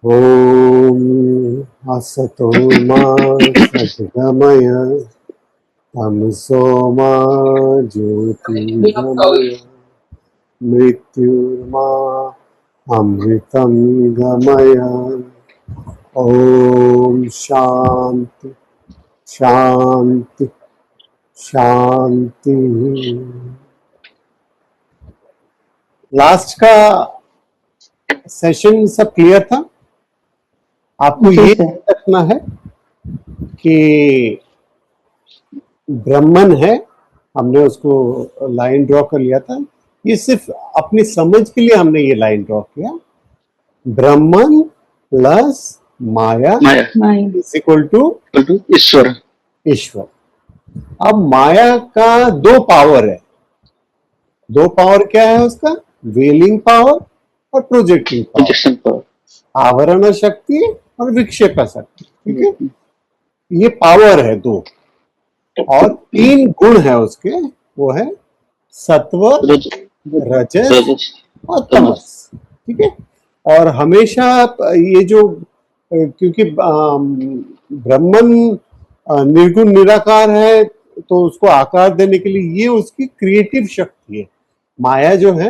ॐ असतो मा सद्गमय तमसो मा ज्योतिर्गमय मृत्युर्मा अमृतं गमय। ॐ शांति शांति शांति। लास्ट का सेशन सब क्लियर था? आपको ये रखना है कि ब्रह्मन है, हमने उसको लाइन ड्रॉ कर लिया था। ये सिर्फ अपनी समझ के लिए हमने ये लाइन ड्रॉ किया। Brahman plus maya is equal to Ishwar. Ishwar. अब माया का दो पावर है। दो पावर क्या है उसका? वेलिंग पावर और प्रोजेक्टिंग पावर, आवरण शक्ति और विक्षेप शक्ति। ठीक है, ये पावर है दो। और तीन गुण है उसके, वो है सत्व, रजस और तमस। ठीक है, और हमेशा ये जो, क्योंकि ब्रह्मन निर्गुण निराकार है तो उसको आकार देने के लिए ये उसकी क्रिएटिव शक्ति है। माया जो है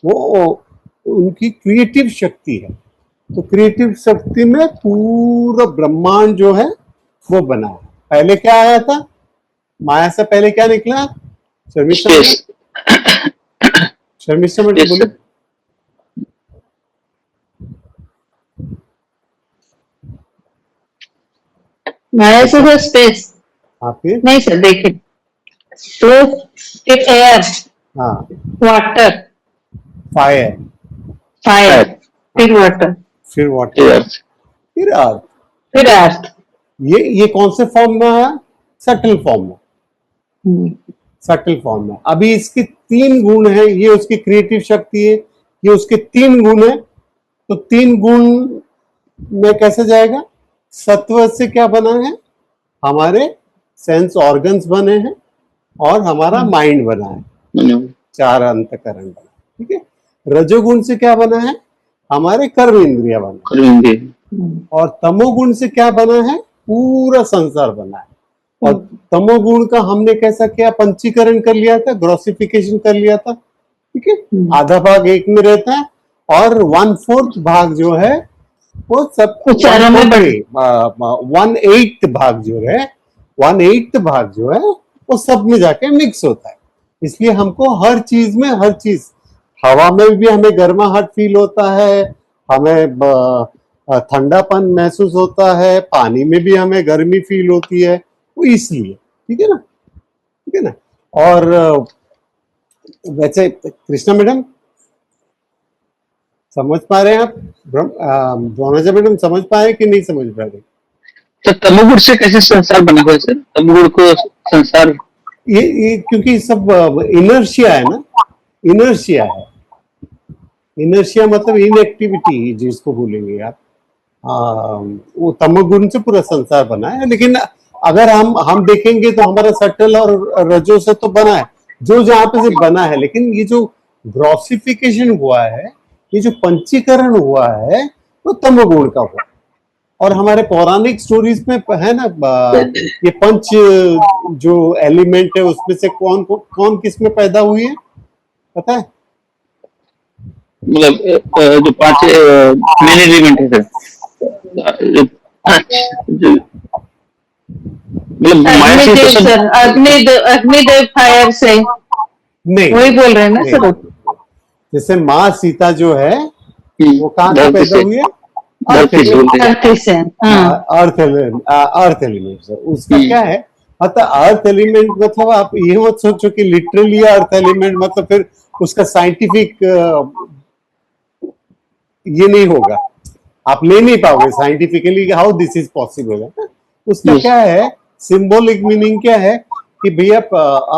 वो उनकी क्रिएटिव शक्ति है। तो क्रिएटिव शक्ति में पूरा ब्रह्मांड जो है वो बना है। पहले क्या आया था? माया से पहले क्या निकला? शर्मिष्ठा मैडम बोले। माया से तो स्पेस आपके नहीं सर, देखिए तो एयर, हाँ, वाटर, फायर, फायर, फिर वाटर, फिर वाटर, फिर अर्थ, फिर अर्थ। ये कौन से फॉर्म में है? सटल फॉर्म में। सटल फॉर्म में। अभी इसके तीन गुण है, ये उसकी क्रिएटिव शक्ति है, ये उसके तीन गुण है। तो तीन गुण में कैसे जाएगा? सत्व से क्या बना है? हमारे सेंस ऑर्गन्स बने हैं और हमारा माइंड बना है, चार अंतकरण बना। ठीक है, रजोगुण से क्या बना है? हमारे कर्म इंद्रिया बना। और तमोगुण से क्या बना है? पूरा संसार बना है। और तमोगुण का हमने कैसा किया? पंचीकरण कर लिया था, ग्रोसिफिकेशन कर लिया था। ठीक है, आधा भाग एक में रहता है और 1/4 भाग जो है वो सब 1/8 भाग जो है, 1/8 भाग जो है वो सब में जाके मिक्स होता है। इसलिए हमको हर चीज में, हर चीज, हवा में भी हमें गर्माहट फील होता है, हमें ठंडापन महसूस होता है, पानी में भी हमें गर्मी फील होती है, वो इसलिए। ठीक है ना? ठीक है ना? और वैसे कृष्णा मैडम समझ पा रहे हैं आप? द्रोणाजा मैडम समझ पाए कि नहीं समझ पा रहे? तो तमोगुण से कैसे संसार बना हुआ है सर? तमोगुण को संसार, ये क्योंकि सब इनर्शिया है ना, इनर्शिया है। इनर्शिया मतलब इनएक्टिविटी जिसको बोलेंगे आप। वो तमोगुण से पूरा संसार बना है। लेकिन अगर हम देखेंगे तो हमारा सटल और रजो से तो बना है, जो जहां पे से बना है। लेकिन ये जो ग्रोसिफिकेशन हुआ है, ये जो पंचीकरण हुआ है, वो तमोगुण का हुआ। और हमारे पौराणिक स्टोरीज में है ना, ये पंच जो एलिमेंट है उसमें से कौन किस में पैदा हुई है पता है? मतलब जो पांच मेन एलिमेंट है सर, मतलब माया से तो सब अग्निदेव फायर से नहीं, वही बोल रहे हैं ना सर। जैसे माँ सीता जो है वो कहाँ से पैदा हुई है? अर्थ एलिमेंट से। उसका क्या है मतलब? अर्थ एलिमेंट मतलब आप ये मत सोचो कि लिटरली अर्थ एलिमेंट मतलब फिर उसका साइंटिफिक ये नहीं होगा, आप ले नहीं पाओगे scientifically how this is possible. उसका क्या है सिंबॉलिक मीनिंग? क्या है कि भैया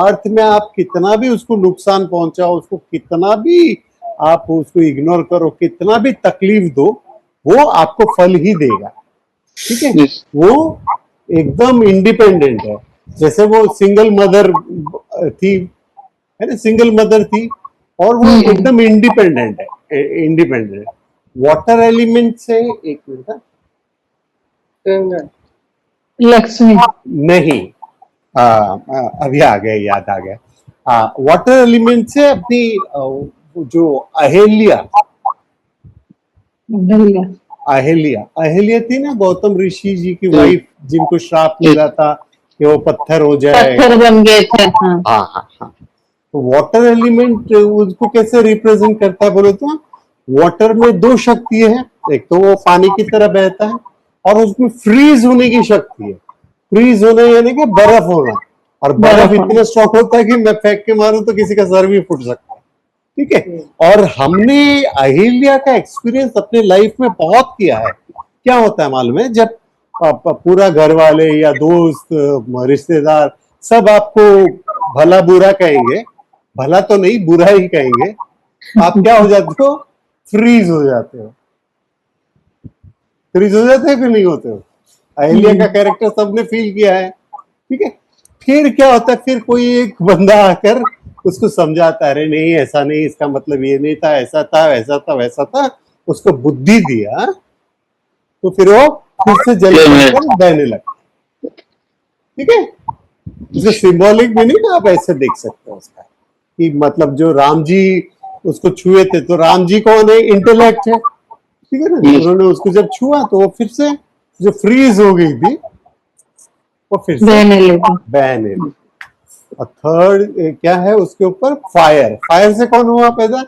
अर्थ में आप कितना भी उसको नुकसान पहुंचाओ, उसको कितना भी आप उसको इग्नोर करो, कितना भी तकलीफ दो, वो आपको फल ही देगा। ठीक है, वो एकदम इंडिपेंडेंट है। जैसे वो सिंगल मदर थी, है ना, सिंगल मदर थी और वो एकदम इंडिपेंडेंट है, इंडिपेंडेंट। वाटर एलिमेंट से, एक मिनट, लक्ष्मी, नहीं, अभी आ गया, याद आ गया। वाटर एलिमेंट से अपनी वो जो अहेल्या भैया, अहेल्या अहेल्या थी ना, गौतम ऋषि जी की हम्म। वाइफ, जिनको श्राप मिला था कि वो पत्थर हो जाए। पत्थर बन गए थे। हाँ, हाँ हाँ हाँ। तो वाटर एलिमेंट उसको कैसे रिप्रेजेंट करता है बोले तो, वाटर में दो शक्ति है, एक तो वो पानी की तरह बहता है, और उसमें फ्रीज होने की शक्ति है। फ्रीज होना यानी कि बर्फ होना, और बर्फ बर्फ इतना स्ट्रॉन्ग होता है कि मैं फेंक के मारूं तो किसी का सर भी फूट सकता है। ठीक है, और हमने अहिल्या का एक्सपीरियंस अपने लाइफ में बहुत किया है। क्या होता है मालूम है, जब पूरा घर वाले या दोस्त रिश्तेदार सब आपको भला बुरा कहेंगे, भला तो नहीं बुरा ही कहेंगे, आप क्या हो जाते हो, फ्रीज हो जाते हो। फ्रीज हो जाते हैं, फिर नहीं होते हो। अहिल्या का कैरेक्टर सबने फील किया है। ठीक है, फिर क्या होता है, फिर कोई एक बंदा आकर उसको समझाता है, अरे नहीं ऐसा नहीं, इसका मतलब ये नहीं था, ऐसा था, वैसा था, वैसा था, उसको बुद्धि दिया, तो फिर वो फिर से जल कर बहने लगा। ठीक है, इसे सिंबॉलिक मीनिंग आप ऐसे देख सकते हो उसका, कि मतलब जो राम जी उसको छुए थे, तो राम जी कौन है, इंटेलेक्ट है। ठीक है ना, उन्होंने उसको जब छुआ तो वो फिर से जो फ्रीज हो गई थी वो फिर से बहने लगी। बहने लगी। और थर्ड क्या है उसके ऊपर, फायर। फायर से कौन हुआ पैदा,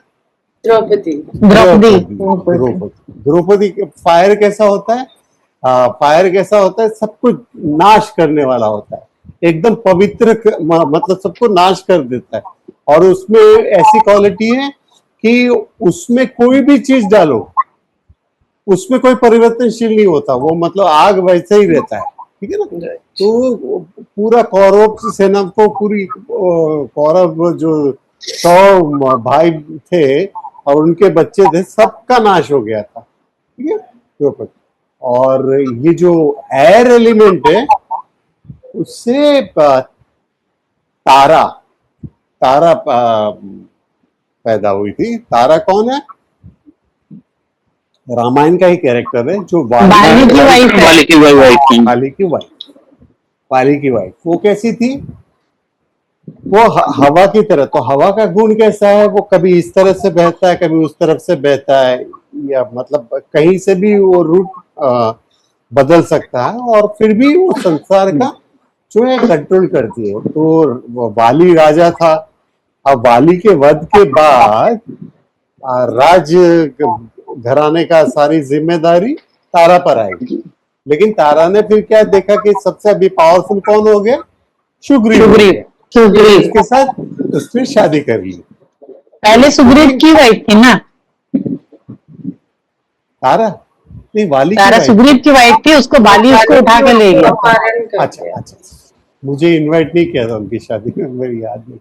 द्रौपदी, द्रौपदी। द्रौपदी फायर कैसा होता है, फायर कैसा होता है, सब कुछ नाश करने वाला होता है, एकदम पवित्र मतलब सबको नाश कर देता है। और उसमें ऐसी क्वालिटी है कि उसमें कोई भी चीज डालो, उसमें कोई परिवर्तनशील नहीं होता, वो मतलब आग वैसे ही रहता है। ठीक है ना, तो पूरा कौरव सेना को, पूरी कौरव जो 100 भाई थे और उनके बच्चे थे, सबका नाश हो गया था। ठीक है, द्रौपदी। और ये जो एयर एलिमेंट है, उससे तारा, तारा पैदा हुई थी। तारा कौन है, रामायण का ही कैरेक्टर है, जो बाली की वाइफ है। वाली की वाइफ। वाली की वाइफ। वाली की वाइफ वो कैसी थी, वो हवा की तरह। तो हवा का गुण कैसा है, वो कभी इस तरह से बहता है, कभी उस तरफ से बहता है, या मतलब कहीं से भी वो रूट बदल सकता है, और फिर भी वो संसार का जो है कंट्रोल करती है। तो वाली राजा था, अब वाली के वध के बाद राज घराने का सारी जिम्मेदारी तारा पर आई। लेकिन तारा ने फिर क्या देखा कि सबसे अभी पावरफुल कौन हो गया, सुग्रीव हो गया। सुग्रीव, उसके साथ उसने शादी कर ली। पहले सुग्रीव की वाइफ थी ना, तारा नहीं, वाली की तारा वाइफ। सुग्रीव की वाइफ थी, उसको बाली उसको उठा के ले गया। अच्छा अच्छा, मुझे इनवाइट नहीं किया था उनकी शादी में, मेरी याद नहीं।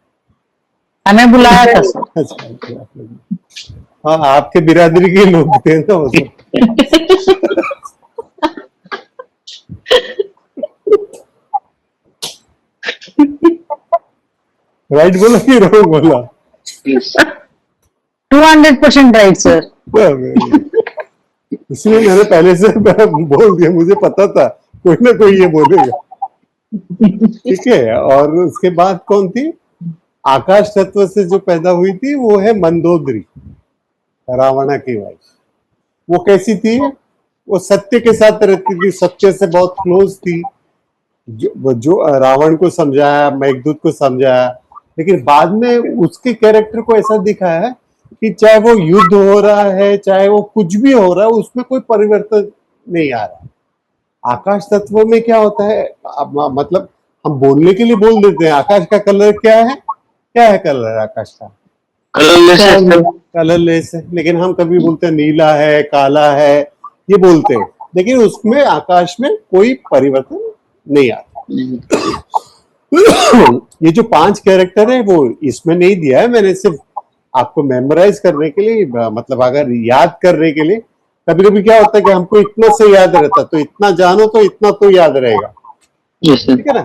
हमें बुलाया था सर। अच्छा अच्छा, हाँ आपके बिरादरी के लोग थे ना वो सब। राइट बोला कि रॉन्ग बोला, 200% राइट सर। इसलिए मैंने पहले से बोल दिया, मुझे पता था कोई ना कोई ये बोलेगा। ठीक है, और उसके बाद कौन थी, आकाश तत्व से जो पैदा हुई थी वो है मंदोदरी, रावणा की वाइफ। वो कैसी थी, वो सत्य के साथ रहती थी, सत्य से बहुत क्लोज थी। जो रावण को समझाया, मेघदूत को समझाया, लेकिन बाद में उसके कैरेक्टर को ऐसा दिखाया है कि चाहे वो युद्ध हो रहा है, चाहे वो कुछ भी हो रहा है, उसमें कोई परिवर्तन नहीं आ रहा। आकाश तत्व में क्या होता है, मतलब हम बोलने के लिए बोल देते हैं आकाश का कलर क्या है, क्या है कलर आकाश का, कलरलेस है। लेकिन हम कभी बोलते हैं नीला है, काला है, ये बोलते हैं, लेकिन उसमें आकाश में कोई परिवर्तन नहीं आता। ये जो 5 कैरेक्टर है वो इसमें नहीं दिया है, मैंने सिर्फ आपको मेमोराइज करने के लिए, मतलब अगर याद करने के लिए, कभी कभी क्या होता है कि हमको इतना से याद रहता, तो इतना जानो तो इतना तो याद रहेगा। ठीक है ना,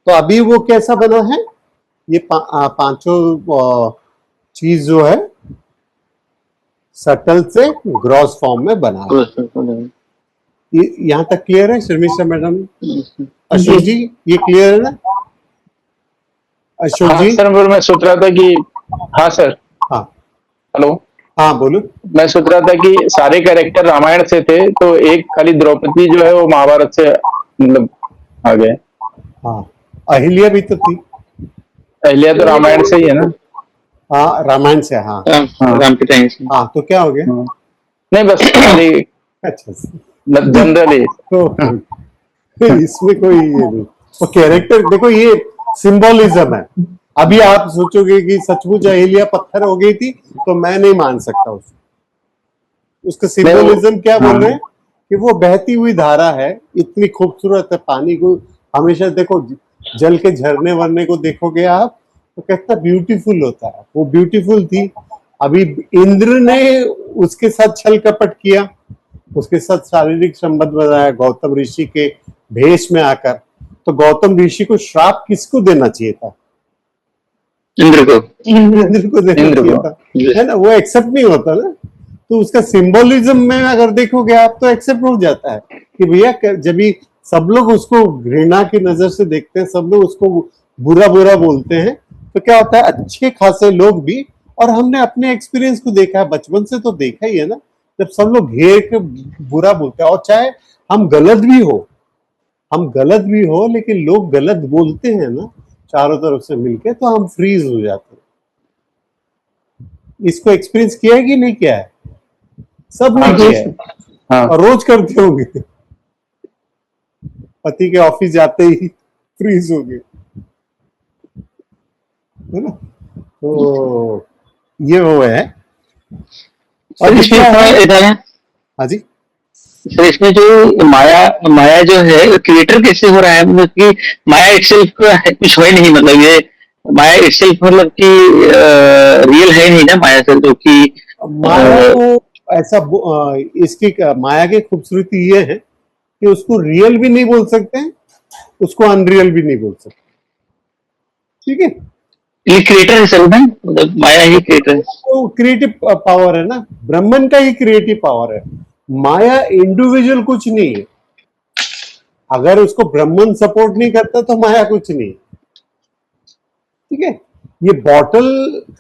तो अभी वो कैसा बना है, ये पांचों चीज जो है सटल से ग्रॉस फॉर्म में बना है। यहाँ तक क्लियर है शर्मिष्ठा मैडम? अशोक जी ये क्लियर है ना? अशोक हाँ जी? सर, मैं सोच रहा था कि हाँ सर। हाँ हेलो। हाँ बोलो। मैं सोच रहा था कि सारे कैरेक्टर रामायण से थे, तो एक खाली द्रौपदी जो है वो महाभारत से मतलब आ गए। हाँ अहिल्या भी तो थी। अहिल्या तो रामायण से ही है ना? हाँ रामायण से। हाँ राम के टाइम से। हाँ तो क्या हो गया? हाँ। नहीं बस खाली अच्छा जनरली। तो इसमें कोई ये नहीं, तो कैरेक्टर देखो ये सिंबोलिज्म है। अभी आप सोचोगे कि सचमुच अहिल्या पत्थर हो गई थी, तो मैं नहीं मान सकता उसको। उसका सिंबोलिज्म क्या बोल रहे हैं कि वो बहती हुई धारा है, इतनी खूबसूरत है। पानी को हमेशा देखो, जल के झरने वरने को देखोगे आप तो कितना ब्यूटीफुल होता है, वो ब्यूटीफुल थी। अभी इंद्र ने उसके साथ छल कपट किया, उसके साथ शारीरिक संबंध बनाया गौतम ऋषि के भेष में आकर। तो गौतम ऋषि को श्राप किसको देना चाहिए था? इंद्र को। इंद्र को देना इंद्र चाहिए को। था, है ना? वो एक्सेप्ट नहीं होता ना। तो उसका सिंबोलिज्म में अगर देखोगे आप तो एक्सेप्ट हो जाता है कि भैया जब भी सब लोग उसको घृणा की नजर से देखते हैं, सब लोग उसको बुरा बुरा बोलते हैं, तो क्या होता है अच्छे खासे लोग भी, और हमने अपने एक्सपीरियंस को देखा है, बचपन से तो देखा ही है ना, जब सब लोग घेर के बुरा बोलते हैं, और चाहे हम गलत भी हो लेकिन लोग गलत बोलते हैं ना चारों तरफ से मिलके, तो हम फ्रीज हो जाते हैं। इसको एक्सपीरियंस किया है कि नहीं किया है? सब ने किया है हाँ और रोज करते होंगे। पति के ऑफिस जाते ही फ्रीज हो गए, है ना? तो ये वो है। और सर इसमें थोड़ा हाँ जी सर इसमें जो माया जो है क्रिएटर कैसे हो रहा है? मतलब कि माया इटसेल्फ कुछ हो ही नहीं, मतलब ये माया इटसेल्फ मतलब कि रियल है नहीं ना माया सर, जो कि माया को ऐसा इसकी माया की खूबसूरती ये है कि उसको रियल भी नहीं बोल सकते हैं, उसको अनरियल भी नहीं बोल सकते। ठीक है, ये क्रिएटर है सर ना, मतलब माया ही क्रिएटर है। तो क्रिएटिव पावर है ना, ब्रह्मन का ही क्रिएटिव पावर है। माया इंडिविजुअल कुछ नहीं है। अगर उसको ब्रह्मन सपोर्ट नहीं करता तो माया कुछ नहीं। ठीक है, ये बॉटल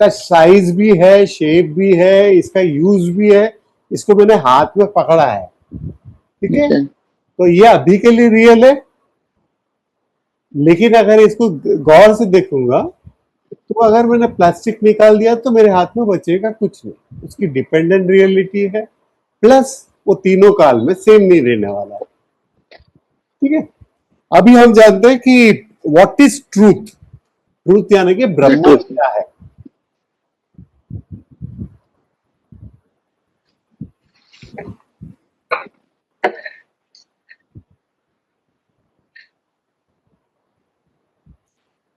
का साइज भी है, शेप भी है, इसका यूज भी है, इसको मैंने हाथ में पकड़ा है। ठीक है, तो ये अभी के लिए रियल है, लेकिन अगर इसको गौर से देखूंगा तो अगर मैंने प्लास्टिक निकाल दिया तो मेरे हाथ में बचेगा कुछ नहीं। उसकी डिपेंडेंट रियलिटी है, प्लस वो तीनों काल में सेम नहीं रहने वाला है। ठीक है, अभी हम जानते हैं कि व्हाट इज ट्रूथ। ट्रूथ यानी कि ब्रह्म क्या है।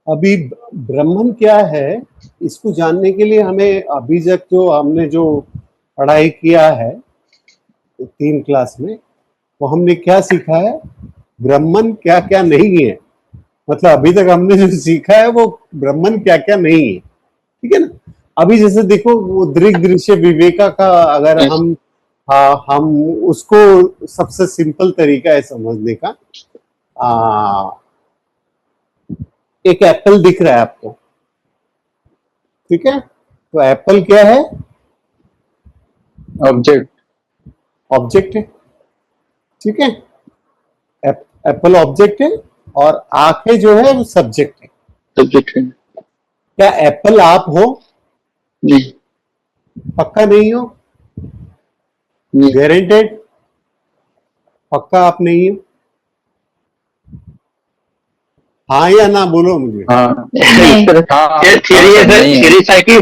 अभी ब्रह्मन क्या है, इसको जानने के लिए हमें अभी तक जो पढ़ाई किया है 3 क्लास में, वो हमने क्या सीखा है, ब्रह्मन क्या क्या नहीं है। मतलब अभी तक हमने जो सीखा है वो ब्रह्मन क्या क्या नहीं है। ठीक है ना? अभी जैसे देखो वो दृग दृश्य विवेका का अगर हम उसको सबसे सिंपल तरीका है समझने का। एक एप्पल दिख रहा है आपको, ठीक है? तो एप्पल क्या है? ऑब्जेक्ट है। ठीक है, एप्पल ऑब्जेक्ट है और आंखें जो है वो सब्जेक्ट है। सब्जेक्ट है। क्या एप्पल आप हो? नहीं। पक्का नहीं हो? गारंटेड? पक्का आप नहीं हो? हाँ या ना बोलो मुझे। हाँ थियरी था कि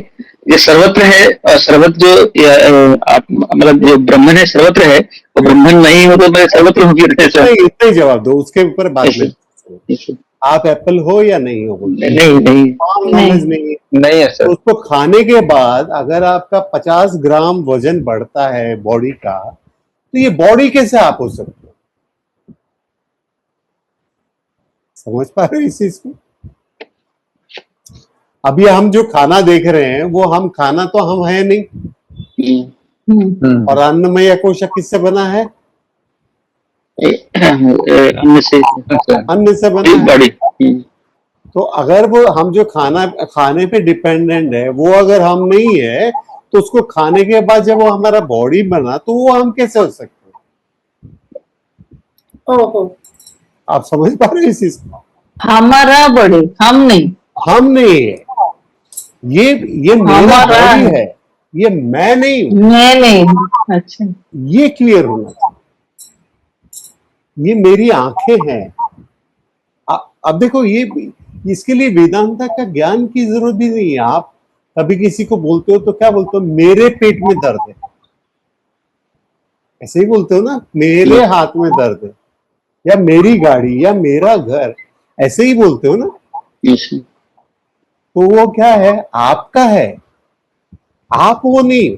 ये सर्वत्र है, और सर्वत्र जो आप मतलब जो ब्रह्मन है सर्वत्र है, और ब्रह्मन नहीं हो तो मैं सर्वत्र होगी। इतना ही जवाब दो, उसके ऊपर बाद में। आप एप्पल हो या नहीं हो? नहीं नॉलेज नहीं है सर। तो उसको खाने के बाद अगर आपका 50 ग्राम वजन बढ़ता है बॉडी का, तो ये बॉडी कैसे आप हो सकते हो? समझ पा रहे हो इस चीज को? अभी हम जो खाना देख रहे हैं वो हम खाना तो हम है नहीं। और अन्नमय कोश किससे बना है? अन्न से अन्न से बना है। बॉडी। तो अगर वो हम जो खाने पे डिपेंडेंट है वो अगर हम नहीं है तो उसको खाने के बाद जब वो हमारा बॉडी बना तो वो हम कैसे हो सकते हैं? ओहो, आप समझ पा रहे हैं इस चीज को? हमारा बॉडी, हम नहीं। हम नहीं है, ये मेरा हमारा बॉडी है। है, ये मैं नहीं हूं। मैं नहीं। अच्छा, ये क्लियर होना चाहिए। ये मेरी आंखें हैं। अब देखो, ये इसके लिए वेदांता का ज्ञान की जरूरत भी नहीं है। आप कभी किसी को बोलते हो तो क्या बोलते हो? मेरे पेट में दर्द है, ऐसे ही बोलते हो ना, मेरे हाथ में दर्द है, या मेरी गाड़ी या मेरा घर, ऐसे ही बोलते हो ना। तो वो क्या है? आपका है, आप वो नहीं हो।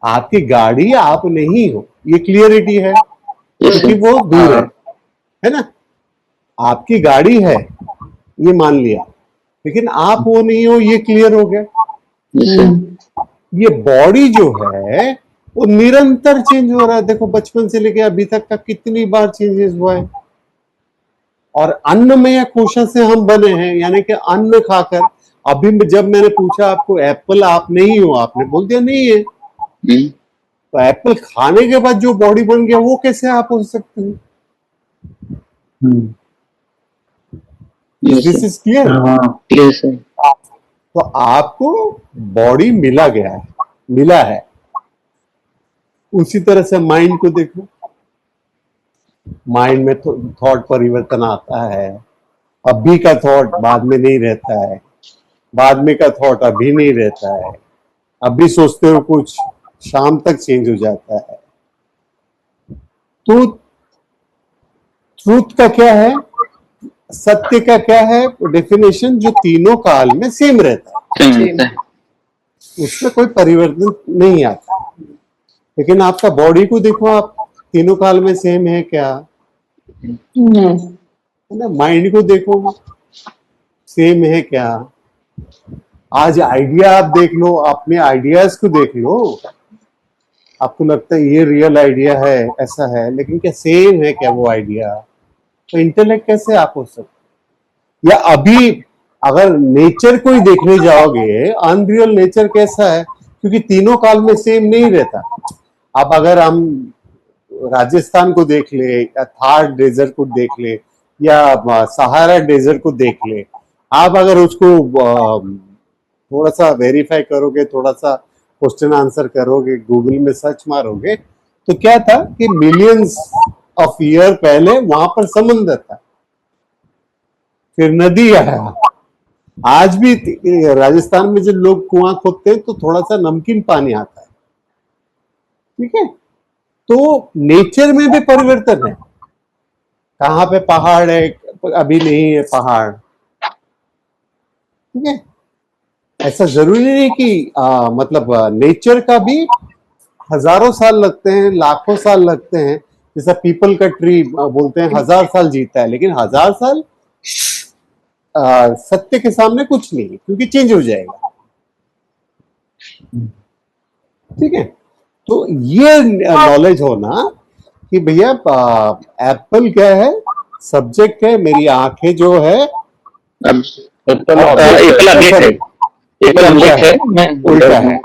आपकी गाड़ी आप नहीं हो, ये क्लियरिटी है, क्योंकि वो दूर है ना। आपकी गाड़ी है ये मान लिया, लेकिन आप वो नहीं हो, ये क्लियर हो गया। ये बॉडी जो है वो निरंतर चेंज हो रहा है। देखो बचपन से लेके अभी तक का कितनी बार चेंजेस हुआ है। और अन्नमय कोशा से हम बने हैं, यानी कि अन्न खाकर। अभी जब मैंने पूछा आपको एप्पल आप नहीं हो, आपने बोल दिया नहीं है। तो एप्पल खाने के बाद जो बॉडी बन गया वो कैसे आप हो सकते हैं? This is clear. तो आपको बॉडी मिला गया है, मिला है। उसी तरह से माइंड को देखो, माइंड में थॉट परिवर्तन आता है। अभी का थॉट बाद में नहीं रहता है, बाद में का थॉट अभी नहीं रहता है। अभी सोचते हो कुछ, शाम तक चेंज हो जाता है। तो ट्रूथ का क्या है, सत्य का क्या है डेफिनेशन? जो तीनों काल में सेम रहता है, उसमें कोई परिवर्तन नहीं आता। लेकिन आपका बॉडी को देखो, आप तीनों काल में सेम है क्या? है ना। माइंड को देखो, सेम है क्या? आज आइडिया आप देख लो, अपने आइडियाज को देख लो, आपको लगता है ये रियल आइडिया है, ऐसा है, लेकिन क्या सेम है क्या वो आइडिया? तो इंटेलेक्ट कैसे आप हो सकते? या अभी अगर नेचर को ही देखने जाओगे, अनरियल नेचर कैसा है? क्योंकि तीनों काल में सेम नहीं रहता। अब अगर हम राजस्थान को देख ले, या थार डेजर्ट को देख ले, या सहारा डेजर्ट को देख ले, आप अगर उसको थोड़ा सा वेरीफाई करोगे, थोड़ा सा क्वेश्चन आंसर करोगे, गूगल में सर्च मारोगे, तो क्या था कि मिलियंस ऑफ ईयर पहले वहां पर समंदर था, फिर नदी आया। आज भी राजस्थान में जब लोग कुआं खोदते हैं तो थोड़ा सा नमकीन पानी आता है, ठीक है। तो नेचर में भी परिवर्तन है। कहाँ पे पहाड़ है, अभी नहीं है पहाड़, ठीक है। ऐसा जरूरी नहीं कि मतलब नेचर का भी हजारों साल लगते हैं, लाखों साल लगते हैं। जैसा पीपल का ट्री बोलते हैं 1000 साल जीता है, लेकिन 1000 साल सत्य के सामने कुछ नहीं है, क्योंकि चेंज हो जाएगा, ठीक है। तो ये नॉलेज होना कि भैया एप्पल क्या है, सब्जेक्ट है, मेरी आंखें जो है एप्पल उल्टा है।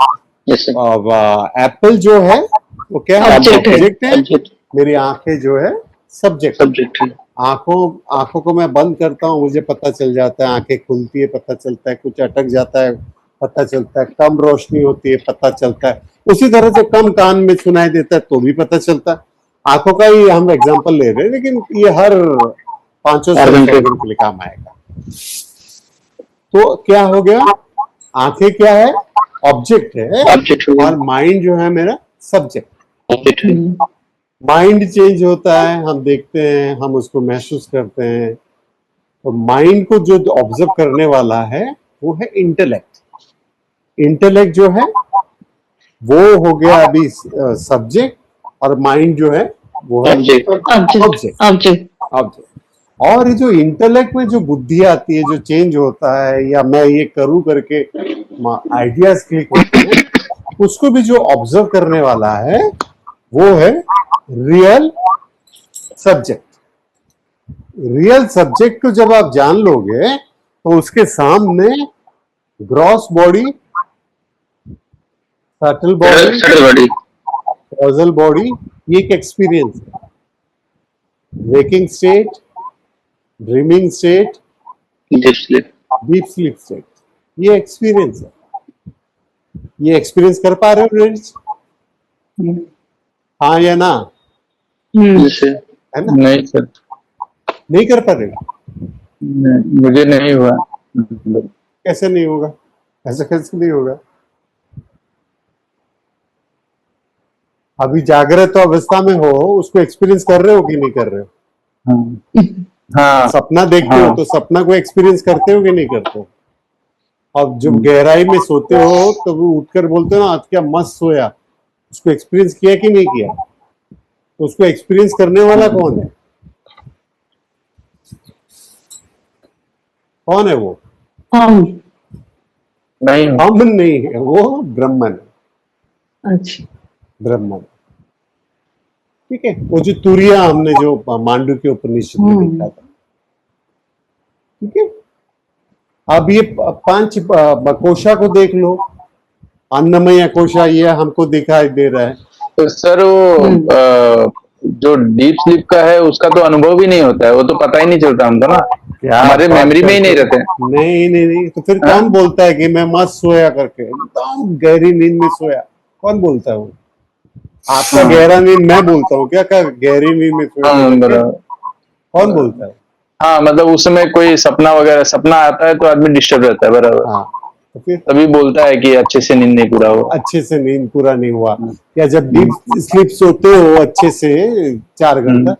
एप्पल जो है वो क्या है, ऑब्जेक्ट है, मेरी आंखें जो है सब्जेक्ट है। आंखों को मैं बंद करता हूँ, मुझे पता चल जाता है, आंखें खुलती है पता चलता है, कुछ अटक जाता है पता चलता है, कम रोशनी होती है पता चलता है, उसी तरह से कम कान में सुनाई देता है तो भी पता चलता है। आंखों का ही हम एग्जांपल ले रहे हैं, लेकिन ये हर 500 सेकंड के लिए काम आएगा। तो क्या हो गया, आंखें क्या है, ऑब्जेक्ट है, और माइंड जो है मेरा सब्जेक्ट। माइंड चेंज होता है, हम देखते हैं, हम उसको महसूस करते हैं। तो माइंड को जो ऑब्जर्व करने वाला है वो है इंटेलेक्ट। इंटेलेक्ट जो है वो हो गया अभी सब्जेक्ट, और माइंड जो है वो है ऑब्जेक्ट। और ये जो इंटेलेक्ट में जो बुद्धि आती है, जो चेंज होता है, या मैं ये करूं करके आइडियाज क्लिक होते हैं, उसको भी जो ऑब्जर्व करने वाला है वो है रियल सब्जेक्ट। रियल सब्जेक्ट को जब आप जान लोगे तो उसके सामने gross body, subtle body, subtle body, causal body, ये एक एक्सपीरियंस है। Waking state, dreaming state, deep sleep. Deep sleep state, ये एक्सपीरियंस है। ये एक्सपीरियंस कर पा रहे हो फ्रेंड्स? हाँ या ना? जैसे है ना? नहीं सर, नहीं कर पा रहे हो? मुझे नहीं हुआ। कैसे नहीं होगा? ऐसा कैसे नहीं होगा? अभी जागृत अवस्था में हो, उसको एक्सपीरियंस कर रहे हो कि नहीं कर रहे हो? हाँ सपना देखते हो हाँ। तो सपना को एक्सपीरियंस करते हो कि नहीं करते हो? अब जब गहराई में सोते हो तो वो उठकर बोलते हो ना, आज क्या मस्त सोया, उसको एक्सपीरियंस किया कि नहीं किया? तो उसको एक्सपीरियंस करने वाला कौन है? कौन है वो? हम। नहीं हुआ। हम नहीं है, वो ब्रह्मन है। अच्छा। ब्रह्मन, ठीक है। वो जो तुरिया हमने जो मांडू के उपनिषद में देखा था, ठीक है। अब ये पांच कोशा को देख लो, अन्नमय कोशा ये हमको दिखाई दे रहा है। तो सर वो जो डीप स्लीप का है उसका तो अनुभव ही नहीं होता है, वो तो पता ही नहीं चलता हमको ना, हमारे बात मेमोरी में ही नहीं करते रहते। हो? नहीं, तो फिर कौन बोलता है कि मैं मस्त सोया करके, एकदम गहरी नींद में सोया? कौन बोलता है वो? आपका गहरा नींद मैं बोलता हूँ क्या? गहरी नींद में सोया हाँ करके? बराबर। कौन बोलता है? हाँ मतलब उस समय कोई सपना वगैरह सपना आता है तो आदमी डिस्टर्ब रहता है, बराबर। हाँ, तो फिर तभी बोलता है कि अच्छे से नींद नहीं पूरा हुआ। अच्छे से नींद पूरा नहीं हुआ, या जब डीप स्लीप सोते हो अच्छे से 4 घंटा,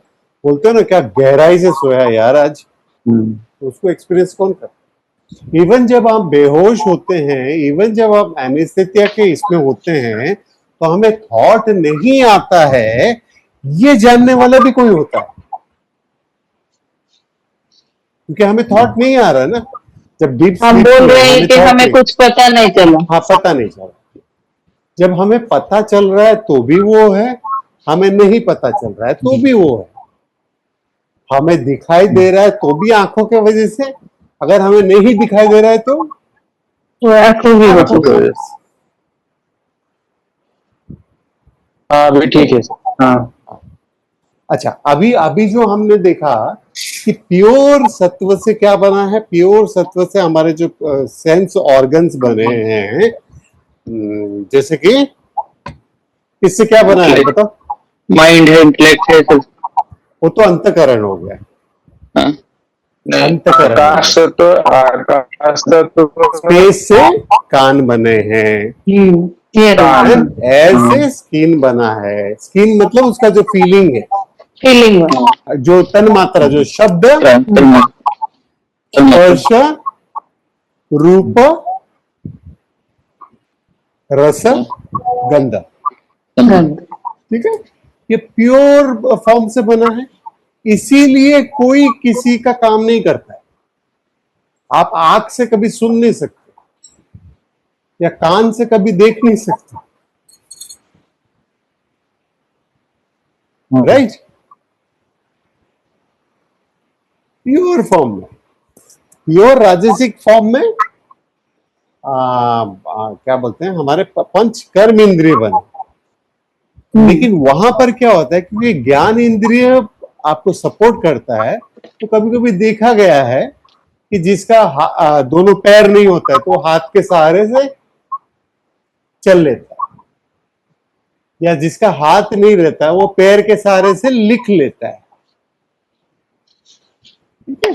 बोलते हो ना क्या गहराई से सोया यार आज, तो उसको एक्सपीरियंस कौन करता? इवन जब आप बेहोश होते हैं, इवन जब आप एनेस्थेसिया के इसमें होते हैं, तो हमें थॉट नहीं आता है, ये जानने वाला भी कोई होता है, क्योंकि हमें थॉट नहीं आ रहा ना। जब डीप हम बोल रहे हैं कि हमें कुछ पता नहीं चला। हाँ, पता नहीं चला। जब हमें पता चल रहा है तो भी वो है, हमें नहीं पता चल रहा है तो भी वो है, हमें दिखाई दे रहा है तो भी आंखों के वजह से, अगर हमें नहीं दिखाई दे रहा है तो वो आंखों की आंखों वजह की से। वजह से। हाँ अभी ठीक है सर। हाँ अच्छा, अभी अभी जो हमने देखा कि प्योर सत्व से क्या बना है, प्योर सत्व से हमारे जो सेंस ऑर्गन्स बने हैं, जैसे कि इससे क्या बना है बताओ? माइंड है, इंटेलेक्ट है, सब। वो तो अंतकरण हो गया। हाँ। नहीं, अंतकरण आकाश तत्व स्पेस से कान बने हैं, ये कान। ऐसे स्किन बना है। स्किन मतलब उसका जो फीलिंग है, फीलिंग जो तन मात्रा, जो शब्द, स्पर्श, रूप, रस, गंध, ठीक है। ये प्योर फॉर्म से बना है, इसीलिए कोई किसी का काम नहीं करता है। आप आंख से कभी सुन नहीं सकते या कान से कभी देख नहीं सकते, राइट? प्योर फॉर्म में, प्योर राजसिक फॉर्म में क्या बोलते हैं, हमारे पंच कर्म इंद्रिय बने। लेकिन वहां पर क्या होता है, क्योंकि ज्ञान इंद्रिय आपको सपोर्ट करता है, तो कभी कभी देखा गया है कि जिसका दोनों पैर नहीं होता है तो हाथ के सहारे से चल लेता है, या जिसका हाथ नहीं रहता है वो पैर के सहारे से लिख लेता है, ठीक है।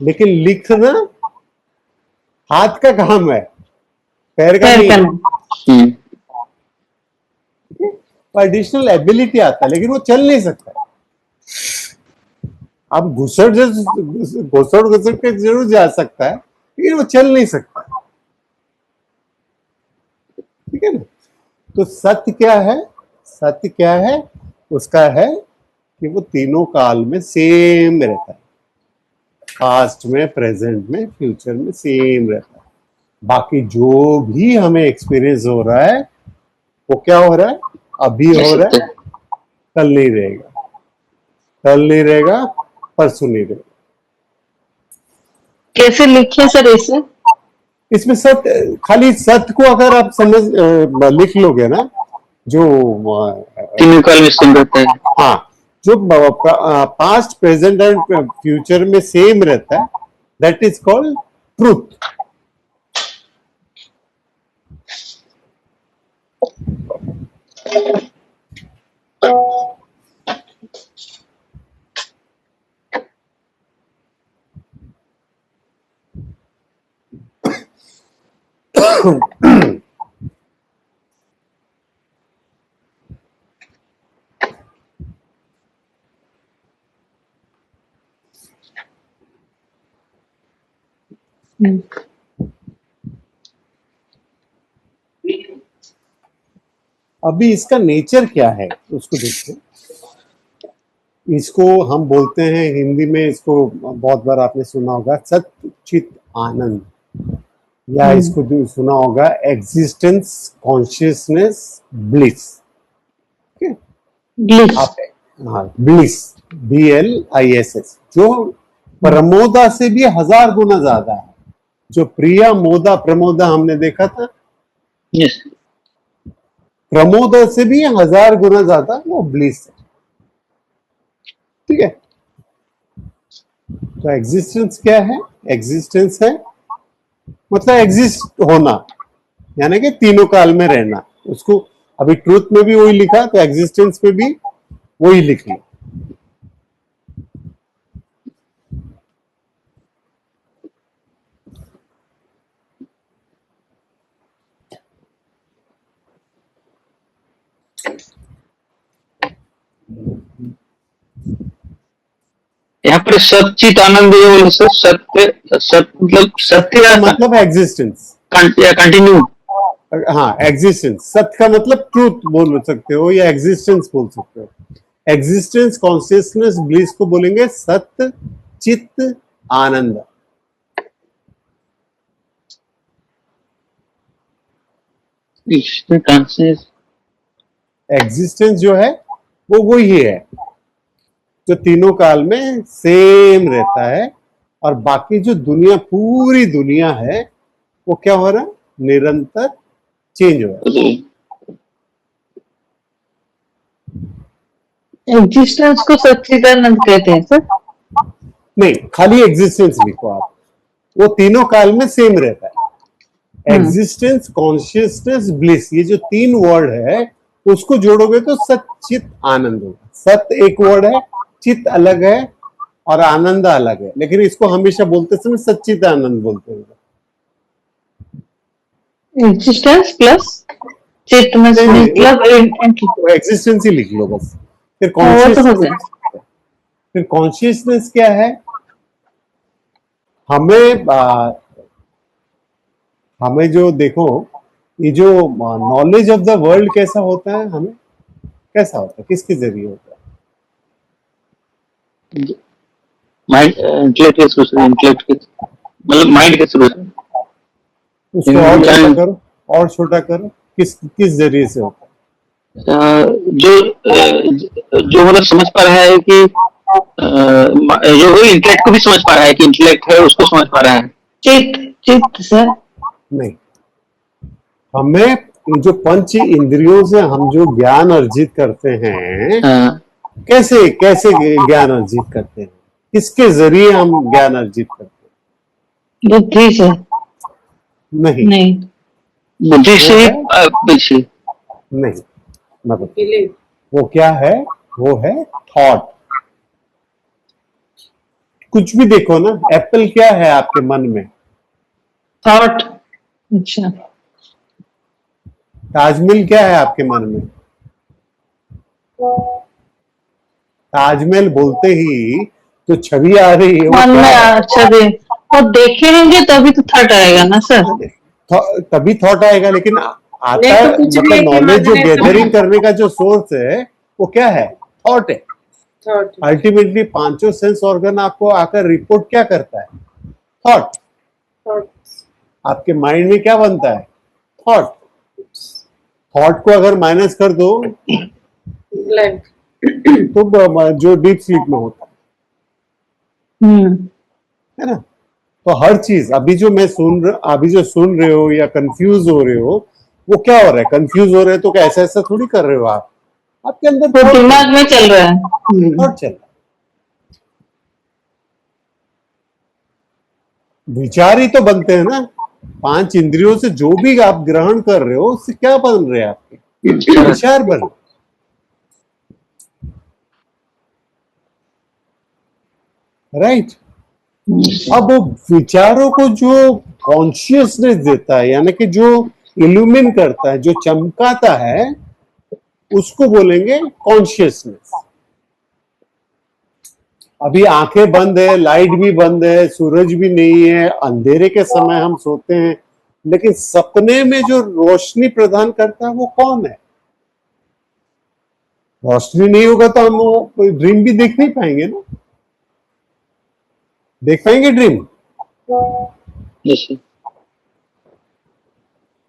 लेकिन लिखना हाथ का काम है, पैर का नहीं है। एडिशनल एबिलिटी आता है, लेकिन वो चल नहीं सकता। आप घुसड़ के जरूर जा सकता है, लेकिन वो चल नहीं सकता, ठीक है ना। तो सत्य क्या है? सत्य क्या है? उसका है कि वो तीनों काल में सेम रहता है, पास्ट में, प्रेजेंट में, फ्यूचर में सेम रहता है। बाकी जो भी हमें एक्सपीरियंस हो रहा है वो क्या हो रहा है, अभी हो रहा है, कल नहीं रहेगा, कल नहीं रहेगा, परसों नहीं रहेगा। कैसे लिखे सर इसे? इसमें सत्य, खाली सत्य को अगर आप समझ लिख लोगे ना, जो तीनों काल में सेम रहता है। हाँ, जो पास्ट प्रेजेंट एंड फ्यूचर में सेम रहता है, दैट इज कॉल्ड ट्रूथ। अभी इसका नेचर क्या है उसको देखते हैं। इसको हम बोलते हैं हिंदी में, इसको बहुत बार आपने सुना होगा सत्य चित आनंद, या इसको सुना होगा एग्जिस्टेंस कॉन्शियसनेस ब्लिस। ब्लिस। हाँ, ब्लिस, BLISS, जो प्रमोदा से भी 1000 गुना ज्यादा है। जो प्रिया मोदा प्रमोदा हमने देखा था, यस, प्रमोदा से भी 1000 गुना ज्यादा वो ब्लिस है। ठीक है, तो एग्जिस्टेंस क्या है? एग्जिस्टेंस है मतलब एग्जिस्ट होना, यानी कि तीनों काल में रहना। उसको अभी ट्रूथ में भी वही लिखा, तो एग्जिस्टेंस में भी वही लिख लो। यहाँ पर सचित आनंद जो बोले सर, सत्य सत्य मतलब सत्य का मतलब एग्जिस्टेंस, कंटिन्यू। हाँ एग्जिस्टेंस। सत्य का मतलब ट्रूथ बोल सकते हो या एग्जिस्टेंस बोल सकते हो। एग्जिस्टेंस कॉन्शियसनेस ब्लिस को बोलेंगे सत्य चित्त आनंद। एग्जिस्टेंस जो है वो वही है जो तीनों काल में सेम रहता है, और बाकी जो दुनिया, पूरी दुनिया है, वो क्या हो रहा है, निरंतर चेंज हो रहा है। एग्जिस्टेंस को सच्चिदानंद कहते हैं सर? नहीं, खाली एग्जिस्टेंस लिखो आप, वो तीनों काल में सेम रहता है। एग्जिस्टेंस कॉन्शियसनेस ब्लिस, ये जो 3 वर्ड है उसको जोड़ोगे तो सच्चित आनंद होगा। सत्य एक वर्ड है, चित अलग है और आनंद अलग है, लेकिन इसको हमेशा बोलते समय सच्चित आनंद बोलते हैं। एग्जिस्टेंस प्लस चित्त मतलब एग्जिस्टेंस ही लिख लो बस। फिर वो तो होता है। कॉन्शियसनेस, फिर कॉन्शियसनेस क्या है? हमें जो देखो, ये जो नॉलेज ऑफ द वर्ल्ड कैसा होता है, हमें कैसा होता है, किसके जरिए होता है? माइंड, इंटेलेक्ट के थ्रू, इंटेलेक्ट के मतलब माइंड के थ्रू। उसको और छोटा करो, और छोटा करो, किस जरिए से होता है? जो मतलब समझ पा रहा है कि जो इंटेलेक्ट को भी समझ पा रहा है कि इंटेलेक्ट है, उसको समझ पा रहा है। चित्त सर नहीं, हमें जो पंच इंद्रियों से हम जो ज्ञान अर्जित करते हैं, कैसे कैसे ज्ञान अर्जित करते हैं, किसके जरिए हम ज्ञान अर्जित करते हैं? बुद्धि से? नहीं, बुद्धि से नहीं, मतलब वो क्या है, वो है थॉट। कुछ भी देखो ना, एप्पल क्या है आपके मन में? थॉट। अच्छा, ताजमहल क्या है आपके मन में? ताजमहल बोलते ही जो छवि आ रही है, मन में छवि, वो देखेंगे तभी तो थॉट आएगा ना सर? तभी थॉट आएगा, लेकिन आता है मतलब नॉलेज जो गैदरिंग करने का जो सोर्स है वो क्या है? थॉट है। अल्टीमेटली पांचों सेंस ऑर्गन आपको आकर रिपोर्ट क्या करता है? थॉट। आपके माइंड में क्या बनता है? थॉट। थॉट को अगर माइनस कर दो तो जो डीप स्लीप में होता है ना। तो हर चीज अभी जो सुन रहे हो या कंफ्यूज हो रहे हो, वो क्या हो रहा है? कंफ्यूज हो रहे हो तो क्या ऐसा ऐसा थोड़ी कर रहे हो आप, आपके अंदर वो दिमाग में चल रहा है। थॉट चल रहा है। विचार ही तो बनते हैं ना। 5 इंद्रियों से जो भी आप ग्रहण कर रहे हो उससे क्या बन रहे हैं? आपके विचार बन रहे। राइट। अब वो विचारों को जो कॉन्शियसनेस देता है, यानी कि जो इल्यूमिन करता है, जो चमकाता है, उसको बोलेंगे कॉन्शियसनेस। अभी आंखें बंद है, लाइट भी बंद है, सूरज भी नहीं है, अंधेरे के समय हम सोते हैं, लेकिन सपने में जो रोशनी प्रदान करता है वो कौन है? रोशनी नहीं होगा तो हम ड्रीम भी देख नहीं पाएंगे ना। देख पाएंगे ड्रीम?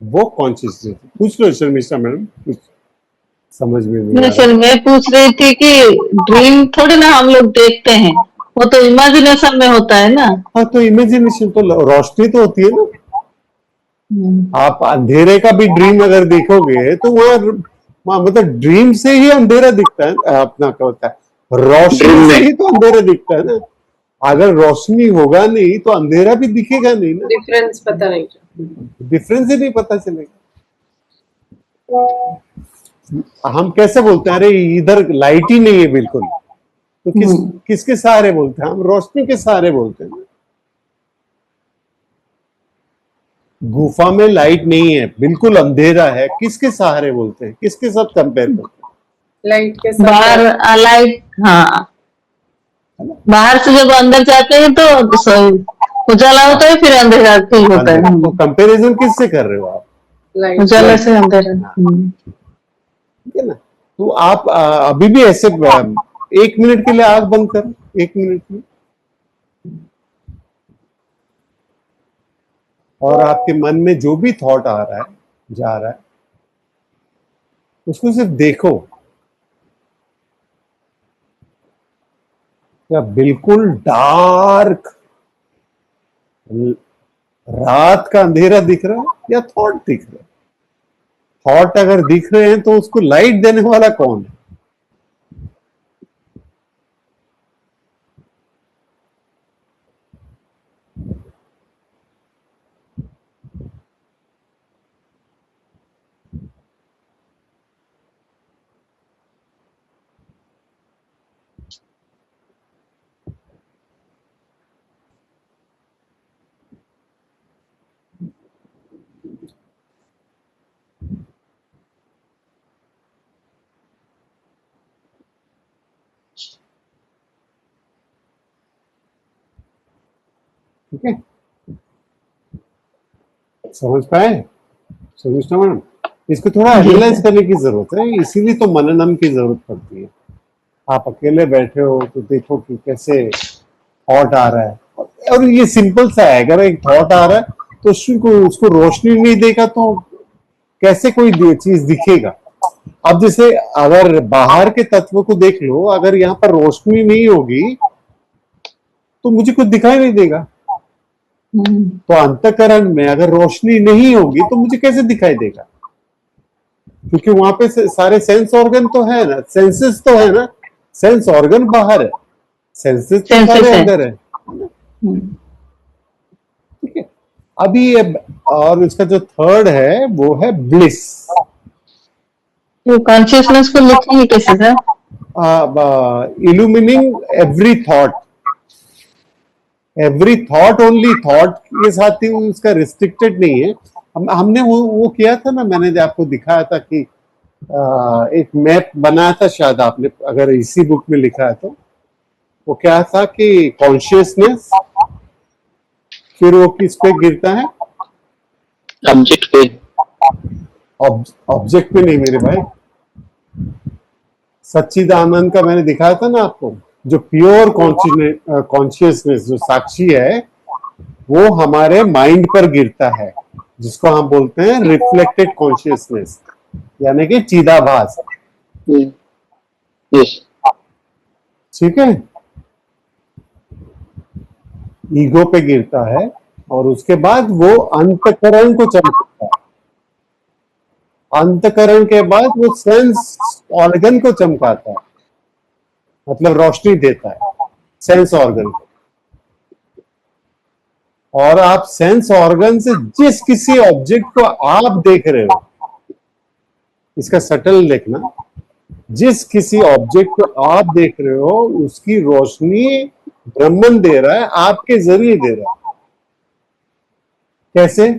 वो कॉन्शियसनेस। पूछ लो शर्मिष्ठा मैडम, कुछ समझ में नहीं आ नहीं रहा। सर, मैं पूछ रही थी कि ड्रीम थोड़ी ना हम लोग देखते हैं, वो तो इमेजिनेशन में होता है ना। हाँ, तो इमेजिनेशन तो रोशनी तो होती है ना। आप अंधेरे का भी ड्रीम अगर देखोगे तो वहां मतलब ड्रीम से ही अंधेरा दिखता है। अपना क्या होता है, रोशनी से ही तो अंधेरा दिखता है ना। अगर रोशनी होगा नहीं तो अंधेरा भी दिखेगा नहीं ना। डिफरेंस पता नहीं डिफरेंस ही नहीं पता चलेगा। हम कैसे बोलते हैं, अरे इधर लाइट ही नहीं है बिल्कुल, तो किसके सहारे बोलते हैं? हम रोशनी के सहारे बोलते हैं ना। गुफा में लाइट नहीं है, बिल्कुल अंधेरा है, किसके सहारे बोलते हैं? किसके साथ कंपेयर करते हैं? लाइट के साथ। बाहर लाइट, हाँ, बाहर से जब अंदर जाते हैं तो उजाला होता है, फिर अंधेरा फील होता है। तो कंपैरिजन किससे कर रहे हो आप? लाइट उजाला से अंधेरा। ठीक है ना। तो आप अभी भी ऐसे 1 मिनट के लिए आंख बंद करो, 1 मिनट में, और आपके मन में जो भी थॉट आ रहा है, जा रहा है, उसको सिर्फ देखो। क्या बिल्कुल डार्क रात का अंधेरा दिख रहा है या थॉट दिख रहा है? थॉट अगर दिख रहे हैं तो उसको लाइट देने वाला कौन है? ठीक है, समझ पाए? समझना मैडम, इसको थोड़ा एनालाइज करने की जरूरत है, इसीलिए तो मननम की जरूरत पड़ती है। आप अकेले बैठे हो तो देखो कि कैसे थॉट आ रहा है, और ये सिंपल सा है। अगर एक थॉट आ रहा है तो उसको रोशनी नहीं देगा तो कैसे कोई चीज दिखेगा? अब जैसे अगर बाहर के तत्व को देख लो, अगर यहाँ पर रोशनी नहीं होगी तो मुझे कुछ दिखाई नहीं देगा। तो अंतःकरण में अगर रोशनी नहीं होगी तो मुझे कैसे दिखाई देगा? क्योंकि वहां पे सारे सेंस ऑर्गन तो है ना, सेंसेस तो है ना। सेंस ऑर्गन बाहर है, सेंसेस तो सारे अंदर है। ठीक है। अभी ये, और इसका जो थर्ड है वो है ब्लिस। तो कॉन्शियसनेस को लिखेंगे कैसे sir? Illumining every thought, every thought, only thought के साथ ही उसका रिस्ट्रिक्टेड नहीं है। हमने वो किया था ना, मैंने आपको दिखाया था कि एक मैप बनाया था, शायद आपने अगर इसी बुक में लिखा है तो। वो क्या था कि कॉन्शियसनेस, फिर वो किस पे गिरता है? ऑब्जेक्ट पे। ऑब्जेक्ट पे नहीं मेरे भाई, सच्चिदानंद का मैंने दिखाया था ना आपको, जो प्योर कॉन्शियसनेस, जो साक्षी है, वो हमारे माइंड पर गिरता है, जिसको हम बोलते हैं रिफ्लेक्टेड कॉन्शियसनेस, यानी कि चिदाभास। यस। ठीक है, ईगो पे गिरता है और उसके बाद वो अंतकरण को चमकाता है। अंतकरण के बाद वो सेंस ऑर्गन को चमकाता है, मतलब रोशनी देता है सेंस ऑर्गन को। और आप सेंस ऑर्गन से जिस किसी ऑब्जेक्ट को आप देख रहे हो, इसका सटल देखना, जिस किसी ऑब्जेक्ट को आप देख रहे हो उसकी रोशनी ब्रह्मन दे रहा है, आपके जरिए दे रहा है। कैसे?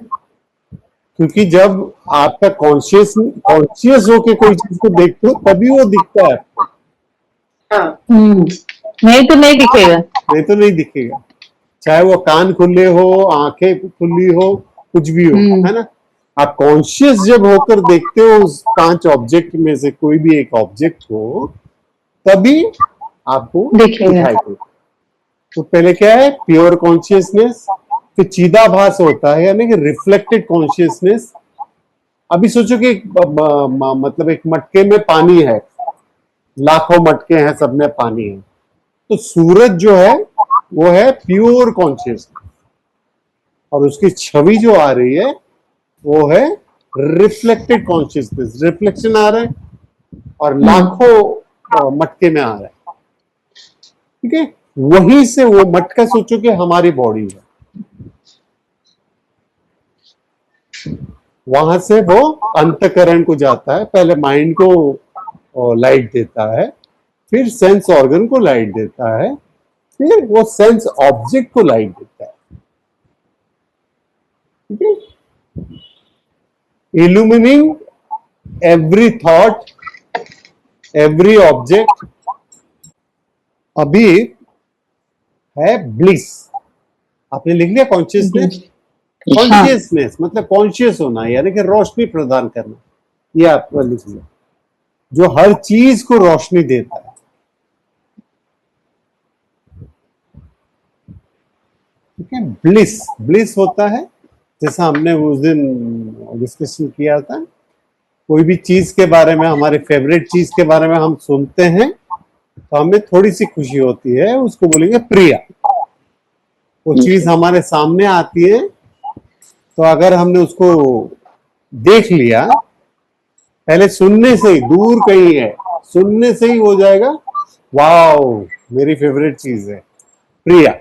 क्योंकि जब आपका कॉन्शियस होके कोई चीज को देखते हो तभी वो दिखता है आपको, हाँ, नहीं तो नहीं दिखेगा। नहीं तो नहीं दिखेगा। चाहे वो कान खुले हो, आंखें खुली हो, कुछ भी हो, है ना। आप कॉन्शियस जब होकर देखते हो उस 5 ऑब्जेक्ट में से कोई भी एक ऑब्जेक्ट को, तभी आपको दिखेगा। दिखाई देगा। तो पहले क्या है? प्योर कॉन्शियसनेस, फिर चिदाभास होता है यानी कि रिफ्लेक्टेड कॉन्शियसनेस। अभी सोचो कि मतलब एक मटके में पानी है, लाखों मटके हैं, सब में पानी है, तो सूरज जो है वो है प्योर कॉन्शियसनेस, और उसकी छवि जो आ रही है वो है रिफ्लेक्टेड कॉन्शियसनेस। रिफ्लेक्शन आ रहा है और लाखों मटके में आ रहा है। ठीक है, वहीं से वो मटका सोचो कि हमारी बॉडी है, वहां से वो अंतकरण को जाता है, पहले माइंड को लाइट देता है, फिर सेंस ऑर्गन को लाइट देता है, फिर वो सेंस ऑब्जेक्ट को लाइट देता है। ठीक है, illumining every thought, every object. अभी है ब्लिस, आपने लिख लिया कॉन्शियसनेस। कॉन्शियसनेस मतलब कॉन्शियस होना, यानी कि रोशनी प्रदान करना, ये आप लिख लिया, जो हर चीज को रोशनी देता है। ठीक है, ब्लिस, ब्लिस होता है जैसा हमने उस दिन डिस्कशन किया था, कोई भी चीज के बारे में, हमारे फेवरेट चीज के बारे में हम सुनते हैं तो हमें थोड़ी सी खुशी होती है, उसको बोलेंगे प्रिया। वो चीज हमारे सामने आती है तो अगर हमने उसको देख लिया, पहले सुनने से ही, दूर कहीं है, सुनने से ही हो जाएगा वाओ मेरी फेवरेट चीज है प्रिया।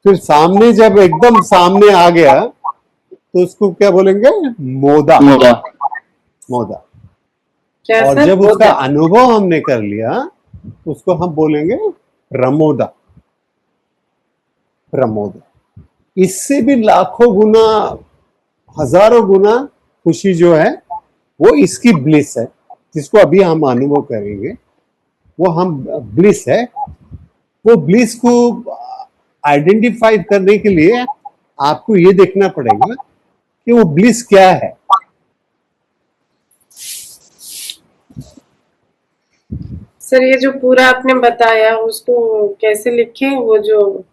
फिर सामने जब एकदम सामने आ गया तो उसको क्या बोलेंगे? मोदा। मोदा। मोदा। क्या और सर? जब उसका बोधा। अनुभव हमने कर लिया उसको हम बोलेंगे प्रमोदा। प्रमोदा। इससे भी लाखों गुना, हजारों गुना खुशी जो है वो इसकी ब्लिस है, जिसको अभी हम अनुभव करेंगे, वो हम ब्लिस है। वो ब्लिस को आइडेंटिफाई करने के लिए आपको ये देखना पड़ेगा कि वो ब्लिस क्या है। सर ये जो पूरा आपने बताया उसको कैसे लिखें, वो जो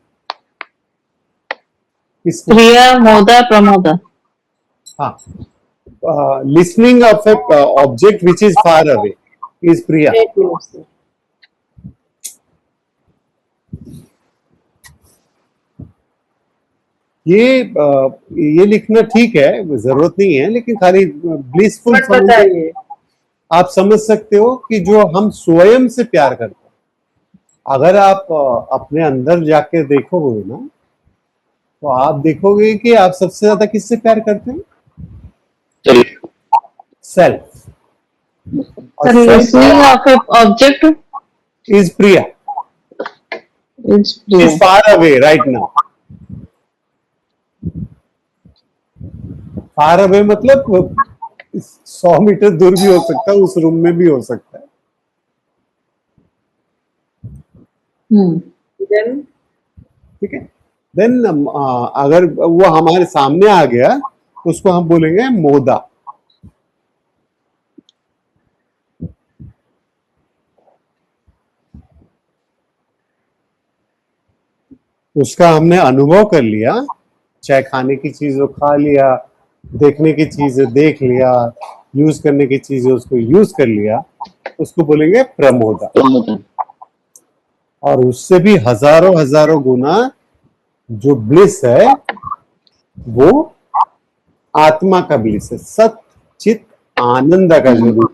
इसमें प्रिया, मोदा, प्रमोदा। हाँ, listening of a object which is far away is priya. एक मिनट सर। ये लिखना ठीक है, जरूरत नहीं है, लेकिन खाली ब्लिसफुल बट बताइए। आप समझ सकते हो कि जो हम स्वयं से प्यार करते हैं। अगर आप अपने अंदर जाके देखोगे ना, तो आप देखोगे कि आप सबसे ज्यादा किससे प्यार करते हैं? सेल्फ। और listening of a object is Priya, is Priya. Is far away right now. Far away मतलब 100 मीटर दूर भी हो सकता है, उस रूम में भी हो सकता है। देन ठीक है, देन अगर वो हमारे सामने आ गया तो उसको हम बोलेंगे मोदा। उसका हमने अनुभव कर लिया, चाहे खाने की चीज हो खा लिया, देखने की चीज देख लिया, यूज करने की चीज उसको यूज कर लिया, उसको बोलेंगे प्रमोदा। और उससे भी हजारों हजारों गुना जो ब्लिस है वो आत्मा का ब्लिस है, सत चित आनंद का जो रूप।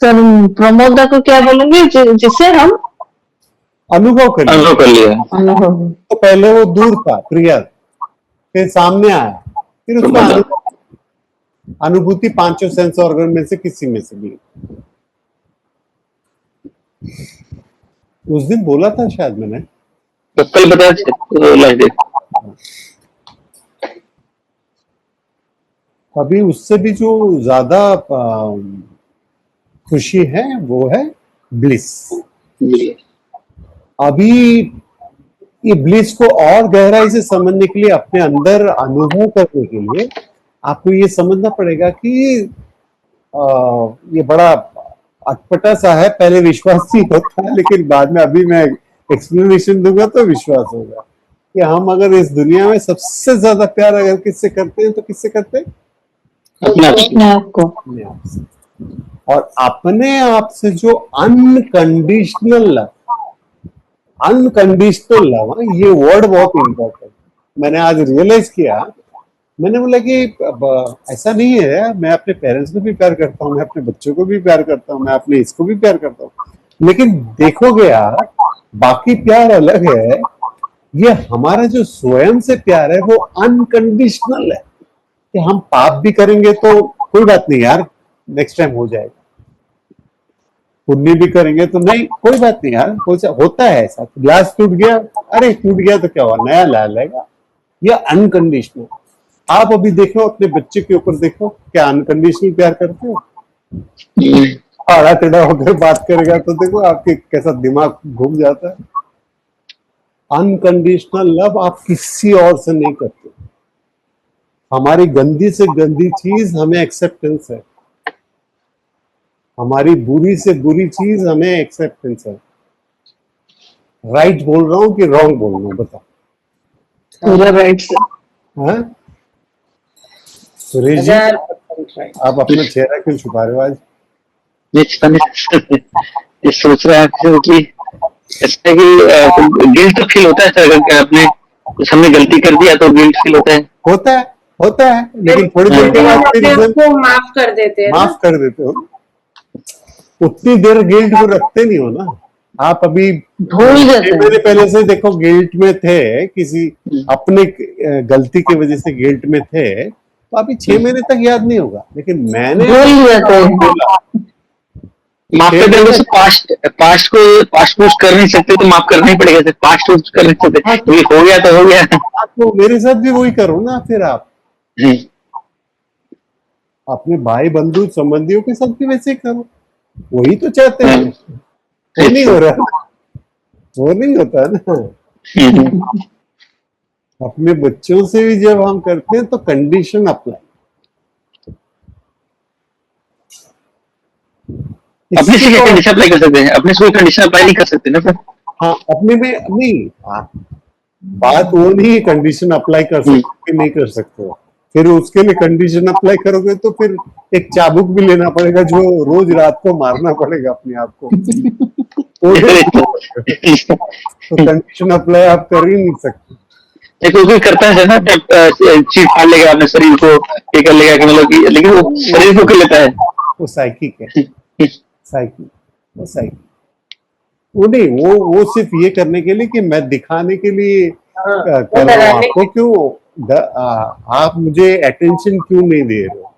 तो प्रमोदा को क्या बोलेंगे, जिसे हम अनुभव कर लिया। कर लिया। अनुभव। तो पहले वो दूर था प्रिय, फिर सामने आया, फिर उसका अनुभूति पांचों सेंस ऑर्गन में से किसी में से भी। उस दिन बोला था शायद मैंने, तो कल बताया। अभी उससे भी जो ज्यादा खुशी है वो है ब्लिस। अभी ये ब्लिस को और गहराई से समझने के लिए, अपने अंदर अनुभव करने के लिए आपको ये समझना पड़ेगा कि ये बड़ा अटपटा सा है, पहले विश्वास ही होता है, लेकिन बाद में अभी मैं एक्सप्लेनेशन दूंगा तो विश्वास होगा कि हम अगर इस दुनिया में सबसे ज्यादा प्यार अगर किससे करते हैं तो किससे करते हैं? अपने आप को। अपने आप से। और अपने आप से जो अनकंडीशनल लव, ये वर्ड बहुत इंपॉर्टेंट। मैंने आज रियलाइज किया, मैंने बोला कि ऐसा नहीं है, मैं अपने पेरेंट्स को भी प्यार करता हूँ, मैं अपने बच्चों को भी प्यार करता हूँ, मैं अपने इसको भी प्यार करता हूँ, लेकिन देखोगे यार बाकी प्यार अलग है, ये हमारा जो स्वयं से प्यार है वो अनकंडीशनल है। कि हम पाप भी करेंगे तो कोई बात नहीं यार, नेक्स्ट टाइम हो जाएगा, पुण्य भी करेंगे तो नहीं कोई बात नहीं यार, होता है ऐसा। ग्लास टूट गया, अरे टूट गया तो क्या हुआ, नया ला लेगा। ये अनकंडीशनल। आप अभी देखो अपने बच्चे के ऊपर, देखो क्या अनकंडीशनल प्यार करते हो। आड़ा टेढ़ा होकर बात करेगा तो देखो आपके कैसा दिमाग घूम जाता है। अनकंडीशनल लव आप किसी और से नहीं करते। हमारी गंदी से गंदी चीज हमें एक्सेप्टेंस है, हमारी बुरी से बुरी चीज हमें एक्सेप्टेंस है। राइट बोल रहा हूं कि रॉन्ग बोल रहा हूं, बताओ। पूरा राइट से। हाँ? सुरेश जी, आप अपना चेहरा क्यों छुपा रहे हो आज? ये सोच रहा है कि ऐसा कि गिल्ट तो फील होता है सर, अगर आपने कुछ हमने गलती कर दिया तो गिल्ट फील होता है, लेकिन थोड़ी देर के बाद फिर को माफ कर देते हैं, माफ कर देते हो। उतनी देर गिल्ट को रखते नहीं हो ना आप। अभी भूल जाते हैं। मेरे पहले से देखो गिल्ट में थे, किसी अपने गलती की वजह से गिल्ट में थे, तो अभी 6 महीने तक याद नहीं होगा, लेकिन मैंने भूल जाते हैं। माफ कर देंगे। पास्ट को कर नहीं सकते तो माफ करना ही पड़ेगा। पास्ट को कर नहीं सकते, ये हो गया तो हो गया। तो मेरे साथ भी वही करो ना फिर आप। अपने भाई बंधु संबंधियों के साथ भी वैसे ही करो, वही तो चाहते हैं। वो नहीं हो रहा, वो नहीं होता ना। अपने बच्चों से भी जब हम करते हैं तो कंडीशन अप्लाई। अपने से क्या कंडीशन अप्लाई कर सकते हैं? अपने से कोई कंडीशन अप्लाई नहीं कर सकते ना सर। हाँ, अपने में नहीं। बात वो नहीं कंडीशन अप्लाई कर सकते नहीं कर सकते हो, फिर उसके लिए कंडीशन अप्लाई करोगे तो फिर एक चाबुक भी लेना पड़ेगा जो रोज रात को मारना पड़ेगा अपने आप को। तो कंडीशन अप्लाई आप कर ही नहीं सकते। कोई करता है ना, चीज फाड़ लेगा अपने शरीर को, ये कर लेगा कि मतलब कि, लेकिन वो शरीर को कर लेता है। वो साइकिक है, वो नहीं, वो सिर्फ ये करने के लिए कि मैं दिखाने के लिए कर रहा हूँ आपको। क्यों आप मुझे अटेंशन क्यों नहीं दे रहे हो,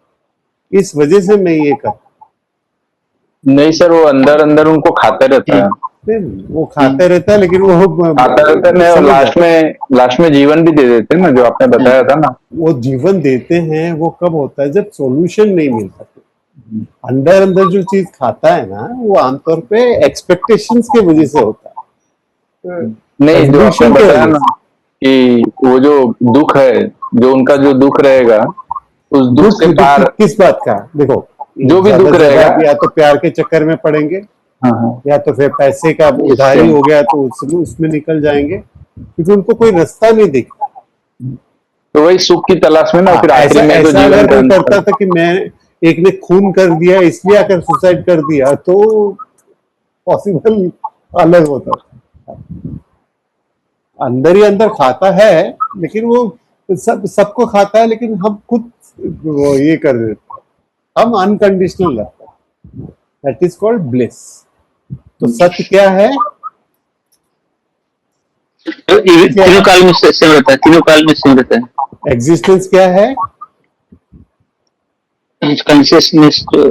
इस वजह से मैं ये कर। नहीं सर, वो अंदर अंदर उनको खाते रहता है। वो खाते रहता है, लेकिन वो खाता रहता है और लास्ट में जीवन भी दे देते हैं ना, जो आपने बताया था ना। वो जीवन देते हैं वो कब होता है, जब सॉल्यूशन नहीं मिल सकते। अंदर अंदर जो चीज खाता है ना, वो आमतौर पे एक्सपेक्टेशंस की वजह से होता है। नहीं, जो आपने बताया ना कि वो जो दुख है, जो उनका जो दुख रहेगा, उस दुख से पार। किस बात का? देखो, जो भी दुख ज्यादा से रहेगा। ज्यादा या तो प्यार के चक्कर में पड़ेंगे, हाँ हाँ या तो फिर पैसे का उधारी हो गया तो उसमें निकल जाएंगे, क्योंकि उनको कोई रास्ता नहीं दिखता। तो वही सुख की तलाश में ना हाँ, फिर आखिरी ऐसा में तो ऐसा जीवन अगर का कोई अंत करता था कि मैं एक ने खून कर दिया इसलिए आकर सुसाइड कर दिया, तो पॉसिबल अलग होता था। अंदर ही अंदर खाता है, लेकिन वो सबको खाता है, लेकिन हम खुद वो ये कर देते हैं, हम अनकंडीशनल रहते हैं। That is called bliss. तो सत्य क्या है? तो ये तीनों काल में सेम रहता है, तीनों काल में सेम रहता है। एग्जिस्टेंस क्या है? कॉन्शियसनेस तो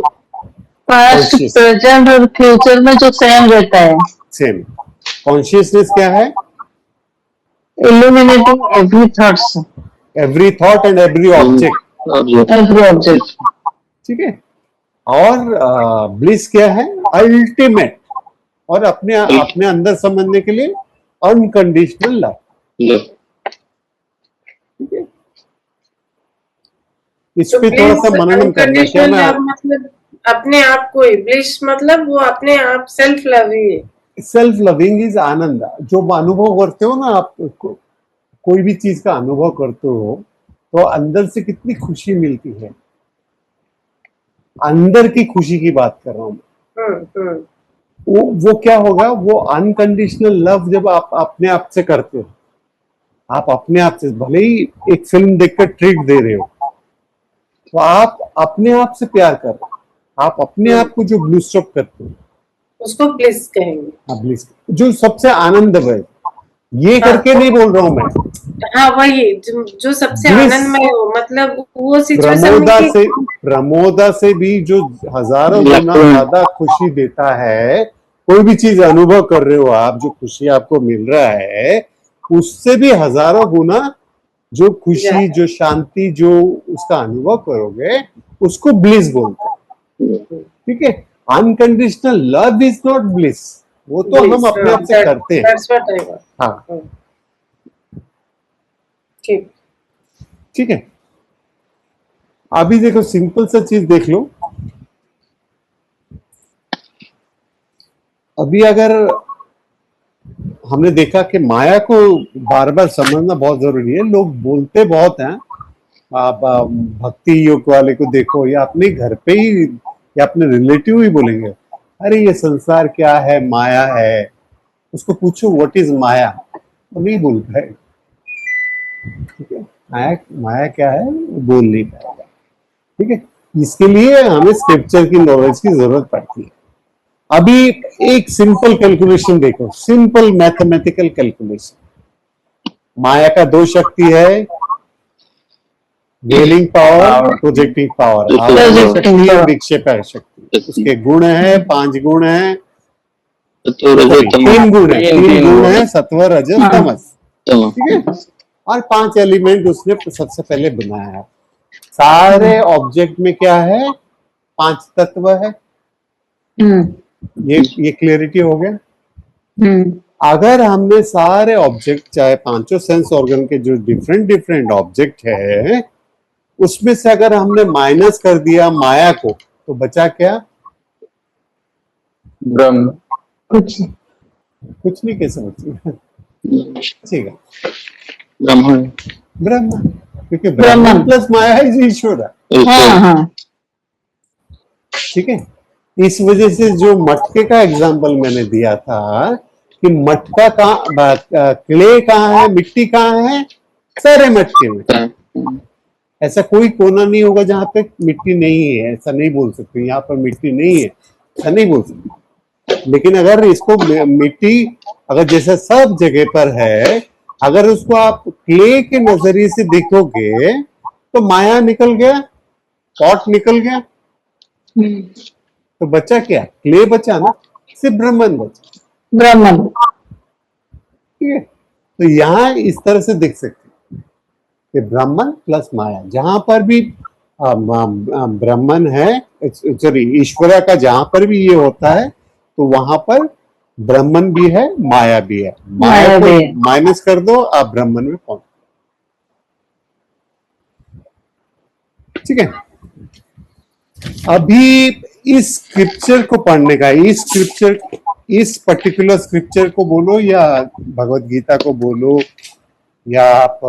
पास्ट, Conscious. प्रेजेंट और फ्यूचर में जो सेम रहता है। सेम। कॉन्शियसनेस क्या है? Illuminating every thoughts, every thought and every object. Every object. ठीक है। और ब्लिस क्या है? अल्टीमेट, और अपने अपने अंदर समझने के लिए अनकंडीशनल लव। ठीक है। इस तो पे थोड़ा सा ब्लिस मनन करना है। क्या अनकंडीशनल मैं लव मतलब अपने आप को ही, ब्लिस मतलब वो अपने आप सेल्फ लव ही है। सेल्फ लविंग इज आनंद। जो अनुभव करते हो ना आप, कोई भी चीज का अनुभव करते हो तो अंदर से कितनी खुशी मिलती है। अंदर की खुशी की बात कर रहा हूं मैं। वो क्या होगा? वो अनकंडीशनल लव जब आप अपने आप से करते हो, आप अपने आप से, भले ही एक फिल्म देखकर ट्रीट दे रहे हो, तो आप अपने आप से प्यार कर रहे हो, आप अपने आप को जो ब्लूस्ट अप करते हो, उसको ब्लिस कहेंगे। हाँ ब्लिस, जो सबसे आनंद है। ये करके नहीं बोल रहा हूं मैं। हाँ वही जो सबसे Bliss. आनंदमय हो, मतलब वो सिचुएशन में कि प्रमोदा से भी जो हजारों गुना ज्यादा खुशी देता है, कोई भी चीज अनुभव कर रहे हो आप, जो खुशी आपको मिल रहा है, उससे भी हजारों गुना जो खुशी, जो शांति, जो उसका अनुभव करोगे, उसको ब्लिस बोलते हैं। ठीक है। Unconditional love is not bliss, वो तो हम अपने आप से करते हैं। That's what I want. हाँ ठीक। ठीक है। अभी देखो, सिंपल सा चीज देख लो। अभी अगर हमने देखा कि माया को बार बार समझना बहुत जरूरी है। लोग बोलते बहुत हैं, आप भक्ति योग वाले को देखो, या अपने घर पे ही या अपने रिलेटिव ही बोलेंगे, अरे ये संसार क्या है, माया है। उसको पूछो व्हाट इज माया, तो नहीं बोल पाए। ठीक है। माया माया क्या है वो बोल नहीं पाएगा। ठीक है। इसके लिए हमें स्क्रिप्चर की नॉलेज की जरूरत पड़ती है। अभी एक सिंपल कैलकुलेशन देखो, सिंपल मैथमेटिकल कैलकुलेशन। माया का दो शक्ति है, वेलिंग पावर, प्रोजेक्टिंग पावर। शक्ति और विक्षेपक शक्ति। उसके गुण है, 5 गुण है, 3 गुण है, 3 गुण है, सत्व रजस तमस। ठीक है। और 5 एलिमेंट उसने सबसे पहले बनाया है। सारे ऑब्जेक्ट में क्या है? 5 तत्व है। ये क्लियरिटी हो गया। अगर हमने सारे ऑब्जेक्ट, चाहे पांचों सेंस ऑर्गन के जो डिफरेंट डिफरेंट ऑब्जेक्ट है, उसमें से अगर हमने माइनस कर दिया माया को, तो बचा क्या? ब्रह्म। कुछ कुछ नहीं, कैसे बचेगा? बचेगा ब्रह्म। ब्रह्म, क्योंकि ब्रह्म प्लस माया इज ईश्वर है। हाँ। ठीक है। इस वजह से जो मटके का एग्जाम्पल मैंने दिया था कि मटका कहाँ, क्ले कहाँ है, मिट्टी कहाँ है? सारे मटके में। ऐसा कोई कोना नहीं होगा जहां पे मिट्टी नहीं है, ऐसा नहीं बोल सकते। यहाँ पर मिट्टी नहीं है, ऐसा नहीं बोल सकते। लेकिन अगर इसको मिट्टी अगर जैसे सब जगह पर है, अगर उसको आप क्ले के नजरिए से देखोगे तो माया निकल गया, पॉट निकल गया, तो बचा क्या? क्ले बचा ना, सिर्फ ब्रह्मन बचा। ब्राह्मण। ठीक है। तो यहां इस तरह से देख सकते हैं कि ब्राह्मण प्लस माया, जहां पर भी ब्राह्मण है, सॉरी ईश्वरा का जहां पर भी ये होता है, तो वहां पर ब्राह्मण भी है, माया भी है। माया को माइनस कर दो, आप ब्राह्मण में पहुंच। ठीक है। अभी इस स्क्रिप्चर को पढ़ने का, इस पर्टिकुलर स्क्रिप्चर को बोलो या भगवत गीता को बोलो या आप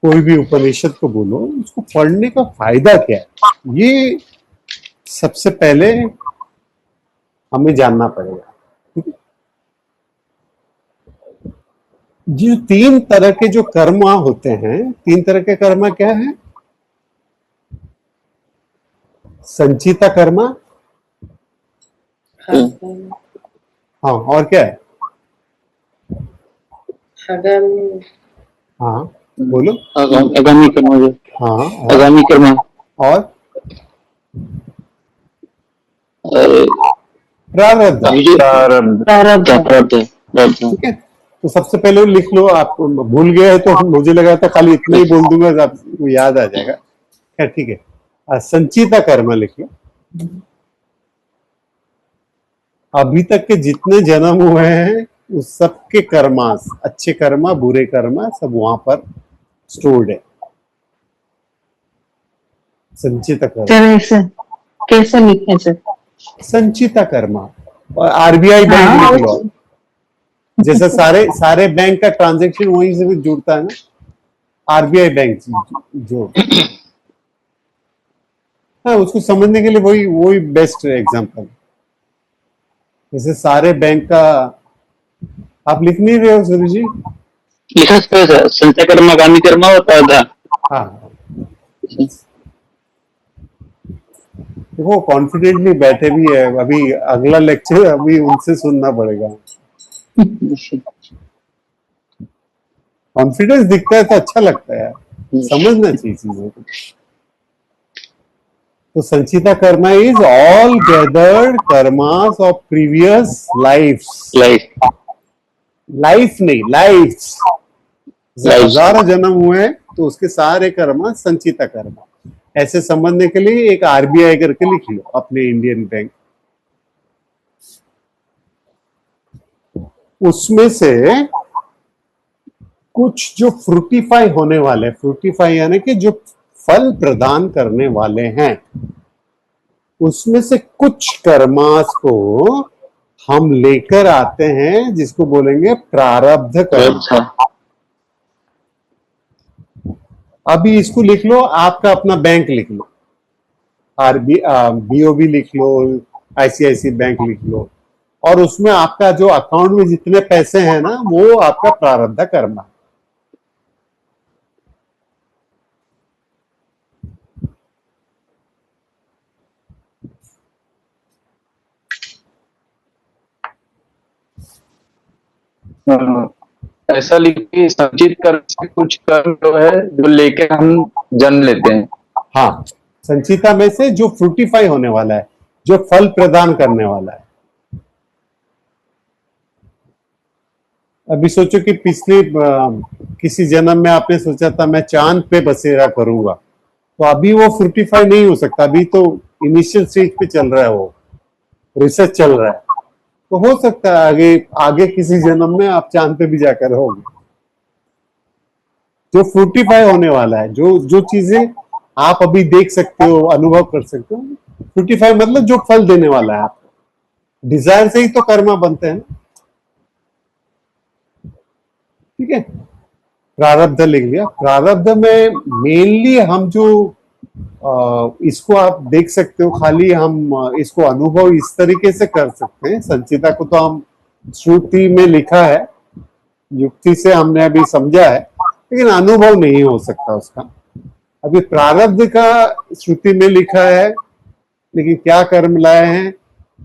कोई भी उपनिषद को बोलो, उसको पढ़ने का फायदा क्या है, ये सबसे पहले हमें जानना पड़ेगा। ठीक है? जो 3 तरह के जो कर्म होते हैं, 3 तरह के कर्म क्या है? संचिता कर्म, हाँ, और क्या है? आगामी हाँ बोलो। आगामी कर्म जो, हाँ, आगामी कर्म और प्रारब्ध। प्रारब्ध। प्रारब्ध। प्रारब्ध। ठीक है, तो सबसे पहले लिख लो। आप भूल गए तो मुझे लगा था खाली इतना ही बोल दूंगा तो आपको याद आ जाएगा। खैर ठीक है, संचिता कर्म लिख लो। अभी तक के जितने जन्म हुए हैं उस सबके कर्मा, अच्छे कर्मा बुरे कर्मा, सब वहां पर स्टोर्ड है। संचिता कर्म, कैसे कैसे लिखे सर? संचिता कर्मा। और आरबीआई बैंक हाँ, लिख लो। जैसे सारे बैंक का ट्रांजैक्शन वहीं से भी जुड़ता है ना, आरबीआई बैंक जो, हाँ, उसको समझने के लिए वही बेस्ट एग्जांपल। जैसे सारे बैंक का आप लिख नहीं रहे हो सुरेश जी? लिखा था संचय कर्म, आगामी कर्म और प्रारब्ध। हाँ, देखो कॉन्फिडेंटली बैठे भी है। अभी अगला लेक्चर अभी उनसे सुनना पड़ेगा। कॉन्फिडेंस दिखता है तो अच्छा लगता है, समझना चाहिए चीजों को। तो Sanchita karma is all gathered karmas of previous lifes. Life नहीं, लाइफ्स। हजारों जन्म हुए हैं तो उसके सारे कर्मा संचिता कर्मा। ऐसे समझने के लिए एक आरबीआई करके लिख लो, अपने इंडियन बैंक। उसमें से कुछ जो फ्रूटिफाई होने वाले, फ्रूटिफाई यानी कि जो फल प्रदान करने वाले हैं, उसमें से कुछ कर्मास को हम लेकर आते हैं, जिसको बोलेंगे प्रारब्ध कर्म। अभी इसको लिख लो, आपका अपना बैंक लिख लो, बीओबी लिख लो, आईसीआईसी बैंक लिख लो, और उसमें आपका जो अकाउंट में जितने पैसे हैं ना, वो आपका प्रारब्ध कर्म है। ऐसा लिखिए, संचित कर्म से कुछ कर्म जो है जो लेके हम जन्म लेते हैं। हाँ, संचिता में से जो फ्रूटिफाई होने वाला है, जो फल प्रदान करने वाला है। अभी सोचो कि पिछले किसी जन्म में आपने सोचा था मैं चांद पे बसेरा करूंगा, तो अभी वो फ्रूटिफाई नहीं हो सकता। अभी तो इनिशियल स्टेज पे चल रहा है, वो रिसर्च चल रहा है। तो हो सकता है आगे किसी जन्म में आप चांद पे भी जाकर रहोगे। जो फ्रूटिफाई होने वाला है, जो चीजें आप अभी देख सकते हो, अनुभव कर सकते हो, फ्रूटिफाई मतलब जो फल देने वाला है आपको। डिजायर से ही तो कर्मा बनते हैं। ठीक है, प्रारब्ध लिख लिया। प्रारब्ध में मेनली हम जो इसको आप देख सकते हो, खाली हम इसको अनुभव इस तरीके से कर सकते हैं। संचिता को तो हम श्रुति में लिखा है, युक्ति से हमने अभी समझा है, लेकिन अनुभव नहीं हो सकता उसका। अभी प्रारब्ध का श्रुति में लिखा है, लेकिन क्या कर्म लाए हैं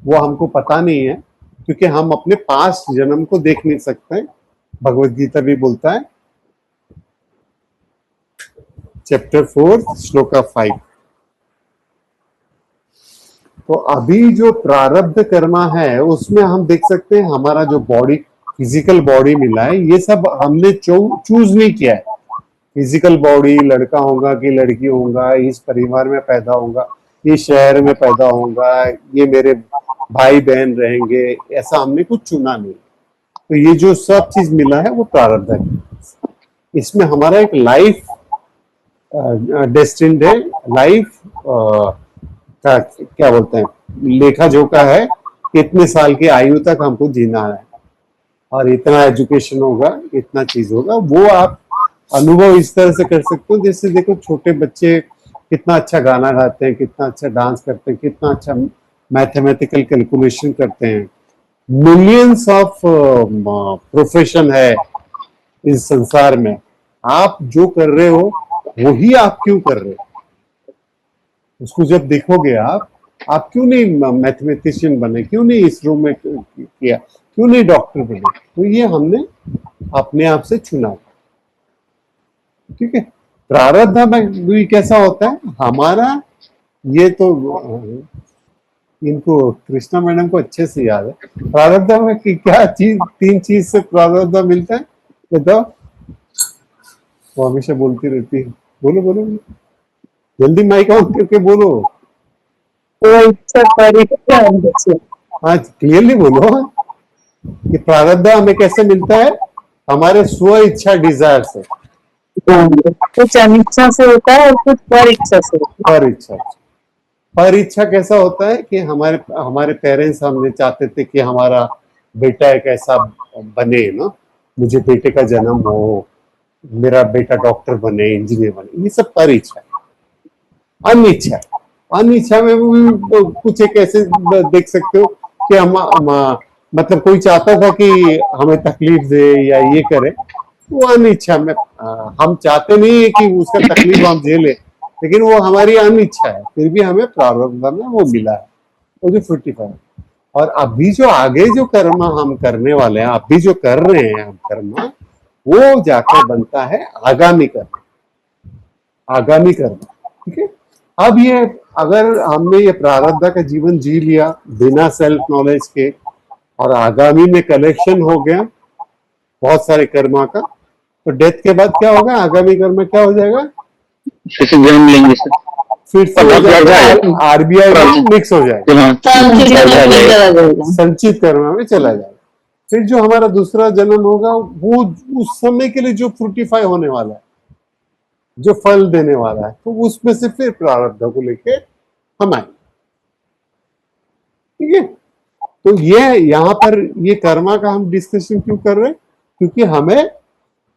वो हमको पता नहीं है, क्योंकि हम अपने पास्ट जन्म को देख नहीं सकते। भगवत गीता भी बोलता है, चैप्टर 4 श्लोक 5। तो अभी जो प्रारब्ध कर्मा है उसमें हम देख सकते हैं, हमारा जो बॉडी, फिजिकल बॉडी मिला है, ये सब हमने चूज नहीं किया है। फिजिकल बॉडी, लड़का होगा कि लड़की होगा, इस परिवार में पैदा होगा, इस शहर में पैदा होगा, ये मेरे भाई बहन रहेंगे, ऐसा हमने कुछ चुना नहीं। तो ये जो सब चीज मिला है वो प्रारब्ध है। इसमें हमारा एक लाइफ डेस्टिन्ड है लाइफ का, क्या बोलते हैं, लेखा जोखा है कितने साल की आयु तक हमको जीना है और इतना एजुकेशन होगा, इतना चीज होगा। वो आप अनुभव इस तरह से कर सकते हो जैसे देखो छोटे बच्चे कितना अच्छा गाना गाते हैं, कितना अच्छा डांस करते हैं, कितना अच्छा मैथमेटिकल कैलकुलेशन करते हैं। मिलियंस ऑफ प्रोफेशन है इस संसार में, आप जो कर रहे हो वही आप क्यों कर रहे हो? उसको जब देखोगे आप क्यों नहीं मैथमेटिशियन बने, क्यों नहीं इसरो में किया, क्यों नहीं डॉक्टर बने? तो ये हमने अपने आप से चुना, ठीक है। प्रारब्ध में भी कैसा होता है हमारा, ये तो इनको कृष्णा मैडम को अच्छे से याद है। प्रारब्ध में क्या चीज, 3 चीज से प्रारब्ध मिलता है बताओ। वो हमेशा बोलती रहती है, बोलो बोलो जल्दी माइक ऑन करके बोलो। हाँ क्लियरली बोलो कि प्रारब्ध हमें कैसे मिलता है, हमारे स्व इच्छा डिजायर से। कुछ अनिच्छा से होता है और कुछ पर इच्छा से। पर इच्छा कैसा होता है कि हमारे पेरेंट्स हमने चाहते थे कि हमारा बेटा एक ऐसा बने ना, मुझे बेटे का जन्म हो, मेरा बेटा डॉक्टर बने, इंजीनियर बने, ये सब पर इच्छा है। अनिच्छा में भी कुछ एक ऐसे देख सकते हो कि हम मतलब कोई चाहता था कि हमें तकलीफ दे या ये करे, वो अनिच्छा में हम चाहते नहीं है कि उसका तकलीफ हम झेले, लेकिन वो हमारी अनिच्छा है, फिर भी हमें प्रारब्ध में वो मिला है, वो जो 45। और अभी जो आगे जो कर्म हम करने वाले हैं, अभी जो कर रहे हैं हम कर्म, वो जाकर बनता है आगामी कर्म, ठीक है। अब ये अगर हमने ये प्रारब्ध का जीवन जी लिया बिना सेल्फ नॉलेज के और आगामी में कलेक्शन हो गया बहुत सारे कर्मा का, तो डेथ के बाद क्या होगा, आगामी कर्म क्या हो जाएगा, फिर से जन्म लेंगे सर, फिर से हो जाएगा, आरबीआई में मिक्स हो जाएगा, संचित कर्म में चला जाएगा। फिर जो हमारा दूसरा जन्म होगा वो उस समय के लिए जो फ्रूटिफाई होने वाला है, जो फल देने वाला है, तो उसमें से फिर प्रारब्ध को लेके हम आए, ठीक है। तो ये यहाँ पर ये कर्मा का हम डिस्कशन क्यों कर रहे हैं, क्योंकि हमें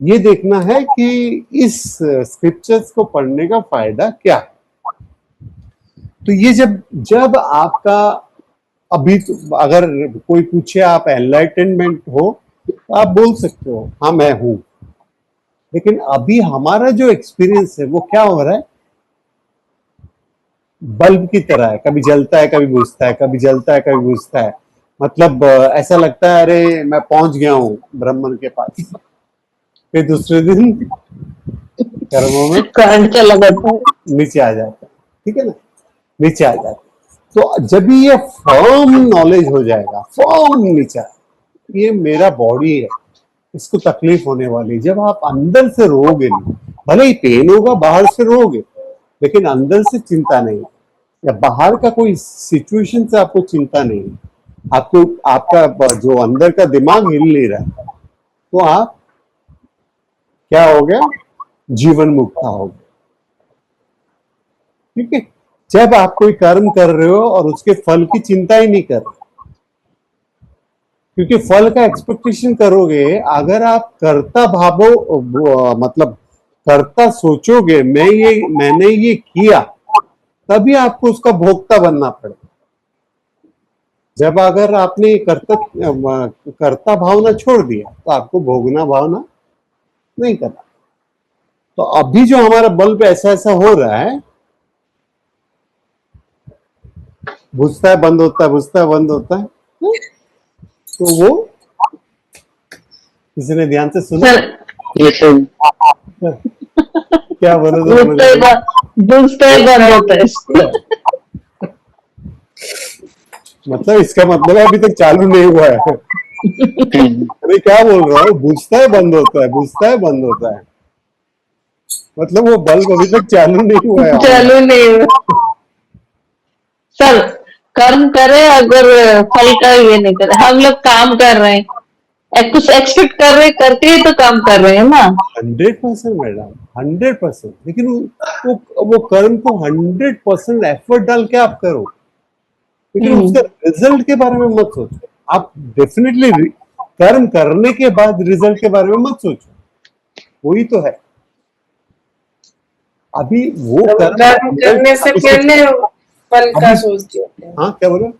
ये देखना है कि इस स्क्रिप्चर्स को पढ़ने का फायदा क्या है। तो ये जब आपका अभी अगर कोई पूछे आप एनलाइटनमेंट हो तो आप बोल सकते हो हाँ मैं हूं, लेकिन अभी हमारा जो एक्सपीरियंस है वो क्या हो रहा है, बल्ब की तरह है, कभी जलता है कभी बुझता है, कभी जलता है कभी बुझता है। मतलब ऐसा लगता है अरे मैं पहुंच गया हूं ब्रह्मन के पास, फिर दूसरे दिन कर्मों में करंट चला जाता है, नीचे आ जाता है, ठीक है ना, नीचे आ जाता है। तो जब ये फर्म नॉलेज हो जाएगा, फर्म नीचा, ये मेरा बॉडी है, इसको तकलीफ होने वाली, जब आप अंदर से रोगे नहीं, भले ही पेन होगा, बाहर से रोगे, लेकिन अंदर से चिंता नहीं, या बाहर का कोई सिचुएशन से आपको चिंता नहीं, आपको आपका जो अंदर का दिमाग हिल नहीं रहा, तो आप क्या हो गया, जीवन मुक्त हो गया, ठीक है। जब आप कोई कर्म कर रहे हो और उसके फल की चिंता ही नहीं कर रहे, क्योंकि फल का एक्सपेक्टेशन करोगे, अगर आप कर्ता भावो मतलब कर्ता सोचोगे मैंने ये किया, तभी आपको उसका भोक्ता बनना पड़ेगा। जब अगर आपने कर्ता भावना छोड़ दिया तो आपको भोगना भावना नहीं करना। तो अभी जो हमारा बल्ब ऐसा ऐसा हो रहा है, बुझता है बंद होता है, बुझता है बंद होता है, तो वो किसी ने ध्यान से सुना, क्या बोलो बुझता है बंद होता है, मतलब इसका मतलब अभी तक चालू नहीं हुआ है। अरे क्या बोल रहा हूँ, बुझता है बंद होता है, बुझता है बंद होता है, मतलब वो बल्ब अभी तक चालू नहीं हुआ है, चालू नहीं हुआ। सर कर्म करे अगर फल का ये नहीं करे, हम लोग काम कर रहे हैं, कुछ एक्सपेक्ट कर रहे करके ही तो काम कर रहे हैं ना। 100% मैडम, 100%। लेकिन वो कर्म को 100% एफर्ट डाल के आप करो, लेकिन उसके रिजल्ट के बारे में मत सोचो। आप डेफिनेटली कर्म करने के बाद रिजल्ट के बारे में मत सोचो, वही तो है। अभी वो तो कर्म करने से पहले फल का सोचती होते हैं। हाँ, क्या बोलो?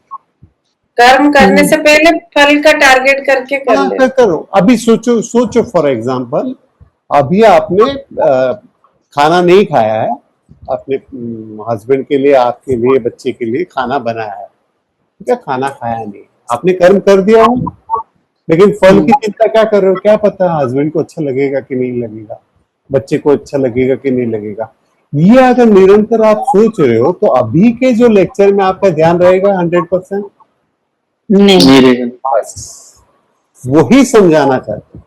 कर्म करने से पहले फल का टारगेट करके कर हाँ, ले। करो। अभी सोचो फॉर एग्जांपल, अभी आपने खाना नहीं खाया है, अपने हस्बैंड के लिए, आपके लिए, बच्चे के लिए खाना बनाया है, ठीक है? खाना खाया नहीं, आपने कर्म कर दिया हो, लेकिन फल की चिंता क्या कर रहे हो? क्या पता हस्बैंड को अच्छा लगेगा कि नहीं लगेगा, बच्चे को अच्छा लगेगा कि नहीं लगेगा। ये अगर निरंतर आप सोच रहे हो तो अभी के जो लेक्चर में आपका ध्यान रहेगा 100%? नहीं। बस वही समझाना चाहते हैं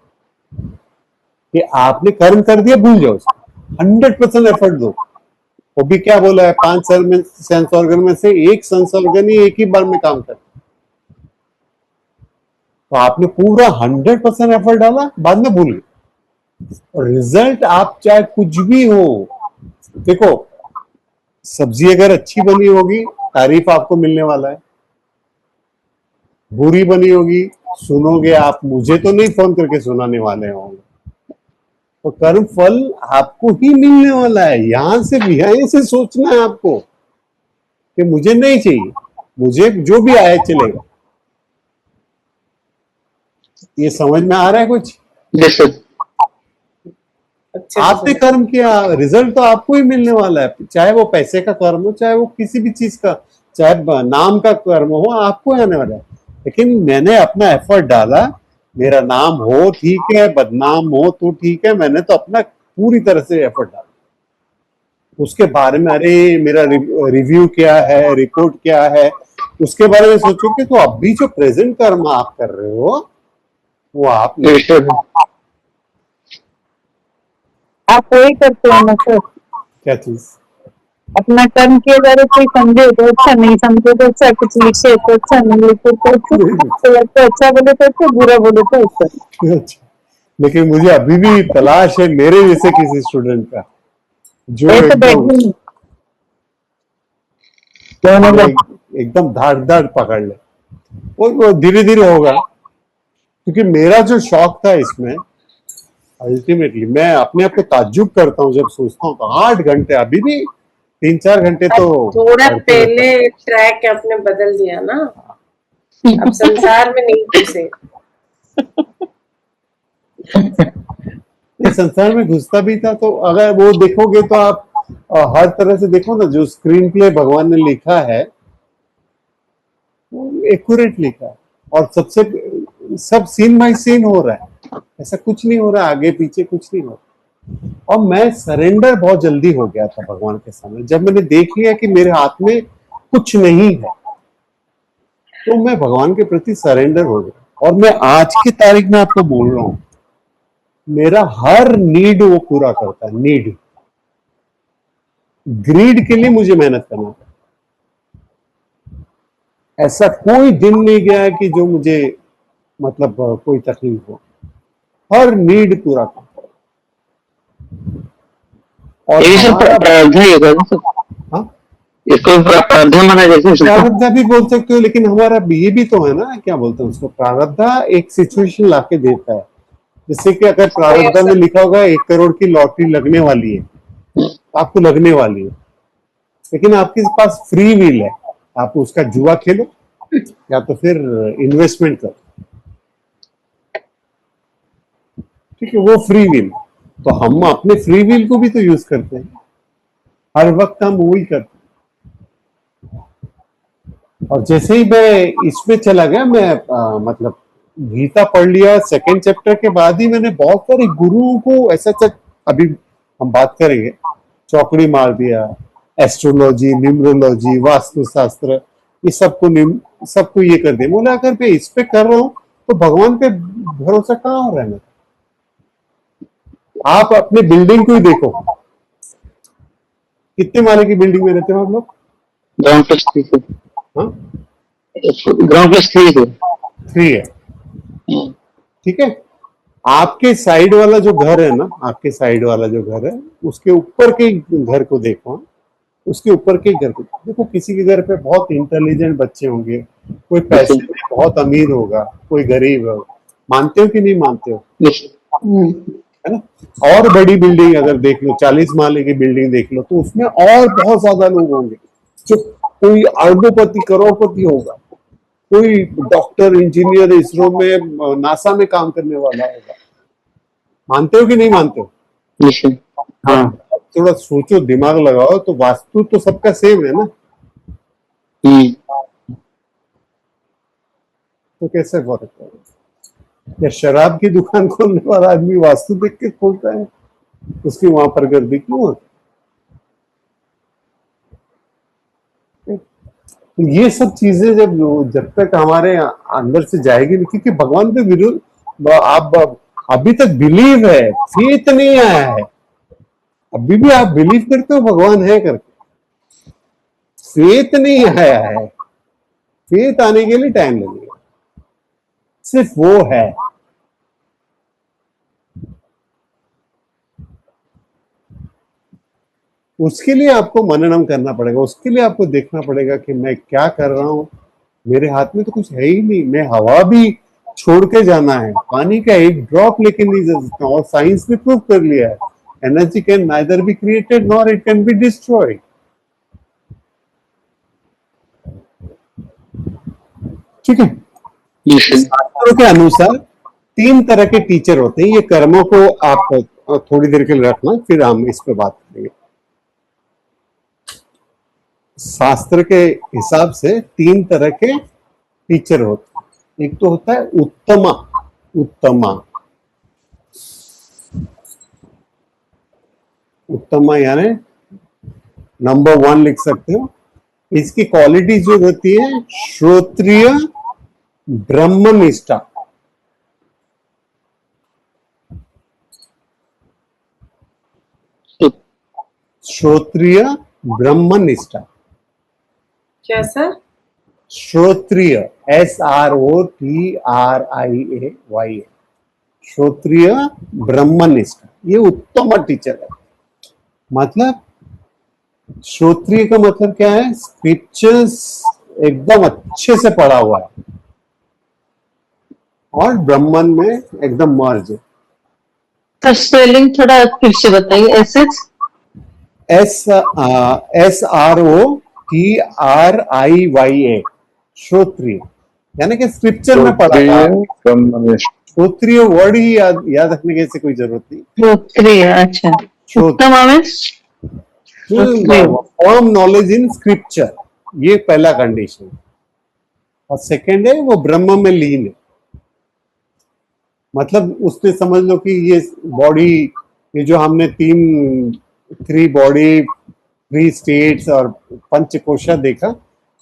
कि आपने कर्म कर दिया, भूल जाओ उसको, 100% एफर्ट दो। वो भी क्या बोला है, 5 सेंस ऑर्गन में से एक सेंस ऑर्गन ही एक ही बार में काम करता है। तो आपने पूरा 100% एफर्ट डाला, बाद में भूल गए। और रिजल्ट आप चाहे कुछ भी हो, देखो सब्जी अगर अच्छी बनी होगी तारीफ आपको मिलने वाला है, बुरी बनी होगी सुनोगे आप, मुझे तो नहीं फोन करके सुनाने वाले होंगे। तो कर्म फल आपको ही मिलने वाला है। यहां से सोचना है आपको कि मुझे नहीं चाहिए, मुझे जो भी आए चलेगा। ये समझ में आ रहा है कुछ? अच्छे से आपने कर्म किया, रिजल्ट तो आपको ही मिलने वाला है, चाहे वो पैसे का कर्म हो, चाहे वो किसी भी चीज का, चाहे नाम का कर्म हो, आपको आने वाला है। लेकिन मैंने अपना एफर्ट डाला, मेरा नाम हो ठीक है, बदनाम हो तो ठीक है, मैंने तो अपना पूरी तरह से एफर्ट डाला। उसके बारे में अरे मेरा रिव्यू क्या है, रिपोर्ट क्या है, उसके बारे में सोचोगे तो अभी जो प्रेजेंट कर्म आप कर रहे हो वो आप आप वही करते हो ना सर, क्या चीज? अपना कर्म किया जा रहा है, कोई समझे तो अच्छा, नहीं समझे तो अच्छा, कुछ लिखे तो अच्छा, नहीं लिखे तो अच्छा, तो अच्छा बोले तो अच्छा, बुरा बोले तो अच्छा। अच्छा, लेकिन मुझे अभी भी तलाश है मेरे जैसे किसी स्टूडेंट का जो ये तो एकदम धाड़ धाड़ पकड़ ले। वो धीरे धीरे होगा, क्योंकि मेरा जो शौक था इसमें, अल्टीमेटली मैं अपने आप को ताज्जुब करता हूँ जब सोचता हूँ तो 8 घंटे, अभी भी 3-4 घंटे तो थोड़ा पहले ट्रैक आपने बदल दिया ना, अब संसार में नहीं घुसे। संसार में घुसता भी था, तो अगर वो देखोगे तो आप हर तरह से देखो ना, जो स्क्रीन प्ले भगवान ने लिखा है वो एक्यूरेट लिखा है, और सब सीन बाय सीन हो रहा है, ऐसा कुछ नहीं हो रहा आगे पीछे, कुछ नहीं हो रहा। और मैं सरेंडर बहुत जल्दी हो गया था भगवान के सामने, जब मैंने देख लिया कि मेरे हाथ में कुछ नहीं है, तो मैं भगवान के प्रति सरेंडर हो गया। और मैं आज की तारीख में आपको बोल रहा हूं, मेरा हर नीड वो पूरा करता है। नीड, ग्रीड के लिए मुझे मेहनत करना पड़ा, ऐसा कोई दिन नहीं गया कि जो मुझे मतलब कोई तकलीफ हो, हर नीड पूरा करता है। और प्रारब्ध ही होगा ना सर? हाँ, इसको प्रारब्ध माना जाता है। प्रारब्ध भी बोल सकते हो, लेकिन हमारा ये भी तो है ना, क्या बोलते हैं उसको, प्रारब्ध एक सिचुएशन लाके देता है। जैसे कि अगर प्रारब्ध में लिखा होगा 1 करोड़ की लॉटरी लगने वाली है, आपको लगने वाली है, लेकिन आपके पास फ्री विल है, आप उसका जुआ खेलो या तो फिर इन्वेस्टमेंट करो, ठीक है, वो फ्री विल। तो हम अपने फ्री विल को भी तो यूज करते हैं, हर वक्त हम वही करते हैं। और जैसे ही मैं इसमें चला गया, मैं मतलब गीता पढ़ लिया, 2nd चैप्टर के बाद ही मैंने बहुत सारे गुरुओं को ऐसा अभी हम बात करेंगे, चौकड़ी मार दिया। एस्ट्रोलॉजी, न्यूमरोलॉजी, वास्तुशास्त्र, ये सबको ये कर दिया। बोला अगर मैं इस पे कर रहा हूं तो भगवान पे भरोसा कहाँ हो रहा है मेरा? आप अपने बिल्डिंग को ही देखो, कितने माले की बिल्डिंग में रहते हो आप लोग? ग्राउंड प्लस 3 से। हाँ, ग्राउंड प्लस 3 से 3 है, ठीक है। आपके साइड वाला जो घर है ना, आपके साइड वाला जो घर है, उसके ऊपर के घर को देखो, उसके ऊपर के घर को देखो। किसी के घर पे बहुत इंटेलिजेंट बच्चे होंगे, कोई पैसे में बहुत अमीर होगा, कोई गरीब होगा। मानते हो कि नहीं मानते हो? है ना। और बड़ी बिल्डिंग अगर देख लो, 40 माले की बिल्डिंग देख लो, तो उसमें और बहुत ज्यादा लोग होंगे। जो कोई अरबोपति करोड़पति होगा, कोई डॉक्टर इंजीनियर इसरो में नासा में काम करने वाला होगा। मानते हो कि नहीं मानते हो? हाँ। थोड़ा सोचो, दिमाग लगाओ, तो वास्तु तो सबका सेम है ना, तो कैसे फर्क पड़ेगा? या शराब की दुकान खोलने वाला आदमी वास्तु देख के खोलता है, उसकी वहां पर गर्दी क्यों होती? तो ये सब चीजें जब तक हमारे अंदर से जाएगी नहीं, क्योंकि भगवान पे विरोध आप अभी तक बिलीव है, फेथ नहीं आया है। अभी भी आप बिलीव करते हो भगवान है करके, फेथ नहीं आया है। फेथ आने के लिए टाइम लगेगा, सिर्फ वो है। उसके लिए आपको मननम करना पड़ेगा, उसके लिए आपको देखना पड़ेगा कि मैं क्या कर रहा हूं। मेरे हाथ में तो कुछ है ही नहीं, मैं हवा भी छोड़ के जाना है, पानी का एक ड्रॉप लेके नहीं जा सकता। और साइंस ने प्रूव कर लिया है, energy can neither be created nor it can be destroyed. ठीक है। शास्त्रों के अनुसार 3 तरह के टीचर होते हैं। ये कर्मों को आप थोड़ी देर के लिए रखना, फिर हम इस पे बात करेंगे। शास्त्र के हिसाब से 3 तरह के टीचर होते हैं। एक तो होता है उत्तमा। उत्तमा, उत्तमा यानी नंबर 1 लिख सकते हो। इसकी क्वालिटी जो होती है, श्रोत्रिय ब्रह्मनिष्ठा। श्रोत्रिय ब्रह्मनिष्ठा। क्या सर? श्रोत्रिय, SROTRIAY, श्रोत्रिय ब्रह्मनिष्ठा, ये उत्तम टीचर है। मतलब श्रोत्रिय का मतलब क्या है? स्क्रिप्चर्स एकदम अच्छे से पढ़ा हुआ है और ब्राह्मण में एकदम मर्ज है। तो स्पेलिंग थोड़ा फिर से बताइए। SROTRIYA, श्रोत्रिय, यानी कि स्क्रिप्चर में पढ़ा था। श्रोत्रिय वर्ड ही याद रखने की ऐसी कोई जरूरत नहीं। श्रोत्रिय, अच्छा। उत्तमा में फर्म नॉलेज इन स्क्रिप्चर, ये पहला कंडीशन। और सेकंड है वो ब्रह्म में लीन है। मतलब उसने समझ लो कि ये बॉडी, ये जो हमने 3 बॉडी, 3 स्टेट्स और पंचकोशा देखा,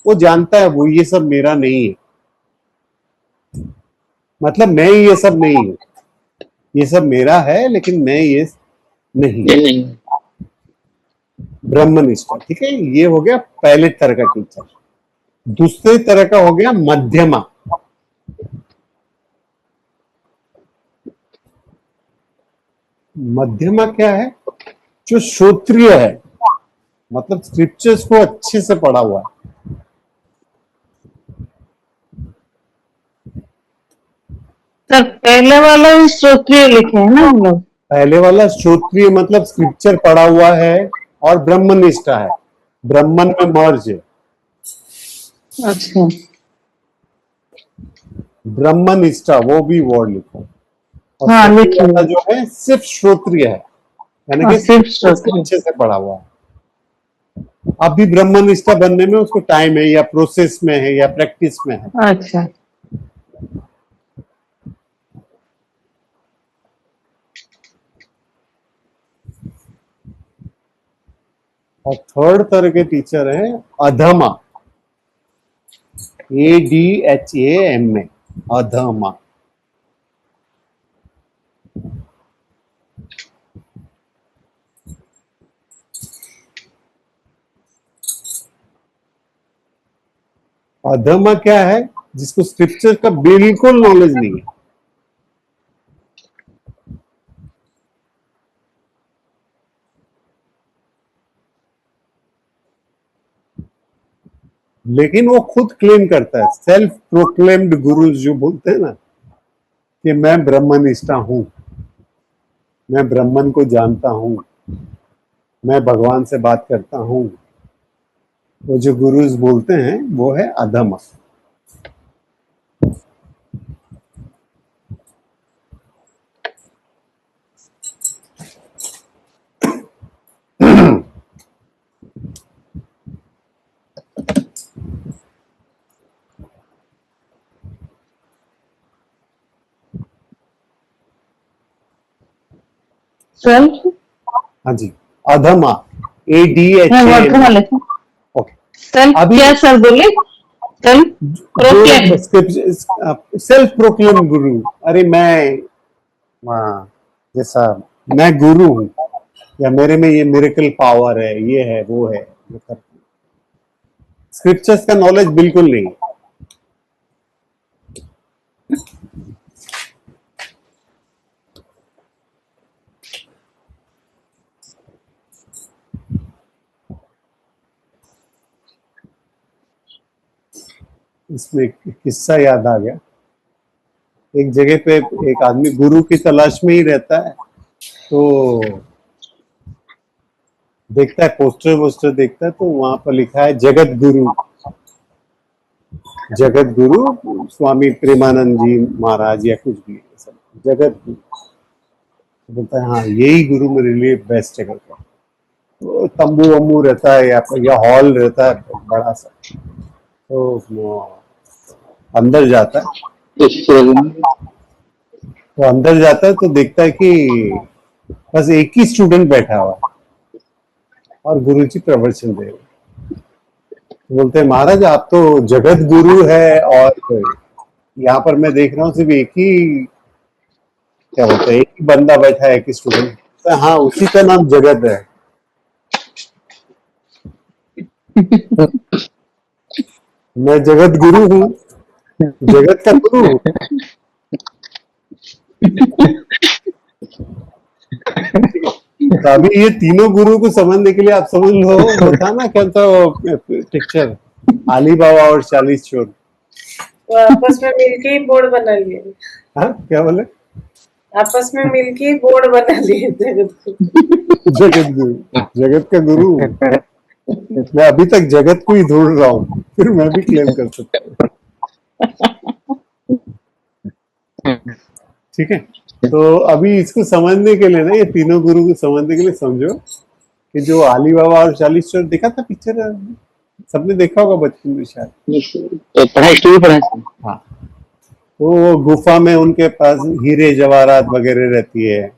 वो जानता है वो ये सब मेरा नहीं है। मतलब मैं ये सब नहीं हूं, ये सब मेरा है लेकिन मैं ये नहीं। ब्रह्मनिष्ठा, ठीक है। ये हो गया पहले तरह का टीचर। दूसरे तरह का हो गया मध्यमा। मध्यमा क्या है? जो श्रोत्रिय है, मतलब स्क्रिप्चर्स को अच्छे से पढ़ा हुआ है। सर पहले वाला भी श्रोत्रिय लिखे है ना हम लोग। पहले वाला श्रोत्रिय मतलब स्क्रिप्चर पढ़ा हुआ है और ब्रह्मनिष्ठा है, ब्राह्मण में मर्ज है। अच्छा, ब्रह्मनिष्ठा, वो भी वर्ड लिखो। और हाँ लिखिए। वाला जो है सिर्फ श्रोत्रिय है, यानी कि सिर्फ श्रोत्रिय। अच्छे से पढ़ा हुआ है। अभी ब्रह्मनिष्ठा बनने में उसको टाइम है, या प्रोसेस में है, या प्रैक्टिस में है। अच्छा, और थर्ड तरह के टीचर है अधमा, ADHAMA, अधमा। अधमा क्या है? जिसको स्क्रिप्चर का बिल्कुल नॉलेज नहीं है, लेकिन वो खुद क्लेम करता है, सेल्फ प्रोक्लेम्ड गुरु जो बोलते हैं ना कि मैं ब्रह्मनिष्ठा हूं, मैं ब्रह्मन को जानता हूं, मैं भगवान से बात करता हूं, वो जो गुरुज बोलते हैं वो है अधमा। सेल्फ हाँ जी, अधमा, ADHA। वर्ड में लिखो। ओके, सेल्फ अभी क्या सर बोले? Self proclaim. सेल्फ प्रोक्लेम गुरु, अरे मैं, हाँ, जैसा मैं गुरु हूं, या मेरे में ये मिरेकल पावर है, ये है, वो है, स्क्रिप्चर्स का नॉलेज बिल्कुल नहीं है। इसमें एक किस्सा याद आ गया। एक जगह पे एक आदमी गुरु की तलाश में ही रहता है, तो देखता है पोस्टर वोस्टर देखता है, तो वहां पर लिखा है जगत गुरु, जगत गुरु स्वामी प्रेमानंद जी महाराज या कुछ भी सब, जगत गुरु। तो बोलता है हाँ यही गुरु मेरे लिए बेस्ट है करता। तो तंबू वम्बू रहता है या हॉल रहता है बड़ा सा, तो वो अंदर जाता है, तो अंदर जाता है तो देखता है कि बस एक ही स्टूडेंट बैठा हुआ और गुरुजी प्रवचन दे रहे। बोलते हैं महाराज आप तो जगत गुरु है, और यहाँ पर मैं देख रहा हूँ सिर्फ एक ही, क्या बोलते हैं, एक ही बंदा बैठा है, एक ही स्टूडेंट। तो हाँ उसी का नाम जगत है। मैं जगत गुरु हूँ, जगत का गुरु हूँ। तो अभी ये तीनों गुरु को समझने के लिए आप समझ लो, बता ना क्या था पिक्चर, अली बाबा और 40 चोर, वो आपस में मिलके ही बोर्ड बना लिए। हाँ क्या बोले, आपस में मिलके ही बोर्ड बना लिए जगत को। जगत गुरु, जगत का गुरु। मैं अभी तक जगत को ही ढूंढ रहा हूँ, फिर मैं भी क्लेम कर सकता हूँ। ठीक है, तो अभी इसको समझने के लिए ना, ये तीनों गुरु को समझने के लिए समझो कि जो अली बाबा और 40 चोर देखा था पिक्चर, सबने देखा होगा बचपन में शायद, पढ़ा स्टोरी पढ़ा। हाँ, तो वो गुफा में उनके पास हीरे जवाहरात वगैरह रहती है,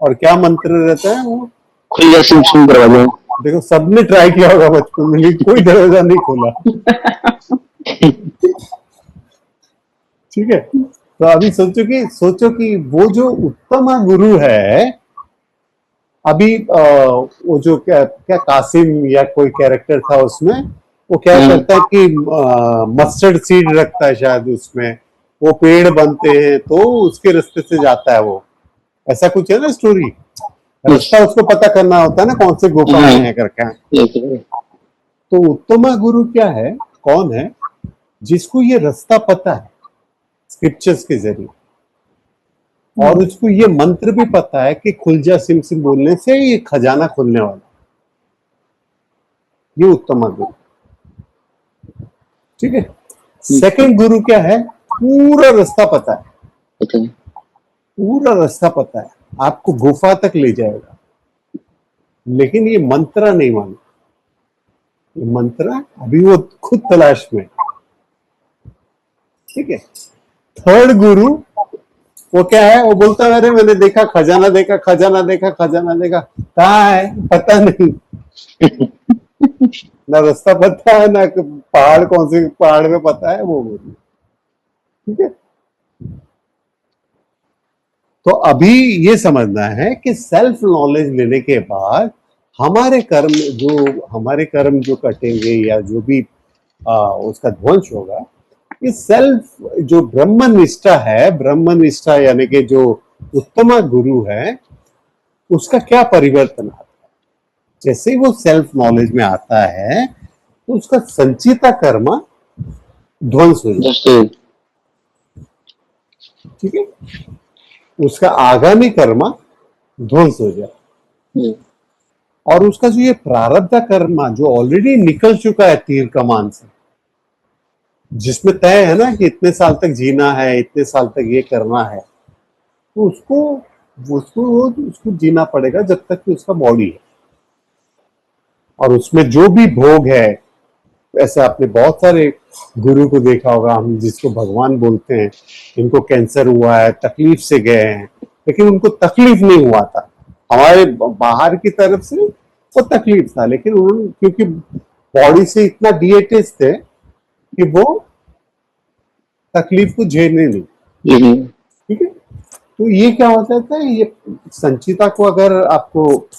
और क्या मंत्र रहता है वो, खुल जा सिम सिम दरवाजा। देखो सबने ट्राई किया होगा बचपन में, लेकिन कोई दरवाजा नहीं खोला। ठीक है, तो अभी सोचो कि वो जो उत्तम गुरु है, अभी वो जो क्या कासिम या कोई कैरेक्टर था उसमें, वो क्या करता है कि मस्टर्ड सीड रखता है शायद उसमें, वो पेड़ बनते हैं तो उसके रास्ते से जाता है वो, ऐसा कुछ है ना स्टोरी। रास्ता उसको पता करना होता है ना कौन से गुफा में है करके। तो उत्तम गुरु क्या है, कौन है, जिसको ये रास्ता पता है स्क्रिप्चर्स के जरिए, और उसको ये मंत्र भी पता है कि खुल जा सिम सिम बोलने से ये खजाना खुलने वाला, ये उत्तम गुरु। ठीक है, सेकंड गुरु क्या है, पूरा रास्ता पता है, पूरा रास्ता पता है, आपको गुफा तक ले जाएगा, लेकिन ये मंत्र नहीं मालूम, ये मंत्र अभी वो खुद तलाश में। ठीक है, थर्ड गुरु वो क्या है, वो बोलता है अरे मैंने देखा खजाना, देखा खजाना, देखा खजाना, देखा कहाँ है पता नहीं। ना रास्ता पता है, ना पहाड़ कौन से पहाड़ में पता है, वो गुरु। ठीक है, तो अभी ये समझना है कि सेल्फ नॉलेज लेने के बाद हमारे कर्म जो कटेंगे या जो भी उसका ध्वंस होगा, ये सेल्फ जो ब्रह्मनिष्ठा है, ब्रह्मनिष्ठा यानी कि जो उत्तम गुरु है, उसका क्या परिवर्तन आता है। जैसे ही वो सेल्फ नॉलेज में आता है तो उसका संचिता कर्म ध्वंस हो जाए, जैसे ठीक है, उसका आगामी कर्म ध्वंस हो जाए, और उसका जो ये प्रारब्ध कर्म जो ऑलरेडी निकल चुका है तीर कमान से, जिसमें तय है ना कि इतने साल तक जीना है, इतने साल तक ये करना है, तो उसको जीना पड़ेगा जब तक कि उसका बॉडी है। और उसमें जो भी भोग है, ऐसे आपने बहुत सारे गुरु को देखा होगा, हम जिसको भगवान बोलते हैं, इनको कैंसर हुआ है, तकलीफ से गए हैं, लेकिन उनको तकलीफ नहीं हुआ था, हमारे बाहर की तरफ से वो तकलीफ था, लेकिन उन्होंने क्योंकि बॉडी से इतना डिएटेज थे कि वो तकलीफ को झेलने नहीं, ठीक है। तो ये क्या हो जाता है, ये संचिता को अगर आपको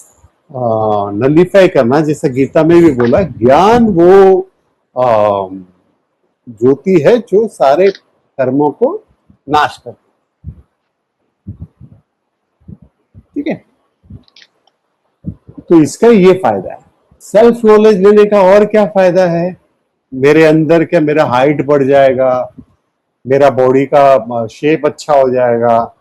नलिफाई करना, जैसे गीता में भी बोला, ज्ञान वो ज्योति है जो सारे कर्मों को नाश करती है, ठीक है। तो इसका ये फायदा है। सेल्फ नॉलेज लेने का और क्या फायदा है, मेरे अंदर क्या, मेरा हाइट बढ़ जाएगा, मेरा बॉडी का शेप अच्छा हो जाएगा,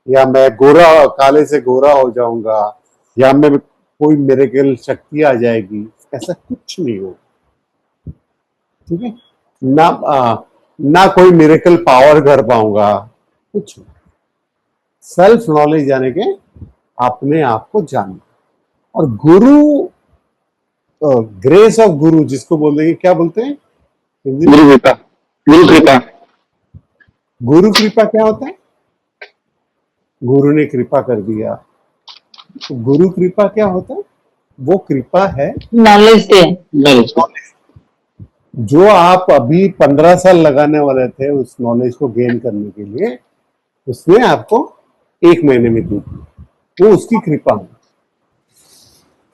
या मैं गोरा, काले से गोरा हो जाऊंगा, या मैं कोई मेरे के शक्ति आ जाएगी, ऐसा कुछ नहीं होगा, ठीक है ना। ना कोई मिरेकल पावर कर पाऊंगा, कुछ नहीं। सेल्फ नॉलेज यानी के अपने आप को जानना। और गुरु, ग्रेस ऑफ गुरु जिसको बोलेंगे, क्या बोलते हैं हिंदी में? गुरु कृपा। गुरु कृपा। गुरु कृपा क्या होता है? गुरु ने कृपा कर दिया, तो गुरु कृपा क्या होता है? वो कृपा है नॉलेज दे। जो आप अभी 15 साल लगाने वाले थे उस नॉलेज को गेन करने के लिए, उसने आपको 1 महीने में दी, वो उसकी कृपा है।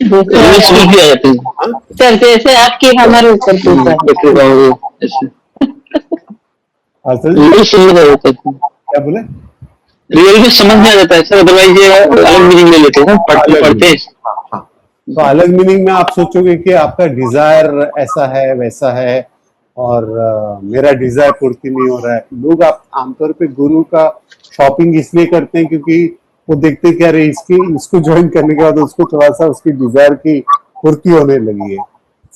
हाँ? सर जैसे आपकी हमारे ऊपर कृपा है। असल क्या बोले? रियल में समझ में आ जाता है सर, अदरवाइज ये अलग मीनिंग ले लेते हैं ना, पढ़ते हैं। हाँ, तो अलग मीनिंग में आप सोचोगे कि आपका डिजायर ऐसा है वैसा है, और मेरा डिजायर पूर्ति नहीं हो रहा है। लोग आप आमतौर पे गुरु का शॉपिंग इसलिए करते हैं क्योंकि वो देखते हैं कि अरे इसको ज्वाइन करने के बाद उसको थोड़ा सा उसकी डिजायर की पूर्ति होने लगी है।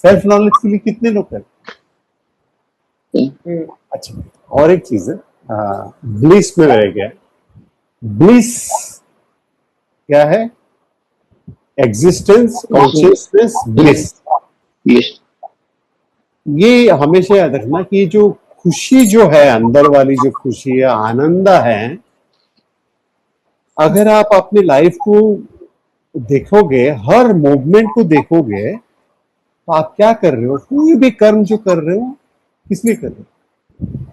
सेल्फ नॉलेज के लिए कितने लोग करते हैं? अच्छा, और एक चीज है, ब्लिस में रह गया। ब्लिस क्या है? Existence, consciousness, bliss. ये हमेशा याद रखना कि जो खुशी जो है, अंदर वाली जो खुशी है, आनंद है, अगर आप अपनी लाइफ को देखोगे, हर मूवमेंट को देखोगे, तो आप क्या कर रहे हो? कोई भी कर्म जो कर रहे हो, किस लिए कर रहे हो?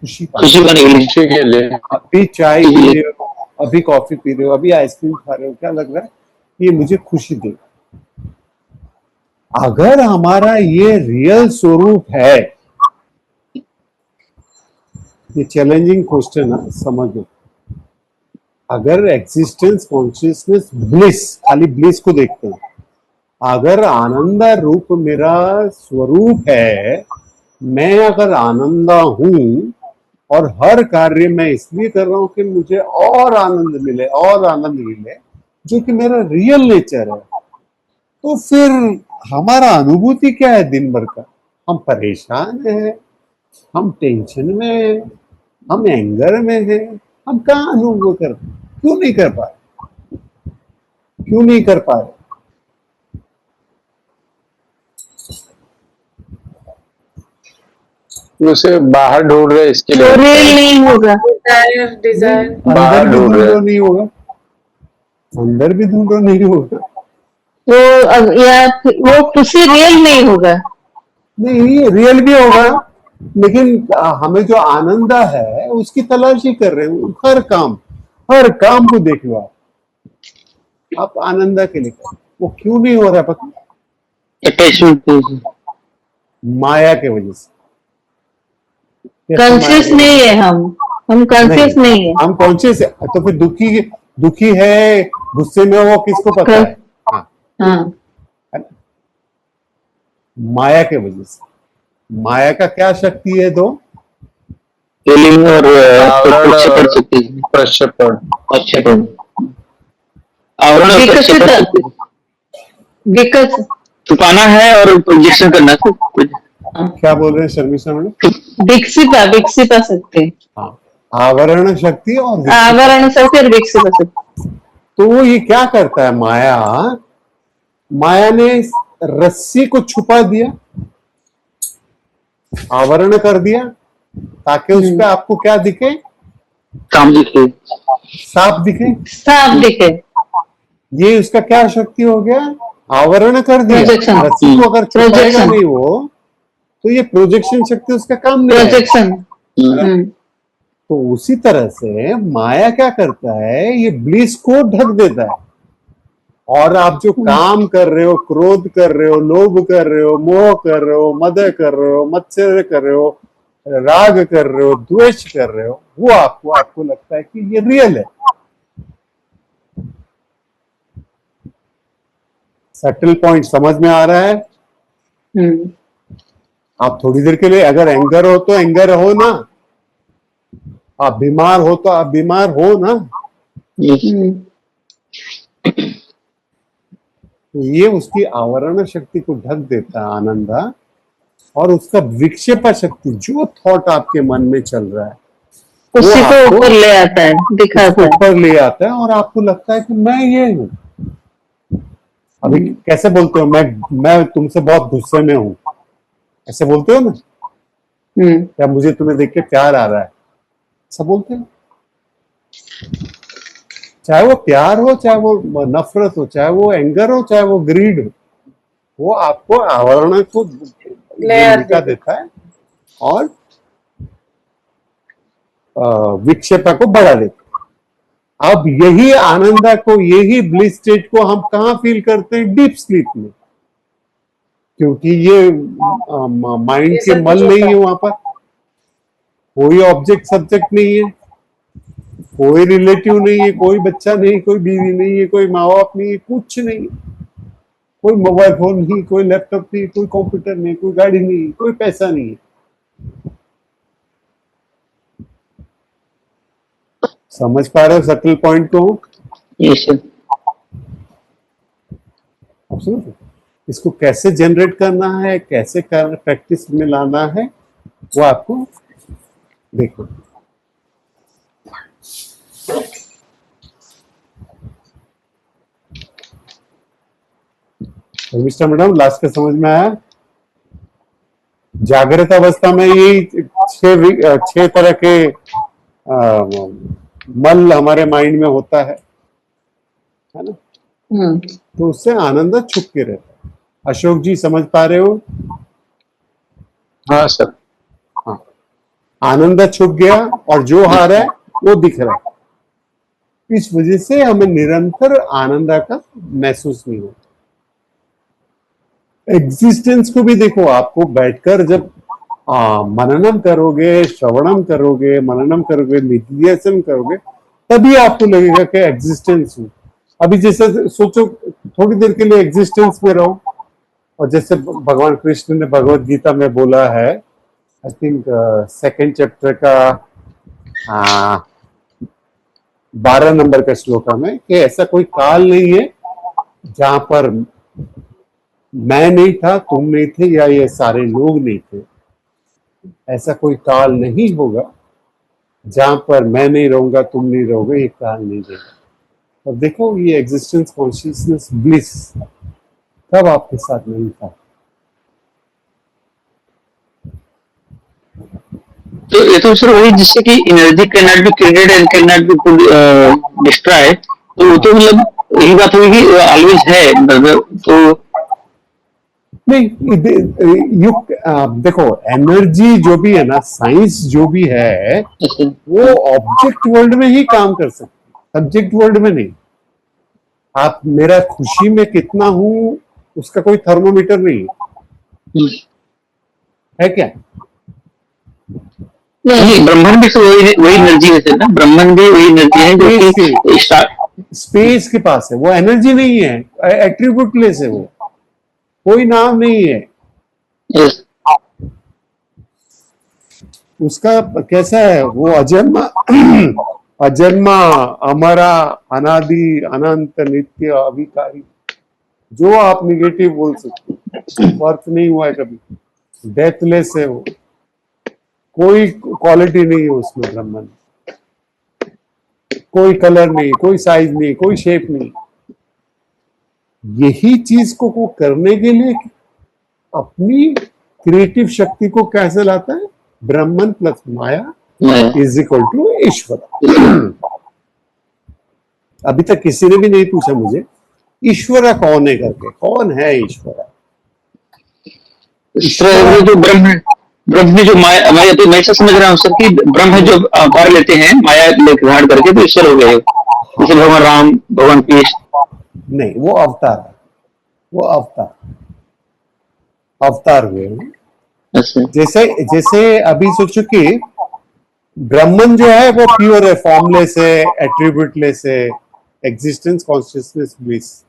खुशी के लिए। अभी चाय पी रहे हो, अभी कॉफी पी रहे हो, अभी आइसक्रीम खा रहे हो, क्या लग रहा है? ये मुझे खुशी दे। अगर हमारा ये रियल स्वरूप है, ये चैलेंजिंग क्वेश्चन है, समझो। अगर एग्जिस्टेंस, कॉन्शियसनेस, ब्लिस, खाली ब्लिस को देखते हैं, अगर आनंद रूप मेरा स्वरूप है, मैं अगर आनंद हूं, और हर कार्य मैं इसलिए कर रहा हूं कि मुझे और आनंद मिले, और आनंद मिले, जो कि मेरा रियल नेचर है, तो फिर हमारा अनुभूति क्या है दिन भर का? हम परेशान हैं, हम टेंशन में हैं, हम एंगर में हैं, हम कहाँ अनुभव कर, क्यों नहीं कर पाए? क्यों नहीं कर पाए? उसे बाहर ढूंढ रहे, इसके लिए रियल नहीं होगा। डिजायर अंदर भी ढूंढो नहीं होगा, अंदर भी ढूंढो नहीं होगा। वो खुशी रियल नहीं होगा। नहीं, रियल भी होगा, लेकिन हमें जो आनंद है उसकी तलाश ही कर रहे हैं। हर काम को देख लो आप आनंद के लिए कर, वो क्यों नहीं हो रहा पता? माया के वजह से। कॉन्शियस नहीं है हम कॉन्शियस नहीं है। हम कॉन्शियस है, तो फिर दुखी है, गुस्से में वो किसको पता है? हाँ, हाँ, है ना? माया के वजह से। माया का क्या शक्ति है? दो वेलिंग और आवरण प्रक्षेपण और शक्ति, प्रक्षेपण। प्रक्षेपण, आवरण और विकसित प्रक्षेपण शक्ति। विकसित छुपाना है और प्रोजेक्शन करना है। क्या बोल रहे हैं शर्मिष्ठा मैडम? विकसित शक्ति, हाँ, आवरण शक्ति और विकसित। आवरण शक्ति और विकसित शक्ति। तो ये क्या करता है माया? माया ने रस्सी को छुपा दिया, आवरण कर दिया, ताकि उस पे आपको क्या दिखे? काम दिखे, साफ दिखे। साफ दिखे। ये उसका क्या शक्ति हो गया? आवरण कर दिया। Projection. रस्सी को अगर छुपाएगा Projection. नहीं वो, तो ये प्रोजेक्शन शक्ति उसका काम नहीं आएगा। प्रोजेक्शन। तो उसी तरह से माया क्या करता है? ये ब्लिस को ढक देता है। और आप जो काम कर रहे हो, क्रोध कर रहे हो, लोभ कर रहे हो, मोह कर रहे हो, मद कर रहे हो, मत्सर्य कर रहे हो, राग कर रहे हो, द्वेष कर रहे हो, वो आपको लगता है कि ये रियल है। सटल पॉइंट समझ में आ रहा है? आप थोड़ी देर के लिए अगर एंगर हो तो एंगर हो ना, आप बीमार हो तो आप बीमार हो ना। तो ये उसकी आवरण शक्ति को ढक देता है आनंदा, और उसका विक्षेपा शक्ति, जो थॉट आपके मन में चल रहा है उसी को आपको ऊपर ले आता है, दिखाता है। ऊपर ले आता है, और आपको लगता है कि मैं ये हूं। अभी कैसे बोलते हो? मैं तुमसे बहुत गुस्से में हूं, ऐसे बोलते हो ना? या मुझे तुम्हें देख के प्यार आ रहा है, ऐसा बोलते हो? चाहे वो प्यार हो, चाहे वो नफरत हो, चाहे वो एंगर हो, चाहे वो ग्रीड हो, वो आपको आवरण को दिखा देता है और विक्षेपा को बढ़ा देता है। अब यही आनंदा को, यही ब्लिस स्टेट को हम कहाँ फील करते हैं? डीप स्लीप में, क्योंकि ये माइंड के मल नहीं है वहां पर, कोई ऑब्जेक्ट सब्जेक्ट नहीं है, कोई रिलेटिव नहीं है, कोई बच्चा नहीं, कोई बीवी नहीं है, कोई माँ बाप नहीं है, कुछ नहीं, कोई मोबाइल फोन नहीं, कोई लैपटॉप नहीं, कोई कंप्यूटर नहीं, कोई गाड़ी नहीं, कोई पैसा नहीं है। समझ पा रहे हो सटल पॉइंट को? इसको कैसे जनरेट करना है, कैसे प्रैक्टिस में लाना है, वो आपको देखो। मिस्टर मैडम, लास्ट का समझ में आया? जागृत अवस्था में यही छह तरह के मल हमारे माइंड में होता है ना? तो उससे आनंद छुप के रहता है। अशोक जी समझ पा रहे हो? हाँ सर। हाँ, आनंद छुप गया और जो हार है वो दिख रहा है। इस वजह से हमें निरंतर आनंद का महसूस नहीं होता। एग्जिस्टेंस को भी देखो, आपको बैठकर जब मननम करोगे, श्रवणम करोगे, मननम करोगे, निधिध्यासन करोगे, तभी आपको लगेगा कि एग्जिस्टेंस हूं। अभी जैसे सोचो, थोड़ी देर के लिए एग्जिस्टेंस में रहो, और जैसे भगवान कृष्ण ने भगवत गीता में बोला है, आई थिंक 2nd चैप्टर का 12 नंबर का श्लोका में, कि ऐसा कोई काल नहीं है जहां पर मैं नहीं था, तुम नहीं थे, या ये सारे लोग नहीं थे। ऐसा कोई काल नहीं होगा जहां पर मैं नहीं रहूंगा, तुम नहीं रहोगे, ये काल नहीं देगा। और देखो, ये एग्जिस्टेंस कॉन्शियसनेस ब्लिस कब आपके साथ नहीं था। तो ये तो सर वही, जिससे कि energy can not be created and can not be destroyed, तो वो तो मतलब यही बात हुई कि ऑलवेज है। तो नहीं, देखो, एनर्जी जो भी है ना, साइंस जो भी है, वो ऑब्जेक्ट वर्ल्ड में ही काम कर सकती है, सब्जेक्ट वर्ल्ड में नहीं। आप मेरा खुशी में कितना हूं, उसका कोई थर्मोमीटर नहीं है क्या? नहीं, ब्रह्मांड भी तो वही एनर्जी है ना, ब्रह्मांड भी वही एनर्जी है जो कि स्पेस के पास है। वो एनर्जी नहीं है, एट्रीब्यूटलेस है, वो कोई नाम नहीं है। उसका कैसा है, वो अजन्मा अजन्मा, अमरा, अनादि, अनंत, नित्य, अविकारी, जो आप निगेटिव बोल सकते हो, अर्थ नहीं हुआ है कभी, डेथलेस है वो, कोई क्वालिटी नहीं है उसमें ब्रह्मन, कोई कलर नहीं, कोई साइज नहीं, कोई शेप नहीं। यही चीज को करने के लिए अपनी क्रिएटिव शक्ति को कैसे लाता है, Brahman plus maya is equal to Ishwar. अभी तक किसी ने भी नहीं पूछा मुझे ईश्वर कौन है करके, कौन है ईश्वर? सर जो ब्रह्म में जो माया, मैं ऐसा समझ रहा हूँ सर कि ब्रह्म जो अवतार लेते हैं माया लेकर धारण करके, तो ईश्वर हो गए, जैसे भगवान राम, भगवान कृष्ण। नहीं, वो अवतार है, वो अवतार हुए हैं। जैसे अभी सोचो कि ब्रह्मन जो है वो प्योर है, फॉर्मलेस है, एट्रीब्यूटलेस है, एग्जिस्टेंस, कॉन्शियसनेस, ब्लिस।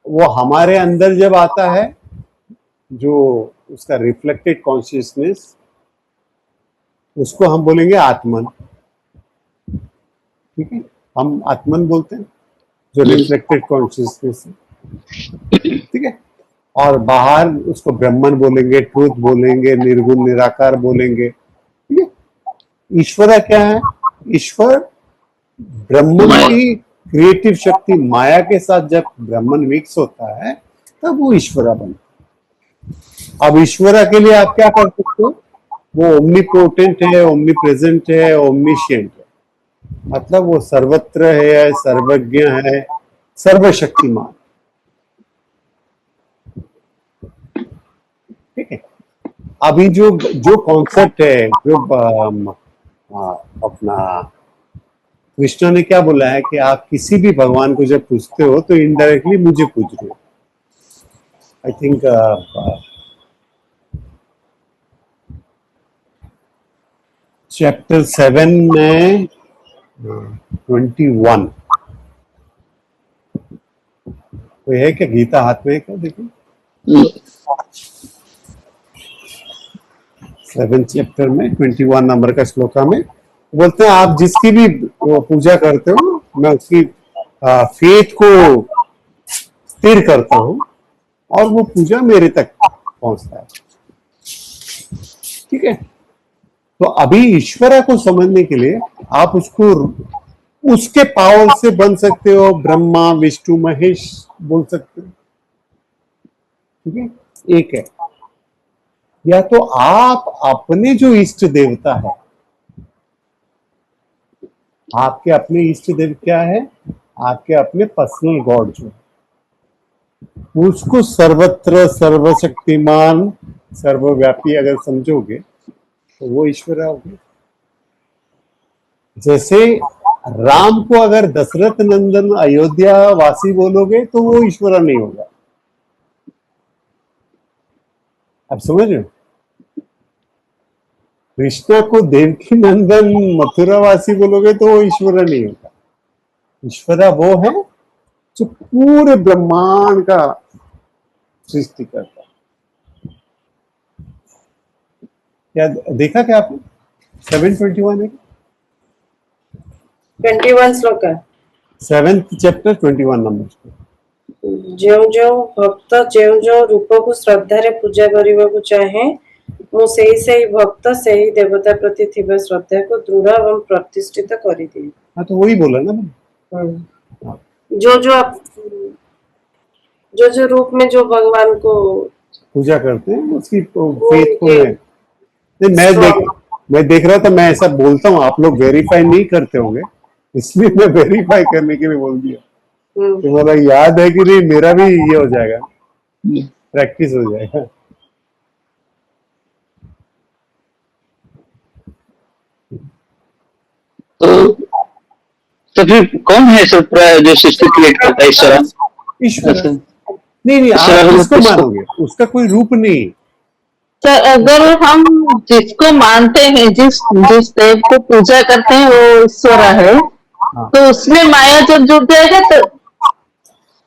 वो हमारे अंदर जब आता है, जो उसका रिफ्लेक्टेड कॉन्शियसनेस, उसको हम बोलेंगे आत्मन। ठीक है, हम आत्मन बोलते हैं जो रिफ्लेक्टेड कॉन्शियसनेस है। ठीक है, और बाहर उसको ब्रह्मन बोलेंगे, ट्रूथ बोलेंगे, निर्गुण निराकार बोलेंगे। ठीक है, ईश्वर क्या है? ईश्वर ब्रह्मन की क्रिएटिव शक्ति माया के साथ जब ब्रह्मन मिक्स होता है तब वो ईश्वरा बनता है। अब ईश्वरा के लिए आप क्या कर सकते हो? वो ओमनीपोटेंट है, ओमनीप्रेजेंट है, ओमनीशिएंट है, मतलब वो सर्वत्र है, सर्वज्ञ है, सर्वशक्तिमान। ठीक है, अभी जो कॉन्सेप्ट है, जो अपना कृष्ण ने क्या बोला है कि आप किसी भी भगवान को जब पूछते हो तो इनडायरेक्टली मुझे पूछ रहे हो। आई थिंक चैप्टर 7 में 21 कोई है क्या? गीता हाथ में है क्या? देखो 7 चैप्टर में 21 नंबर का श्लोका में बोलते हैं, आप जिसकी भी पूजा करते हो मैं उसकी फेथ को स्थिर करता हूं और वो पूजा मेरे तक पहुंचता है। ठीक है, तो अभी ईश्वरा को समझने के लिए आप उसको उसके पावर से बन सकते हो, ब्रह्मा, विष्णु, महेश बोल सकते हो। ठीक है, एक है, या तो आप अपने जो इष्ट देवता है, आपके अपने इष्ट देव क्या है? आपके अपने पर्सनल गॉड जो है, उसको सर्वत्र, सर्वशक्तिमान, सर्वव्यापी अगर समझोगे तो वो ईश्वर हो गए। जैसे राम को अगर दशरथ नंदन अयोध्या वासी बोलोगे तो वो ईश्वर नहीं होगा। आप समझ रहे हो? कृष्णा को देवकी नंदन मथुरावासी बोलोगे तो वो ईश्वर नहीं होगा। ईश्वरा वो है जो पूरे ब्रह्मांड का सृष्टि करता है। क्या देखा क्या आपने? 7:21 है, 21 श्लोक है, 7th चैप्टर 21 नंबर। जो भक्त जो रूप को श्रद्धा रे पूजा करने चाहे मु सेही भक्त सेही देवता प्रति थिबा श्रद्धा को दृढ़ एवं प्रतिष्ठित करी दिए। हाँ, तो वही बोला ना मैंने। जो रूप में जो भगवान को पूजा करते हैं उसकी फेथ को नहीं, मैं देख रहा था, मैं ऐसा बोलता हूँ, आप लोग वेरीफाई नहीं करते होंगे, इसलिए मैं वेरीफाई करने के लिए बोल दिया। तो बोला याद है कि नहीं, मेरा भी ये हो जाएगा, प्रैक्टिस हो जाएगा। तो फिर कौन है सब जो सृष्टि क्रिएट करता है? ईश्वर। नहीं, आप उसको मानोगे, उसका कोई रूप नहीं। तो अगर हम जिसको मानते हैं, जिस देव को पूजा करते हैं वो ईश्वर है, तो उसमें माया जब जुड़ जाएगा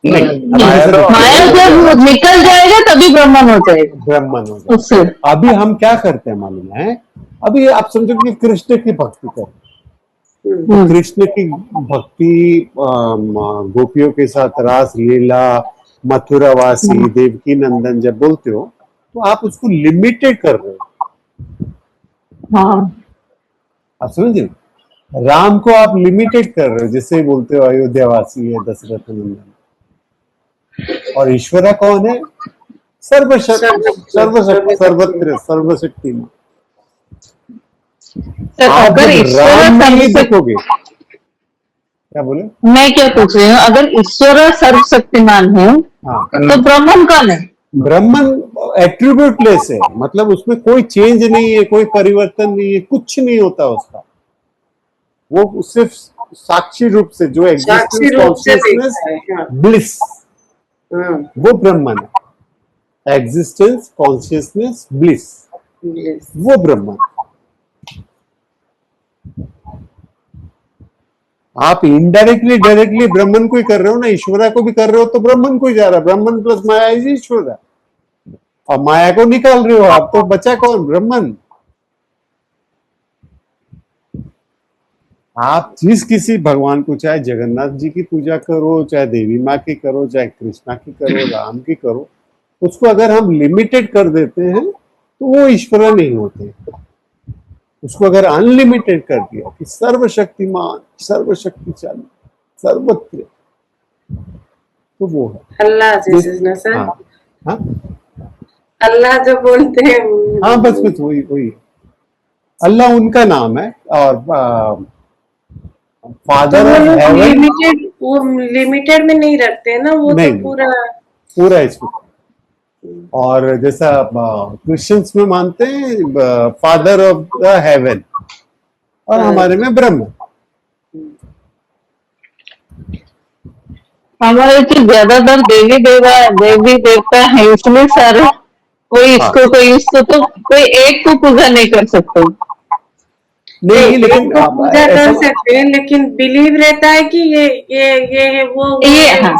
नहीं, माया तो माया जब निकल जाएगा तभी ब्रह्मन हो जाएगा ब्राह्मण हो जाए। उससे। अभी हम क्या करते हैं मालूम है, अभी आप समझो कि कृष्ण की भक्ति करते हैं, कृष्ण की भक्ति गोपियों के साथ रास लीला, मथुरावासी, देवकी नंदन जब बोलते हो तो आप उसको लिमिटेड कर रहे हो। हाँ आप समझ रहे हो? राम को आप लिमिटेड कर रहे हो, जैसे बोलते हो अयोध्यावासी है दशरथ नंदन। और ईश्वरा कौन है? सर्वत्र सर्वशक्तिमान। सर, आप अगर जब ईश्वर राम में ही सर्वशक्ति, देखोगे, क्या बोले? मैं क्या पूछ रही हूँ, अगर ईश्वर सर्वशक्तिमान है हाँ, तो ब्रह्मन कौन है? ब्राह्मण एट्रीब्यूटलेस है, मतलब उसमें कोई चेंज नहीं है, कोई परिवर्तन नहीं है, कुछ नहीं होता उसका। वो सिर्फ साक्षी रूप से जो साक्षी एग्जिस्टेंस रूप से कॉन्शियसनेस देखता है, हाँ। ब्लिस, हम्म, वो ब्रह्मन है। Existence consciousness bliss, yes। वो ब्रह्मन। आप इनडायरेक्टली डायरेक्टली ब्राह्मण को ही कर रहे हो ना, ईश्वरा को भी कर रहे हो तो ब्राह्मण को ही जा रहा है। ब्राह्मण प्लस माया इज ईश्वरा। और माया को निकाल रहे हो आप, तो बचा कौन? ब्राह्मण। आप जिस किसी भगवान को, चाहे जगन्नाथ जी की पूजा करो, चाहे देवी माँ की करो, चाहे कृष्णा की करो, राम की करो, उसको अगर हम लिमिटेड कर देते हैं तो वो ईश्वर नहीं होते। उसको अगर अनलिमिटेड कर दिया कि सर्वशक्तिमान, सर्वशक्तिशाली, सर्वत्र, तो वो है अल्लाह जैसे ना सर, हाँ हाँ अल्लाह जो बोलते हैं। हाँ, बस बस वही वही है। अल्लाह उनका नाम है। और फादर ऑफ हेवन लिमिटेड, वो लिमिटेड में नहीं रखते हैं ना, वो नहीं, तो पूरा पूरा इसको। और जैसा क्रिश्चियंस में मानते हैं फादर ऑफ द हेवन, और हमारे में ब्रह्म। हमारे जो ज्यादातर देवी देवता है, इसलिए सारे कोई इसको कोई इसको, तो कोई एक को पूजा नहीं कर सकते। नहीं, लेकिन तो पूजा कर सकते हैं, लेकिन बिलीव रहता है कि ये है वो ये है, हाँ,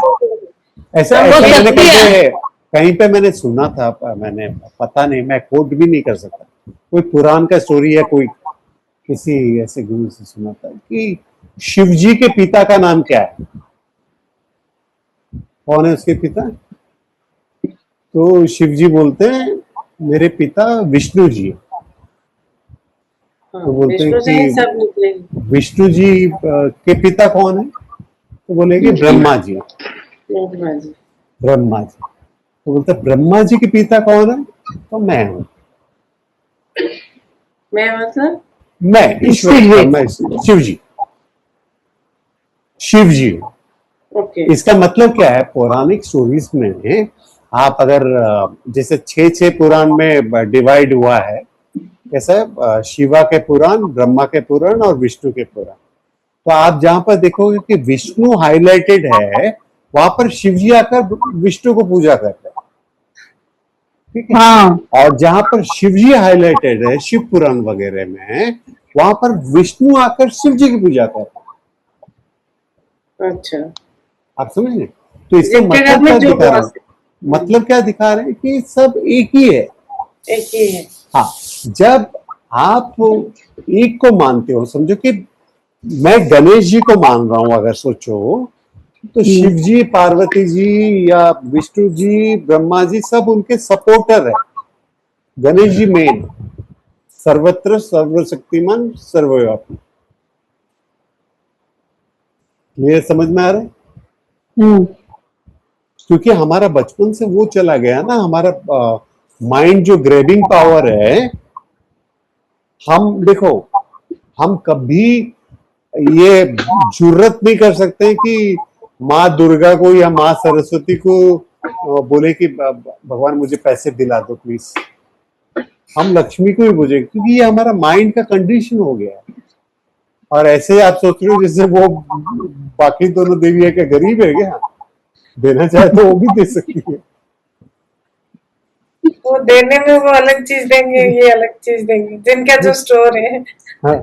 ऐसा वो मैंने शक्ति है। कहीं पे मैंने सुना था, मैंने पता नहीं, मैं कोट भी नहीं कर सकता, कोई पुराण का स्टोरी है, कोई किसी ऐसे गुरु से सुना था कि शिव जी के पिता का नाम क्या है? कौन है उसके पिता? तो शिव जी बोलते हैं मेरे पिता विष्णु जी। हाँ, तो बोलते हैं विष्णु से ही कि सब निकलेंगे। विष्णु जी के पिता कौन है? तो बोलेंगे ब्रह्मा जी। ब्रह्मा जी। ब्रह्मा जी। तो बोलते ब्रह्मा जी के पिता कौन है? तो मैं हूं। मैं मतलब मैं ईश्वर, मैं शिव जी। शिव जी। ओके, इसका मतलब क्या है? पौराणिक स्टोरीज में आप अगर जैसे 6 पुराण में डिवाइड हुआ है, कैसा है? शिवा के पुराण, ब्रह्मा के पुराण और विष्णु के पुराण। तो आप जहां पर देखोगे कि विष्णु हाईलाइटेड है, वहां पर शिव जी आकर विष्णु को पूजा करते हैं, ठीक है? हाँ, और जहां पर शिव जी हाईलाइटेड है, शिव पुराण वगैरह में, वहां पर विष्णु आकर शिव जी की पूजा करते हैं। अच्छा। आप समझ रहे? तो इसका जिनके घर मतलब में क्या जो दिखा रहे बॉस हैं? मतलब क्या दिखा रहे हैं कि सब एक ही है। एक ही है। हाँ, जब आप एक को मानते हो, समझो कि मैं गणेश जी को मान रहा हूं, अगर सोचो तो शिव जी, पार्वती जी या विष्णु जी, ब्रह्मा जी, सब उनके सपोर्टर है। गणेश जी मेन, सर्वत्र सर्वशक्तिमान सर्वव्यापी। क्लियर, समझ में आ रहा है? क्योंकि हमारा बचपन से वो चला गया ना, हमारा माइंड जो ग्रैबिंग पावर है, हम देखो, हम कभी ये जुर्रत नहीं कर सकते कि माँ दुर्गा को या माँ सरस्वती को बोले कि भगवान मुझे पैसे दिला दो प्लीज। हम लक्ष्मी को ही बोले, क्योंकि ये हमारा माइंड का कंडीशन हो गया है। और ऐसे आप सोच रहे हो जैसे वो बाकी दोनों देवियां क्या गरीब है क्या? देना चाहे तो वो भी दे सकती है। वो देने में वो अलग चीज देंगे, ये अलग चीज देंगे, जिनका जो स्टोर है। हाँ,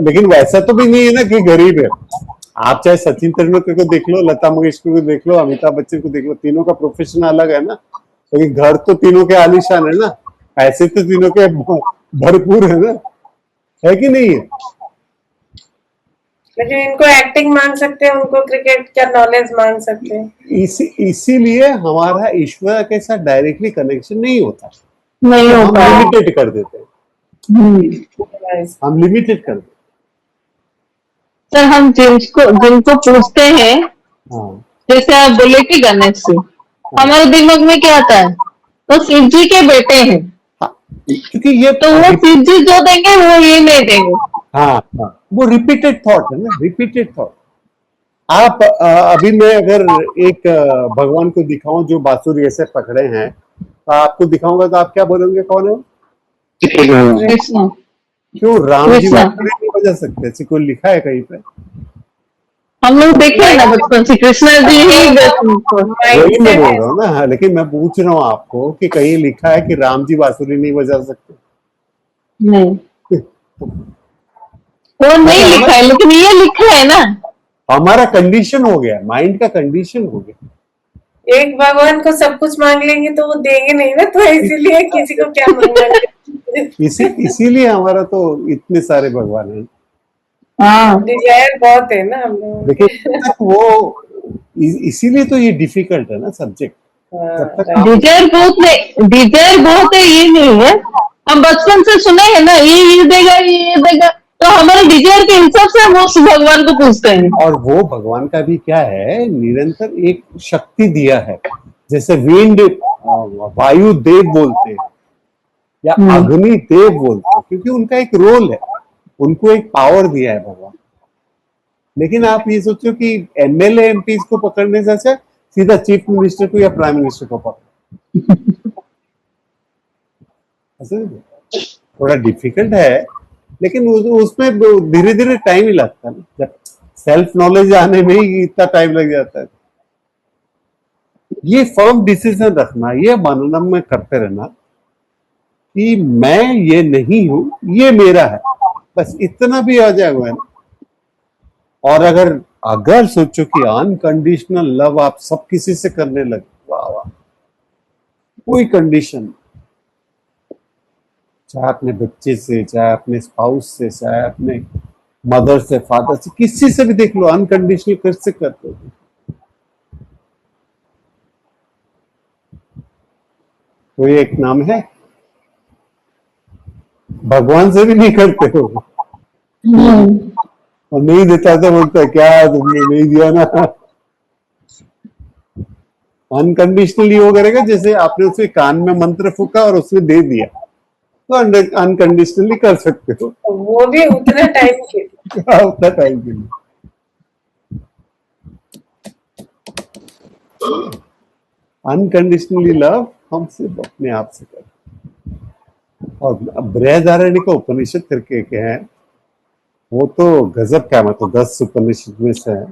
लेकिन वैसा तो भी नहीं है ना कि गरीब है। आप चाहे सचिन तेंदुलकर को देख लो, लता मंगेशकर को देख लो, अमिताभ बच्चन को देख लो, तीनों का प्रोफेशन अलग है ना, क्योंकि घर तो तीनों के आलीशान है ना, पैसे तो तीनों के भरपूर है ना, है कि नहीं है? लेकिन इनको एक्टिंग मांग सकते हैं, उनको क्रिकेट का नॉलेज मांग सकते हैं। इसीलिए हमारा ईश्वर के साथ डायरेक्टली कनेक्शन नहीं होता, नहीं हम होता है। लिमिटेड कर देते हैं, Nice. हम लिमिटेड कर देते सर हम जिनको जिनको पूछते हैं, हैं। हाँ जैसे आप बोले कि गणेश जी, हमारे दिमाग में क्या आता है, वो शिव जी के बेटे हैं, हाँ, क्योंकि ये तो वो शिव जी जो देंगे वो ये नहीं देंगे। हाँ हाँ, वो रिपीटेड थॉट है ना, रिपीटेड थॉट। आप अभी मैं अगर एक भगवान को दिखाऊं जो बांसुरी ऐसे पकड़े हैं, तो आपको दिखाऊंगा तो आप क्या बोलोगे, कौन है वो? कृष्ण। क्यों राम जी कृष्ण। बांसुरी नहीं बजा सकते? ऐसे कोई लिखा है कहीं पे? हम लोग देखे हैं ना बचपन से, कृष्णा जी ही वही मैं बोल रहा हूँ ना। हाँ, लेकिन मैं पूछ रहा हूँ आपको कि कहीं लिखा है कि राम जी बांसुरी नहीं बजा सकते? नहीं, वो नहीं लिखा है, लेकिन ये लिखा है ना। हमारा कंडीशन हो गया, माइंड का कंडीशन हो गया। एक भगवान को सब कुछ मांग लेंगे तो वो देंगे नहीं ना, तो इसीलिए किसी को क्या मांगना। इसीलिए हमारा तो इतने सारे भगवान हैं। हाँ, डिजायर बहुत है ना हम लोगों देखिए के। तब तक वो इसीलिए तो ये डिफिकल्ट है ना सब्जेक्ट। जब तक आप डिजायर बहुत है, ये नहीं है। हम बचपन से सुने हैं ना, ये देगा, ये देगा, तो हमारे डिजायर के हिसाब से हम उस भगवान को पूछते हैं। और वो भगवान का भी क्या है, निरंतर एक शक्ति दिया है, जैसे विंड वायु देव बोलते हैं या अग्नि देव बोलते हैं, क्योंकि उनका एक रोल है, उनको एक पावर दिया है भगवान। लेकिन आप ये सोचो कि एमएलए एमपी को पकड़ने से अच्छा सीधा चीफ मिनिस्टर को या प्राइम मिनिस्टर को पकड़। थोड़ा डिफिकल्ट है, लेकिन उसमें धीरे धीरे टाइम ही लगता है। जब सेल्फ नॉलेज आने में ही इतना टाइम लग जाता है। ये फर्म डिसीजन रखना, ये मननम में करते रहना कि मैं ये नहीं हूं, ये मेरा है, बस इतना भी आ जाएगा ना। और अगर अगर सोचो कि अनकंडीशनल लव आप सब किसी से करने लगे, वाह वाह, कोई कंडीशन, चाहे अपने बच्चे से, चाहे अपने स्पाउस से, चाहे अपने मदर से, फादर से, किसी से भी देख लो, अनकंडीशनल कैसे करते हो? तो ये एक नाम है, भगवान से भी नहीं करते हो। और नहीं देता तो बोलता है क्या तुमने नहीं दिया ना। अनकंडीशनली वो करेगा, जैसे आपने उसे कान में मंत्र फूका और उसने दे दिया, तो अनकंडीशनली कर सकते हो। वो भी उतना टाइम के लिए। उतना टाइम के लिए। अनकंडीशनली लव हम सिर्फ अपने आप से करते हैं। और बृहदारण्यक का उपनिषद करके के हैं, वो तो गजब का, मतलब 10 उपनिषद में से है।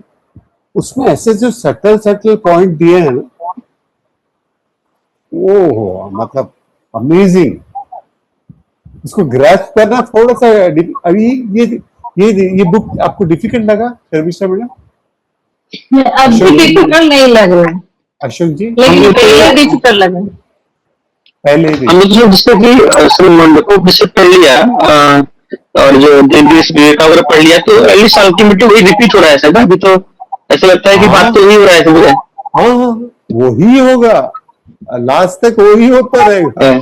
उसमें ऐसे जो सटल पॉइंट दिए हैं ना, वो मतलब अमेजिंग। उसको ग्रैस्प करना थोड़ा सा अभी ये बुक आपको डिफिकल्ट लगा शर्मिष्ठा मैडम? अब भी डिफिकल्ट नहीं लग रहा है, अशोक जी लेकिन पहले डिफिकल्ट लगा। पहले हम लोग जो जिसको कि श्री मंडको उपनिषद पढ़ लिया, और जो देश विवेका वगैरह पढ़ लिया, तो एटलीस्ट अल्टीमेटली वही रिपीट हो रहा है सर। अभी तो ऐसा लगता है कि बात तो वही हो रहा है मुझे। हाँ वही होगा, लास्ट तक वही होता रहेगा।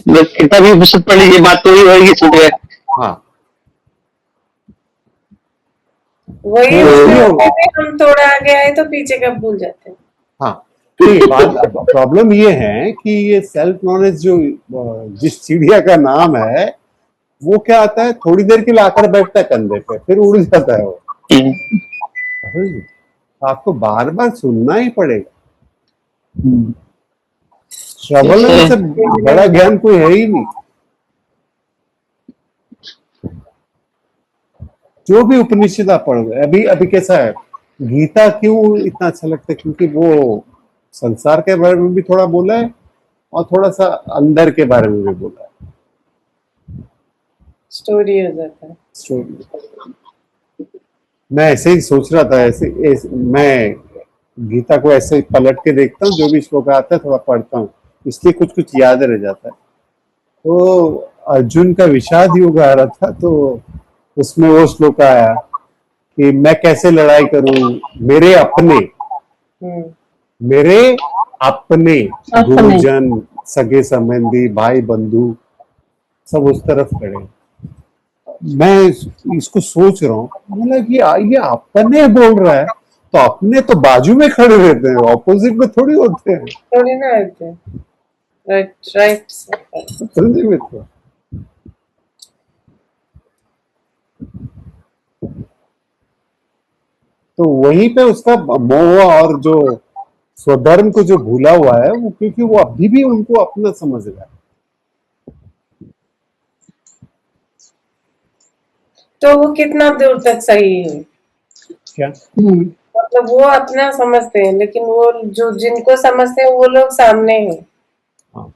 कितना भी उपनिषद पढ़ लीजिए, बात तो वही होगी सुबह। हाँ वही उसमें हम थोड़ा आगे आए तो पीछे का भूल जाते हैं। हाँ, तो प्रॉब्लम ये है कि ये सेल्फ नॉलेज जो जिस चिड़िया का नाम है, वो क्या आता है, थोड़ी देर के लिए आकर बैठता है कंधे पे, फिर उड़ जाता है वो। आपको बार बार सुनना ही पड़ेगा। श्रवण से बड़ा ज्ञान कोई है ही नहीं। जो भी उपनिषद आप पढ़ोगे, अभी अभी कैसा है, गीता क्यों इतना अच्छा लगता है? क्योंकि वो संसार के बारे में भी थोड़ा बोला है और थोड़ा सा अंदर के बारे में भी बोला है। स्टोरी हो जाता है। स्टोरी मैं ऐसे ही सोच रहा था, मैं गीता को ऐसे ही पलट के देखता हूँ, जो भी श्लोक आता है थोड़ा पढ़ता हूँ, इसलिए कुछ कुछ याद रह जाता है। तो अर्जुन का विषाद योग आ रहा था, तो उसमें वो श्लोक आया कि मैं कैसे लड़ाई करूं, मेरे अपने हम्म, अपने गुरुजन, सगे संबंधी, भाई बंधु सब उस तरफ खड़े हैं। मैं इसको सोच रहा हूँ, बोला कि ये अपने बोल रहा है, तो अपने तो बाजू में खड़े रहते हैं, ऑपोजिट में थोड़ी होते हैं। थोड़ी ना आते हैं। Right right. समझे मित्र? तो वहीं पे उसका मोह और जो स्वधर्म को जो भूला हुआ है वो, क्योंकि वो अभी भी उनको अपना समझ रहा है। तो वो कितना दूर तक सही है? क्या? मतलब वो अपना समझते हैं, लेकिन वो जो जिनको समझते हैं वो लोग सामने हैं। हाँ।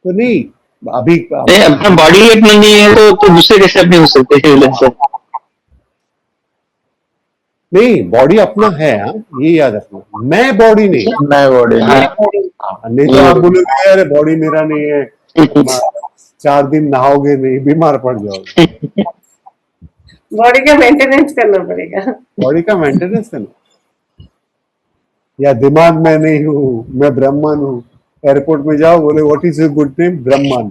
तो नहीं, अभी नहीं, अपना बॉडी अपना नहीं है तो दूसरे कैसे अपने हो सकते हैं विलन से? नहीं, बॉडी अपना है, हाँ, ये याद रखना, मैं बॉडी नहीं। मैं बॉडी हाँ, नहीं तो आप बोलोगे अरे बॉडी मेरा नहीं है, 4 दिन नहाओगे नहीं, बीमार पड़ जाओगे। बॉडी का मेंटेनेंस करना पड़ेगा। बॉडी का मेंटेनेंस करना। या दिमाग मैं नहीं हूँ, मैं ब्राह्मण हूँ, एयरपोर्ट में जाओ, बोले what is your good name, ब्राह्मण।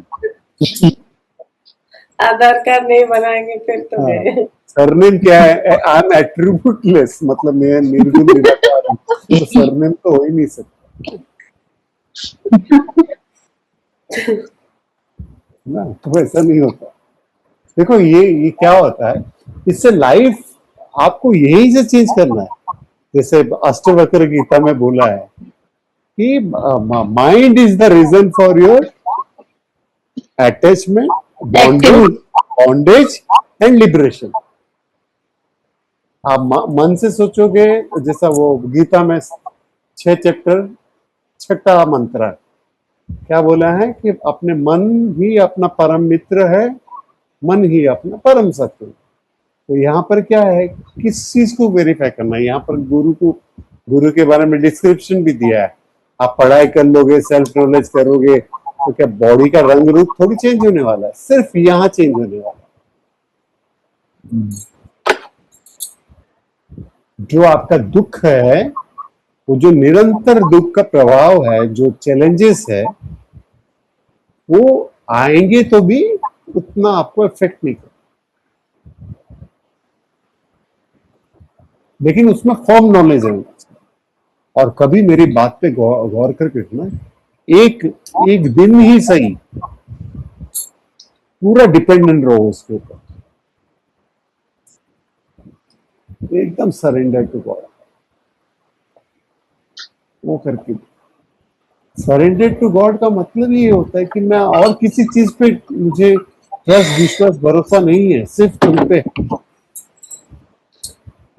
आधार कार्ड नहीं बनाएंगे फिर तो गए। सरनेम क्या है? आई एम एट्रीब्यूटलेस, मतलब मैं निर्गुण निराकार हूँ, तो सरनेम तो हो ही नहीं सकता ना, तो ऐसा नहीं होता। देखो ये क्या होता है, इससे लाइफ आपको यही से चेंज करना है। जैसे अष्टवक्र गीता में बोला है कि mind is the reason for your attachment, bondage and liberation. आप मन से सोचोगे, जैसा वो गीता में 6 चैप्टर 6वां मंत्र है, क्या बोला है कि अपने मन ही अपना परम मित्र है, मन ही अपना परम शत्रु। तो यहाँ पर क्या है, किस चीज को वेरीफाई करना है? यहाँ पर गुरु के बारे में डिस्क्रिप्शन भी दिया है। आप पढ़ाई कर लोगे, सेल्फ नॉलेज करोगे, तो क्या बॉडी का रंग रूप थोड़ी चेंज होने वाला है, सिर्फ यहाँ चेंज होने वाला है। जो आपका दुख है, वो जो निरंतर दुख का प्रभाव है, जो चैलेंजेस है, वो आएंगे तो भी उतना आपको इफेक्ट नहीं कर, लेकिन उसमें फॉर्म नॉलेज है। और कभी मेरी बात पे गौर करके सुना, एक दिन ही सही पूरा डिपेंडेंट रहो उसके ऊपर, एकदम सरेंडर टू गॉड। वो करके सरेंडर टू गॉड का मतलब ये होता है कि मैं और किसी चीज पे मुझे ट्रस्ट, विश्वास, भरोसा नहीं है, सिर्फ तुम पे।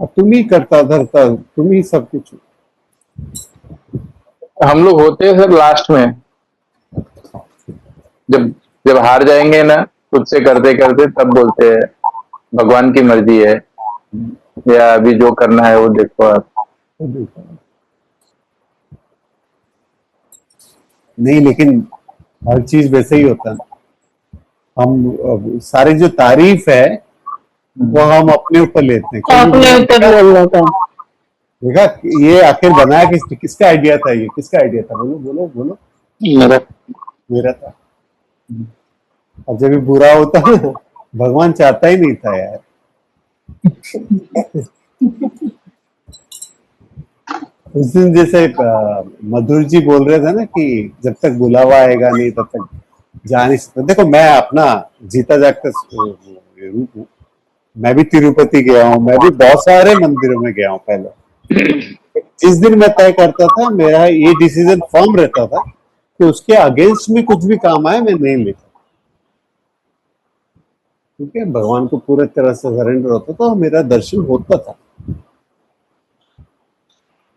और तुम ही करता धरता, तुम ही सब कुछ। हम लोग होते हैं सर लास्ट में, जब हार जाएंगे ना खुद से करते करते, तब बोलते हैं भगवान की मर्जी है, या अभी जो करना है वो देखो आप। नहीं, लेकिन हर चीज वैसे ही होता है। हम सारी जो तारीफ है वो हम अपने ऊपर लेते हैं। अपने ऊपर ले लेता है। देखा, ये आखिर बनाया किसका आइडिया था? ये किसका आइडिया था? बोलो बोलो बोलो। मेरा था। और जब भी बुरा होता है ना, भगवान चाहता ही नहीं था यार। उस दिन जैसे मधुर जी बोल रहे थे ना कि जब तक बुलावा आएगा नहीं तब तक जा नहीं सकते। देखो, मैं अपना जीता जागता रूप हूँ। मैं भी तिरुपति गया हूँ, मैं भी बहुत सारे मंदिरों में गया हूँ पहले। जिस दिन मैं तय करता था, मेरा ये डिसीजन फर्म रहता था कि उसके अगेंस्ट में कुछ भी काम आए मैं नहीं लेता। ठीक है, भगवान को पूरे तरह से सरेंडर होता था, मेरा दर्शन होता था।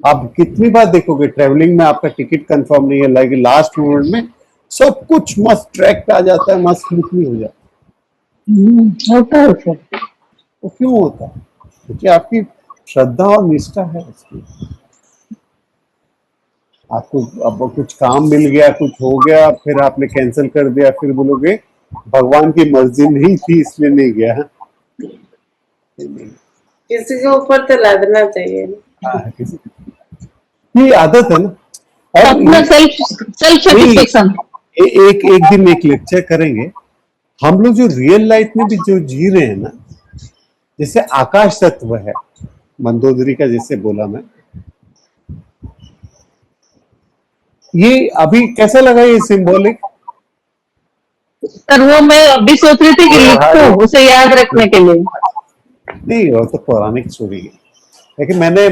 आप कितनी बार देखोगे ट्रेवलिंग में, आपका टिकट कंफर्म नहीं है, लास्ट मोमेंट में सब कुछ मस्त ट्रैक पे आ जाता है, मस्त स्मूथली हो जाता है। होता है सर। वो क्यों होता है? क्योंकि आपकी श्रद्धा और निष्ठा है उसकी। आपको अब कुछ काम मिल गया, कुछ हो गया, फिर आपने कैंसिल कर दिया, फिर बोलोगे भगवान की मर्जी नहीं थी इसलिए नहीं गया। किसी के ऊपर तो लादना चाहिए ना। ये आदत है ना। और अपना सेल्फ सेटिस्फेक्शन। एक एक दिन एक लेक्चर करेंगे हम लोग, जो रियल लाइफ में भी जो जी रहे हैं ना, जैसे आकाश तत्व है, मंदोदरी का जैसे बोला मैं, ये अभी कैसा लगा ये सिंबॉलिक? पर वो मैं अभी सोच रही थी कि लिखूं उसे याद रखने के लिए। नहीं, वो तो पौराणिक स्टोरी है, लेकिन मैंने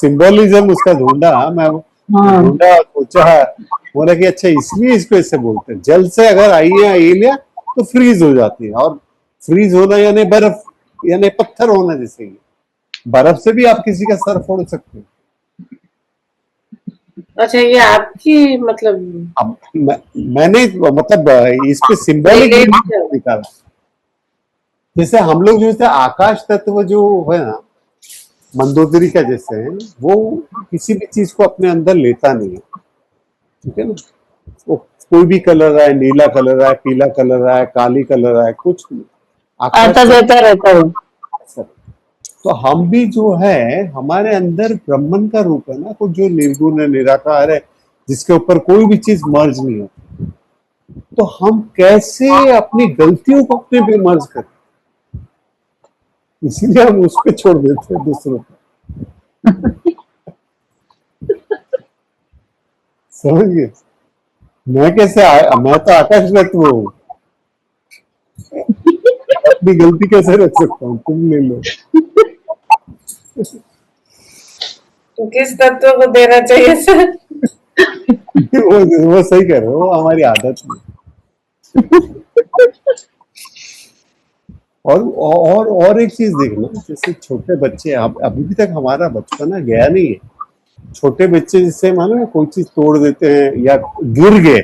सिंबोलिज्म उसका ढूंढा, मैं हाँ। ढूंढा, सोचा, बोला कि अच्छा इसलिए इसको ऐसे बोलते हैं। जल से अगर एलिया तो फ्रीज हो जाती है, और फ्रीज होना यानी बर्फ, यानी पत्थर होना। जैसे ही बर्फ से भी आप किसी का सर फोड़ सकते हो। अच्छा, ये आपकी मतलब अब मैंने मतलब इस पे सिंबॉलिक निकाला। जैसे हम लोग जो है आकाश तत्व जो है ना, मंदोदरी का जैसे है, वो किसी भी चीज को अपने अंदर लेता नहीं है, ठीक है ना। वो कोई भी कलर आए, नीला कलर आए, पीला कलर आए, काली कलर आए, कुछ नहीं, आता जाता रहता है। तो हम भी जो है, हमारे अंदर ब्रह्मन का रूप है ना, कुछ जो निर्गुण है, निराकार है, जिसके ऊपर कोई भी चीज मर्ज नहीं होती। तो हम कैसे अपनी गलतियों को अपने पे मर्ज करें? इसीलिए हम उस पर छोड़ देते हैं दूसरों को। समझ गए? मैं मैं तो आकाश तत्व हूँ, अपनी गलती कैसे रख सकता हूँ? तुम ले लो। तो किस तत्व को देना चाहिए सर? वो सही कह रहे हो, हमारी आदत में। और एक चीज देखना, जैसे छोटे बच्चे, अभी तक हमारा बचपना गया नहीं है। छोटे बच्चे जिससे मानो कोई चीज तोड़ देते हैं या गिर गए,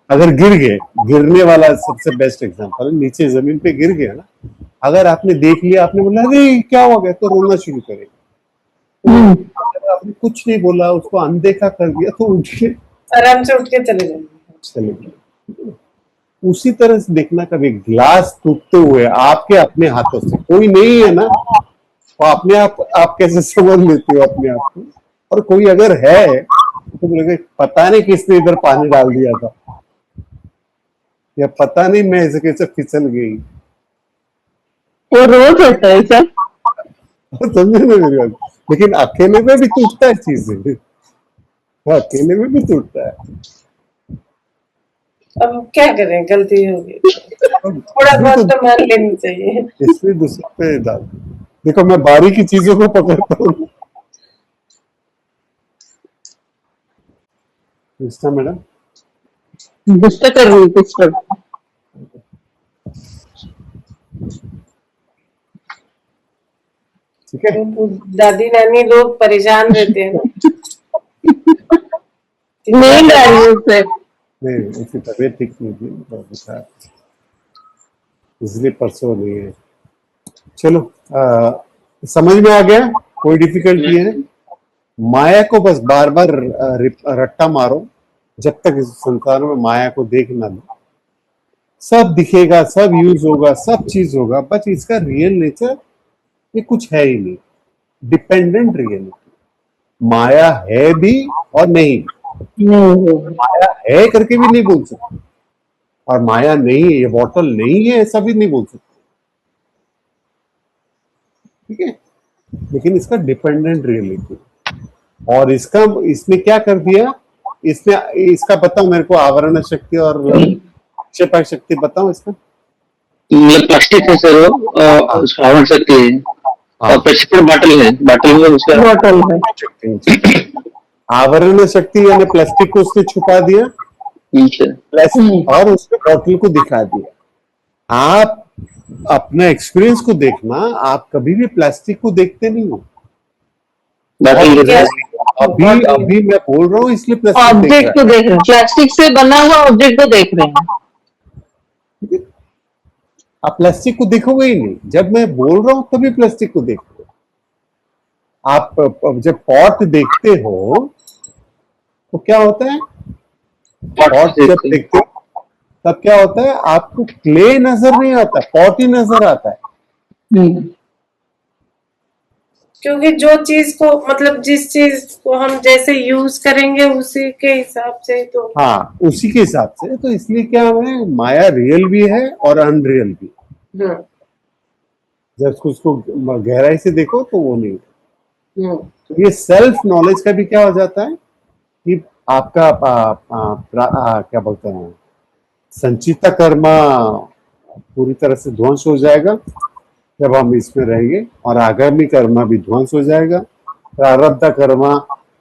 अगर गिर गए, गिरने वाला सबसे बेस्ट एग्जांपल है, नीचे जमीन पे गिर गया ना, अगर आपने देख लिया, आपने बोला अरे क्या हो गया, तो रोना शुरू करेगा। अगर आपने कुछ नहीं बोला, उसको अनदेखा कर दिया, तो उठ के आराम से उठ के चले जाएंगे। उसी तरह से देखना, कभी ग्लास टूटते हुए आपके अपने हाथों से, कोई नहीं है ना, तो अपने आप कैसे समझ लेते हो अपने आप को? और कोई अगर है तो बोलेगा पता नहीं किसने इधर पानी डाल दिया था, या पता नहीं मैं ऐसे कैसे फिसल गई। वो रोज होता है सर। समझे ना मेरी बात? लेकिन अकेले में भी टूटता है चीजें, अकेले में भी टूटता है। अब क्या करें, गलती होगी, थोड़ा बहुत तो मान लेनी चाहिए। इसलिए दूसरे पे डाल। देखो मैं बारीकी चीजों को पकड़ता हूँ। मैडम गुस्सा कर रही कुछ पर। ठीक है, दादी नानी लोग परेशान रहते हैं ना। नींद आ रही है उससे। नहीं, उसकी तबीयत ठीक नहीं थी, इसलिए परसों नहीं है। चलो, समझ में आ गया? कोई डिफिकल्टी है? माया को बस बार बार रट्टा मारो, जब तक इस संसार में माया को देख ना लो। सब दिखेगा, सब यूज होगा, सब चीज होगा, बट इसका रियल नेचर ये कुछ है ही नहीं। Dependent reality. माया है भी और नहीं, माया है करके भी नहीं बोल सकते, और माया नहीं है, ये बॉटल नहीं है, ऐसा भी नहीं बोल सकते, ठीक है। लेकिन इसका डिपेंडेंट रियलिटी, और इसने क्या कर दिया, इसका बताओ मेरे को, आवरण शक्ति और क्षेपक शक्ति बताओ इसका। मतलब प्लास्टिक है सर, वो आवरण शक्ति है, और प्रक्षेपण बाटल है, बाटल में उसका बॉटल है। आवरण शक्ति यानी प्लास्टिक को उसने छुपा दिया, और उसने बॉटल को दिखा दिया। आप अपना एक्सपीरियंस को देखना, आप कभी भी प्लास्टिक को देखते नहीं हो। अभी मैं बोल रहा हूँ, इसलिए प्लास्टिक ऑब्जेक्ट को देख रहे हैं, प्लास्टिक से बना हुआ ऑब्जेक्ट को देख रहे हैं। आप प्लास्टिक को देखोगे ही नहीं। जब मैं बोल रहा हूं तभी प्लास्टिक को देखो। आप जब पॉट देखते हो तो क्या होता है, पॉट जब देखते हो तब क्या होता है, आपको क्ले नजर नहीं आता, पॉट ही नजर आता है। क्योंकि जो चीज को मतलब जिस चीज को हम जैसे यूज करेंगे उसी के हिसाब से तो। हाँ, उसी के हिसाब से। तो इसलिए क्या है, माया रियल भी है और अनरियल भी। जब उसको गहराई से देखो तो वो नहीं। तो ये सेल्फ नॉलेज का भी क्या हो जाता है कि आपका क्या बोलते हैं, संचिता कर्मा पूरी तरह से ध्वंस हो जाएगा जब हम इसमें रहेंगे, और आगामी कर्मा भी ध्वंस हो जाएगा। प्रारब्ध कर्मा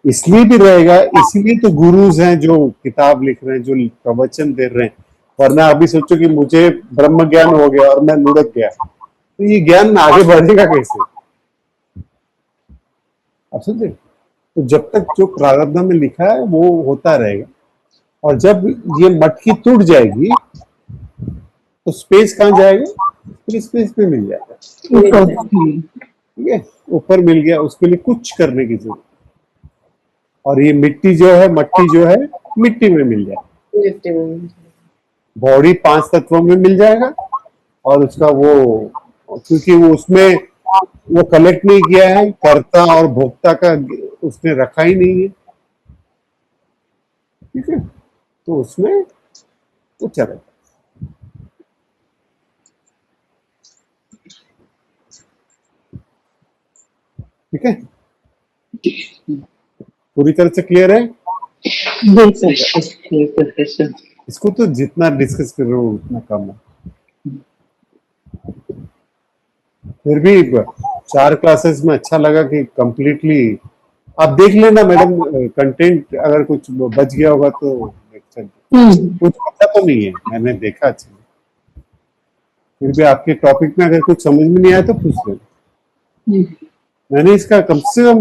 इसलिए भी रहेगा, इसीलिए तो गुरुज हैं जो किताब लिख रहे हैं, जो प्रवचन दे रहे हैं। वरना अभी सोचो कि मुझे ब्रह्म ज्ञान हो गया और मैं लुढ़क गया, तो ये ज्ञान आगे बढ़ेगा कैसे? आप समझे? तो जब तक जो प्रारब्ध में लिखा है वो होता रहेगा, और जब ये मटकी टूट जाएगी तो स्पेस कहाँ जाएगा? फिर स्पेस में मिल जाएगा। ठीक है, ऊपर मिल गया, उसके लिए कुछ करने की जरूरत। और ये मिट्टी जो है, मट्टी जो है, मिट्टी में मिल जाएगा। बॉडी 5 तत्वों में मिल जाएगा, और उसका वो, क्योंकि वो उसमें वो कलेक्ट नहीं किया है, कर्ता और भोक्ता का उसने रखा ही नहीं है। ठीक है, तो उसमें वो चलेगा। ठीक है, पूरी तरह से क्लियर है? इसको तो जितना डिस्कस कर रहे हो उतना कम है। फिर भी 4 क्लासेस में अच्छा लगा कि कंप्लीटली आप देख लेना मैडम, कंटेंट अगर कुछ बच गया होगा तो लेक्चर कुछ पता तो नहीं है, मैंने देखा। अच्छा, फिर भी आपके टॉपिक में अगर कुछ समझ में नहीं आया तो पूछ लेना। मैंने इसका कम से कम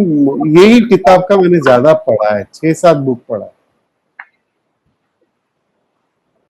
यही किताब का मैंने ज्यादा पढ़ा है, 6-7 बुक पढ़ा है।